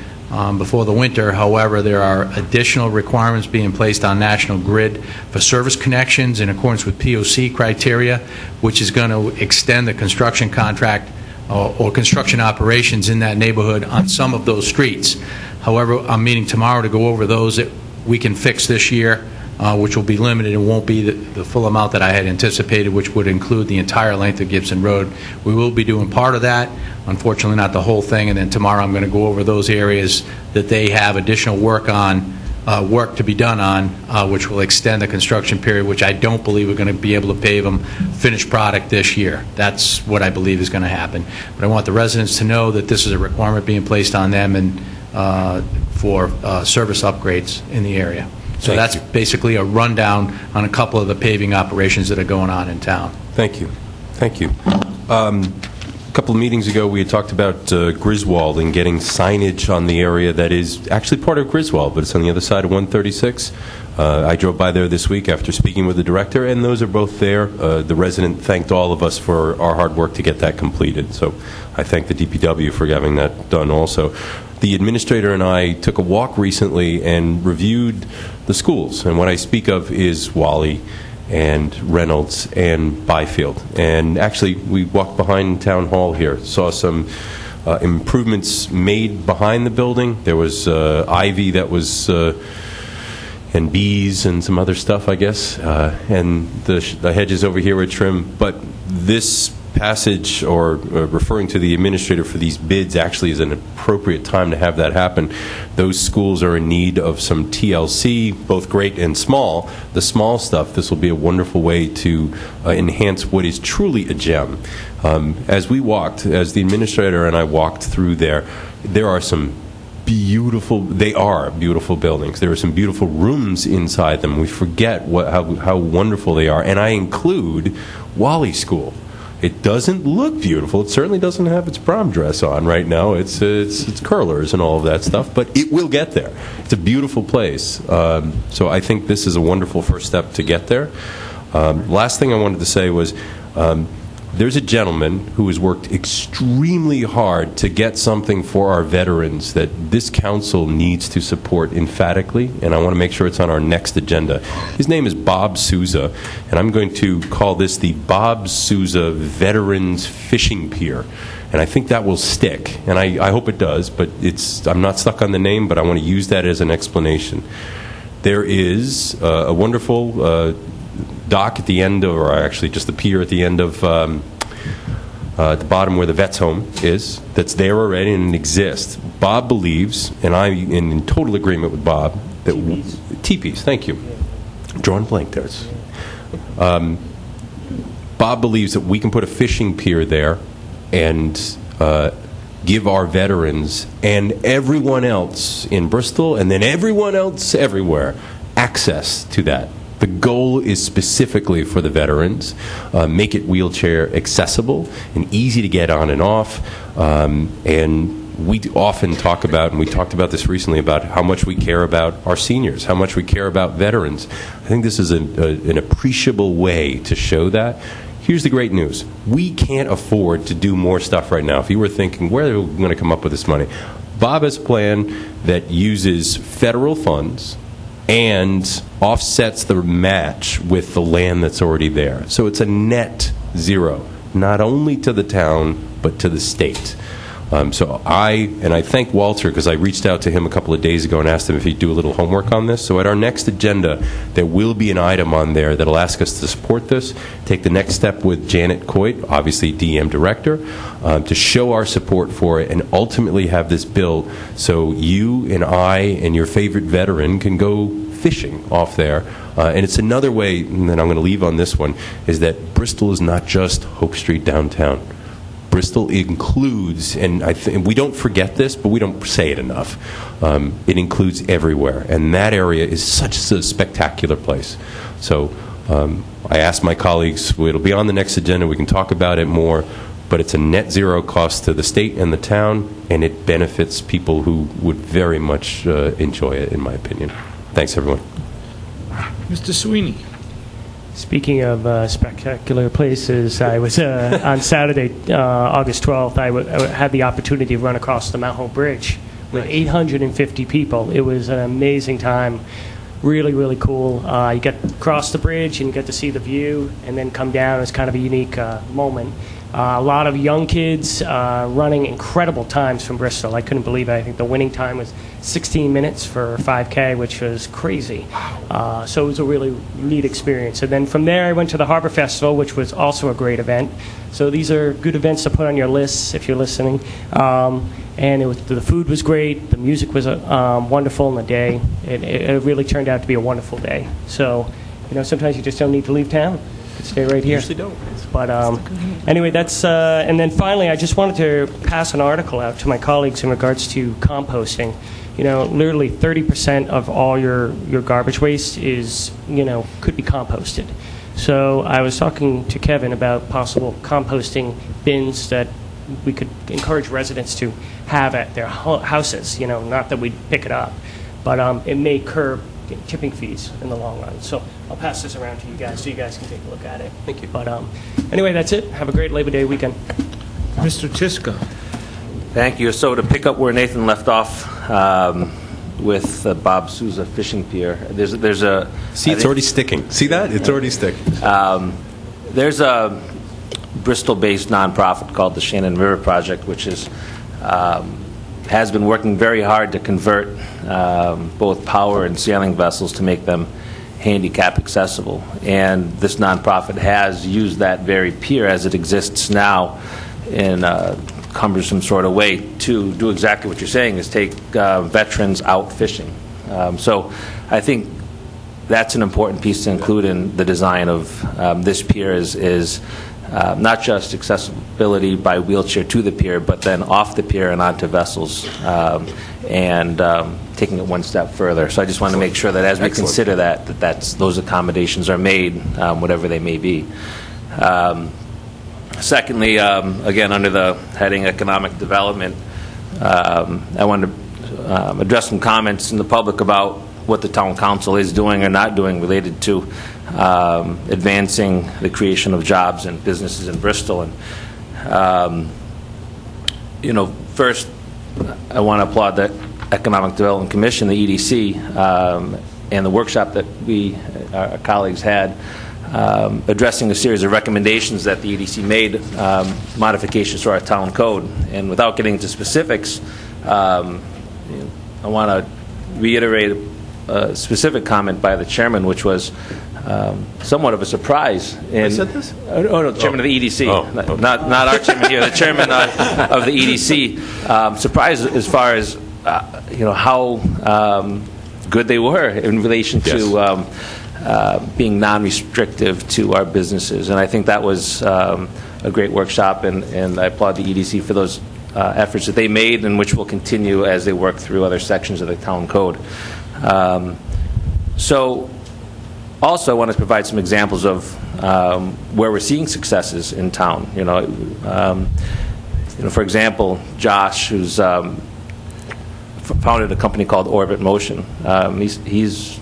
before the winter. However, there are additional requirements being placed on National Grid for service connections in accordance with POC criteria, which is going to extend the construction contract or construction operations in that neighborhood on some of those streets. However, I'm meeting tomorrow to go over those that we can fix this year, which will be limited and won't be the full amount that I had anticipated, which would include the entire length of Gibson Road. We will be doing part of that, unfortunately not the whole thing, and then tomorrow I'm going to go over those areas that they have additional work to be done on, which will extend the construction period, which I don't believe we're going to be able to pave them finished product this year. That's what I believe is going to happen. But I want the residents to know that this is a requirement being placed on them and for service upgrades in the area. So that's basically a rundown on a couple of the paving operations that are going on in town. Thank you. Thank you. A couple of meetings ago, we had talked about Griswold and getting signage on the area that is actually part of Griswold, but it's on the other side of 136. I drove by there this week after speaking with the director, and those are both there. The resident thanked all of us for our hard work to get that completed, so I thank the DPW for having that done also. The administrator and I took a walk recently and reviewed the schools, and what I speak of is Wally and Reynolds and Byfield. And actually, we walked behind Town Hall here, saw some improvements made behind the building. There was ivy that was, and bees and some other stuff, I guess, and the hedges over here were trimmed. But this passage, or referring to the administrator for these bids, actually is an appropriate time to have that happen. Those schools are in need of some TLC, both great and small. The small stuff, this will be a wonderful way to enhance what is truly a gem. As the administrator and I walked through there are some beautiful buildings. There are some beautiful rooms inside them. We forget how wonderful they are. And I include Wally School. It doesn't look beautiful. It certainly doesn't have its prom dress on right now. It's curlers and all of that stuff, but it will get there. It's a beautiful place. So I think this is a wonderful first step to get there. Last thing I wanted to say was there's a gentleman who has worked extremely hard to get something for our veterans that this council needs to support emphatically, and I want to make sure it's on our next agenda. His name is Bob Souza, and I'm going to call this the Bob Souza Veterans Fishing Pier. And I think that will stick, and I hope it does, but I'm not stuck on the name, but I want to use that as an explanation. There is a wonderful dock at the end of, or actually just the pier at the end of the bottom where the vet's home is, that's there already and it exists. Bob believes, and I'm in total agreement with Bob, that teepees, thank you. Drawing blank there. Bob believes that we can put a fishing pier there and give our veterans and everyone else in Bristol and then everyone else everywhere access to that. The goal is specifically for the veterans, make it wheelchair accessible and easy to get on and off. And we often talk about, and we talked about this recently, about how much we care about our seniors, how much we care about veterans. I think this is an appreciable way to show that. Here's the great news. We can't afford to do more stuff right now. If you were thinking, where are we going to come up with this money? Bob has a plan that uses federal funds and offsets the match with the land that's already there. So it's a net zero, not only to the town, but to the state. So I thank Walter, because I reached out to him a couple of days ago and asked him if he'd do a little homework on this. So at our next agenda, there will be an item on there that'll ask us to support this, take the next step with Janet Coit, obviously DM Director, to show our support for it and ultimately have this built so you and I and your favorite veteran can go fishing off there. And it's another way, and then I'm going to leave on this one, is that Bristol is not just Hope Street downtown. Bristol includes, and we don't forget this, but we don't say it enough, it includes everywhere. And that area is such a spectacular place. So I asked my colleagues, it'll be on the next agenda, we can talk about it more, but it's a net zero cost to the state and the town, and it benefits people who would very much enjoy it, in my opinion. Thanks, everyone. Mr. Sweeney. Speaking of spectacular places, I was on Saturday, August 12th, I had the opportunity to run across the Mount Hope Bridge with 850 people. It was an amazing time, really, really cool. You get across the bridge and you get to see the view and then come down. It's kind of a unique moment. A lot of young kids running incredible times from Bristol. I couldn't believe it. I think the winning time was 16 minutes for 5K, which was crazy. So it was a really neat experience. And then from there, I went to the Harbor Festival, which was also a great event. So these are good events to put on your lists if you're listening. And the food was great. The music was wonderful in the day. It really turned out to be a wonderful day. So, sometimes you just don't need to leave town. You can stay right here. Usually don't. But anyway, that's and then finally, I just wanted to pass an article out to my colleagues in regards to composting. Literally 30% of all your garbage waste is could be composted. So I was talking to Kevin about possible composting bins that we could encourage residents to have at their houses. Not that we'd pick it up, but it may curb tipping fees in the long run. So I'll pass this around to you guys so you guys can take a look at it. Thank you. But anyway, that's it. Have a great Labor Day weekend. Mr. Tiska. Thank you. So to pick up where Nathan left off with Bob Sousa Fishing Pier, there's a... See, it's already sticking. See that? It's already sticking. There's a Bristol-based nonprofit called the Shannon River Project, which has been working very hard to convert both power and sailing vessels to make them handicap accessible. And this nonprofit has used that very pier as it exists now in a cumbersome sort of way to do exactly what you're saying, is take veterans out fishing. So I think that's an important piece to include in the design of this pier is not just accessibility by wheelchair to the pier, but then off the pier and onto vessels, and taking it one step further. So I just want to make sure that as we consider those accommodations are made, whatever they may be. Secondly, again, under the heading Economic Development, I wanted to address some comments in the public about what the town council is doing or not doing related to advancing the creation of jobs and businesses in Bristol. And first, I want to applaud the Economic Development Commission, the EDC, and the workshop that our colleagues had, addressing a series of recommendations that the EDC made, modifications to our town code. And without getting into specifics, I want to reiterate a specific comment by the chairman, which was somewhat of a surprise. I said this? Oh, no, the chairman of the EDC, not our chairman here, the chairman of the EDC. Surprised as far as how good they were in relation to being non-restrictive to our businesses. And I think that was a great workshop, and I applaud the EDC for those efforts that they made, and which will continue as they work through other sections of the town code. So also I want to provide some examples of where we're seeing successes in town. For example, Josh, who's founded a company called Orbit Motion. He's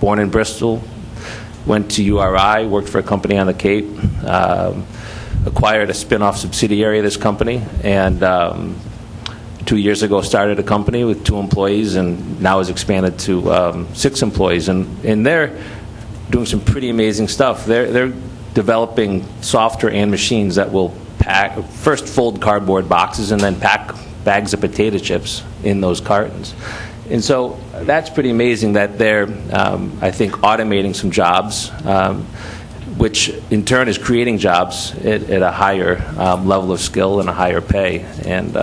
born in Bristol, went to URI, worked for a company on the Cape, acquired a spin-off subsidiary of this company, and 2 years ago started a company with 2 employees and now has expanded to 6 employees. And they're doing some pretty amazing stuff. They're developing software and machines that will first fold cardboard boxes and then pack bags of potato chips in those cartons. And so that's pretty amazing that they're, I think, automating some jobs, which in turn is creating jobs at a higher level of skill and a higher pay. And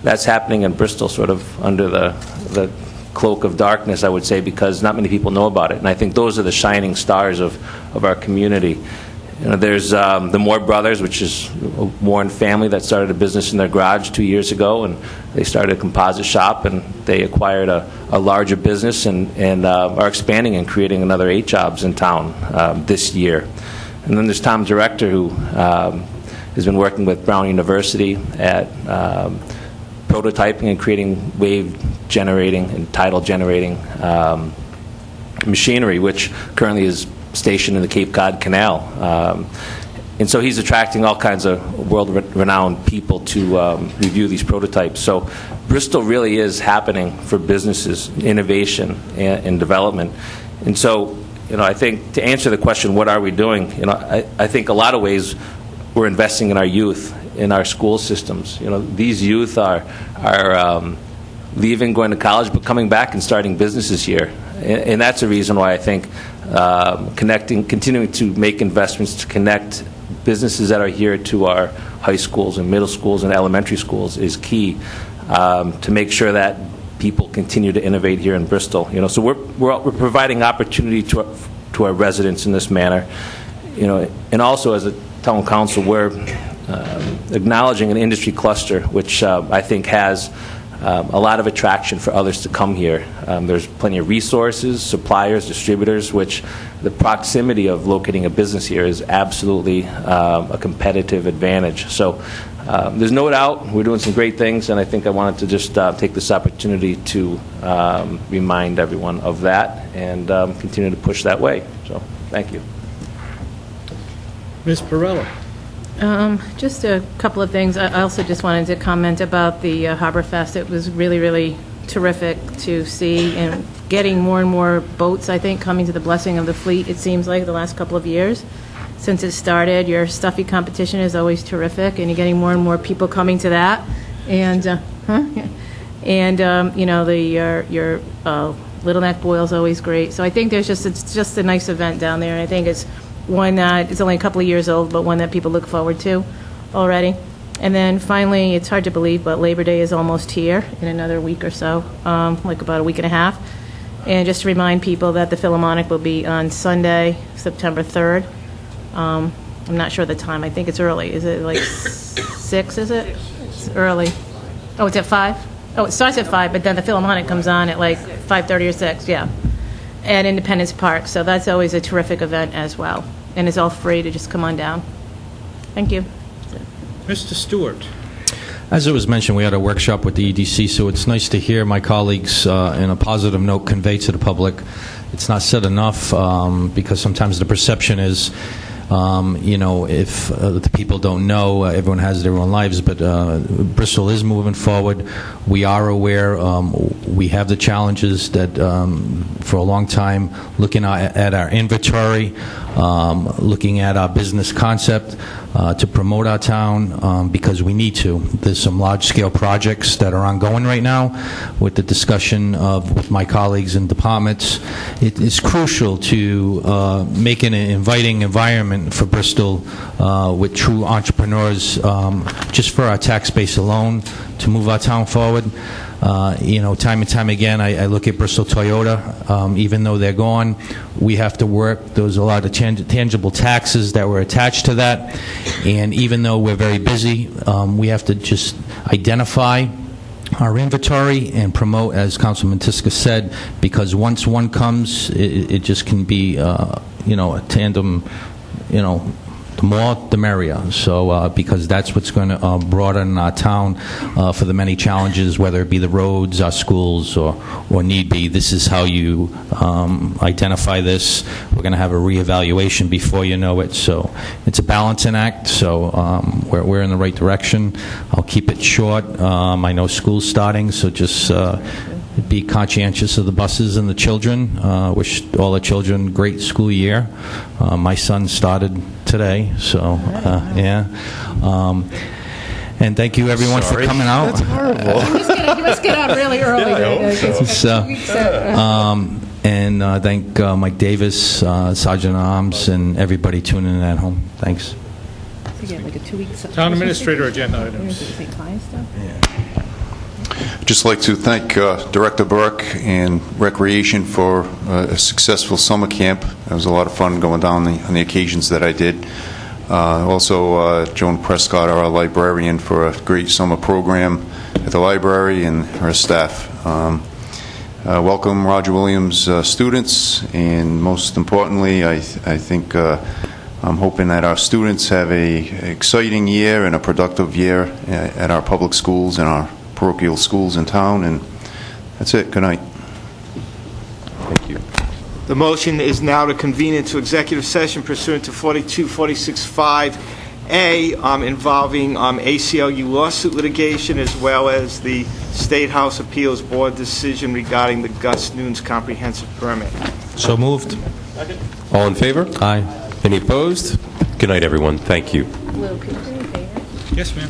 that's happening in Bristol sort of under the cloak of darkness, I would say, because not many people know about it. And I think those are the shining stars of our community. You know, there's the Moore brothers, which is a Warren family that started a business in their garage 2 years ago, and they started a composite shop, and they acquired a larger business and are expanding and creating another 8 jobs in town this year. And then there's Tom Director, who has been working with Brown University at prototyping and creating wave generating and tidal generating machinery, which currently is stationed in the Cape Cod Canal. And so he's attracting all kinds of world-renowned people to review these prototypes. So Bristol really is happening for businesses, innovation, and development. And so, you know, I think to answer the question, what are we doing? You know, I think a lot of ways we're investing in our youth, in our school systems. You know, these youth are leaving, going to college, but coming back and starting businesses here. And that's a reason why I think continuing to make investments to connect businesses that are here to our high schools and middle schools and elementary schools is key to make sure that people continue to innovate here in Bristol. You know, so we're providing opportunity to our residents in this manner. You know, and also as a town council, we're acknowledging an industry cluster, which I think has a lot of attraction for others to come here. There's plenty of resources, suppliers, distributors, which the proximity of locating a business here is absolutely a competitive advantage. So there's no doubt we're doing some great things, and I think I wanted to just take this opportunity to remind everyone of that and continue to push that way. So thank you. Ms. Perrella. Just a couple of things. I also just wanted to comment about the Harbor Fest. It was really, really terrific to see, and getting more and more boats, I think, coming to the blessing of the fleet, it seems like, the last couple of years. Since it started, your stuffy competition is always terrific, and you're getting more and more people coming to that. And, you know, your Little Neck Boil is always great. So I think it's just a nice event down there, and I think it's one that is only a couple of years old, but one that people look forward to already. And then finally, it's hard to believe, but Labor Day is almost here in another week or so, like about a week and a half. And just to remind people that the Philharmonic will be on Sunday, September 3rd. I'm not sure the time. I think it's early. Is it like 6, is it? It's early. Oh, it's at 5? Oh, it starts at 5, but then the Philharmonic comes on at like 5:30 or 6, yeah. At Independence Park. So that's always a terrific event as well. And it's all free to just come on down. Thank you. Mr. Stewart. As it was mentioned, we had a workshop with the EDC, so it's nice to hear my colleagues in a positive note convey to the public. It's not said enough because sometimes the perception is, you know, if the people don't know, everyone has their own lives, but Bristol is moving forward. We are aware. We have the challenges that for a long time, looking at our inventory, looking at our business concept to promote our town because we need to. There's some large-scale projects that are ongoing right now with the discussion with my colleagues in departments. It is crucial to make an inviting environment for Bristol with true entrepreneurs just for our tax base alone to move our town forward. You know, time and time again, I look at Bristol Toyota. Even though they're gone, we have to work. There's a lot of tangible taxes that were attached to that. And even though we're very busy, we have to just identify our inventory and promote, as Councilman Tiska said, because once one comes, it just can be, you know, a tandem, you know, the more, the merrier. So, because that's what's going to broaden our town for the many challenges, whether it be the roads, our schools, or need be. This is how you identify this. We're going to have a reevaluation before you know it. So, it's a balancing act. So, we're in the right direction. I'll keep it short. I know school's starting, so just be conscientious of the buses and the children. Wish all the children great school year. My son started today, so yeah. And thank you everyone for coming out. That's horrible. He must get out really early. And thank Mike Davis, Sergeant Arms, and everybody tuning in at home. Thanks. Like a 2 weeks. Town administrator agenda items. I'd just like to thank Director Burke and Recreation for a successful summer camp. It was a lot of fun going down on the occasions that I did. Also, Joan Prescott, our librarian, for a great summer program at the library, and her staff. Welcome, Roger Williams students, and most importantly, I think I'm hoping that our students have a exciting year and a productive year at our public schools and our parochial schools in town, and that's it. Good night. Thank you. The motion is now to convene into executive session pursuant to 42465A involving ACLU lawsuit litigation, as well as the State House Appeals Board decision regarding the Gus Nunes comprehensive permit. So moved. All in favor? Aye. Any opposed? Good night, everyone. Thank you. Lou, could you do me a favor? Yes, ma'am.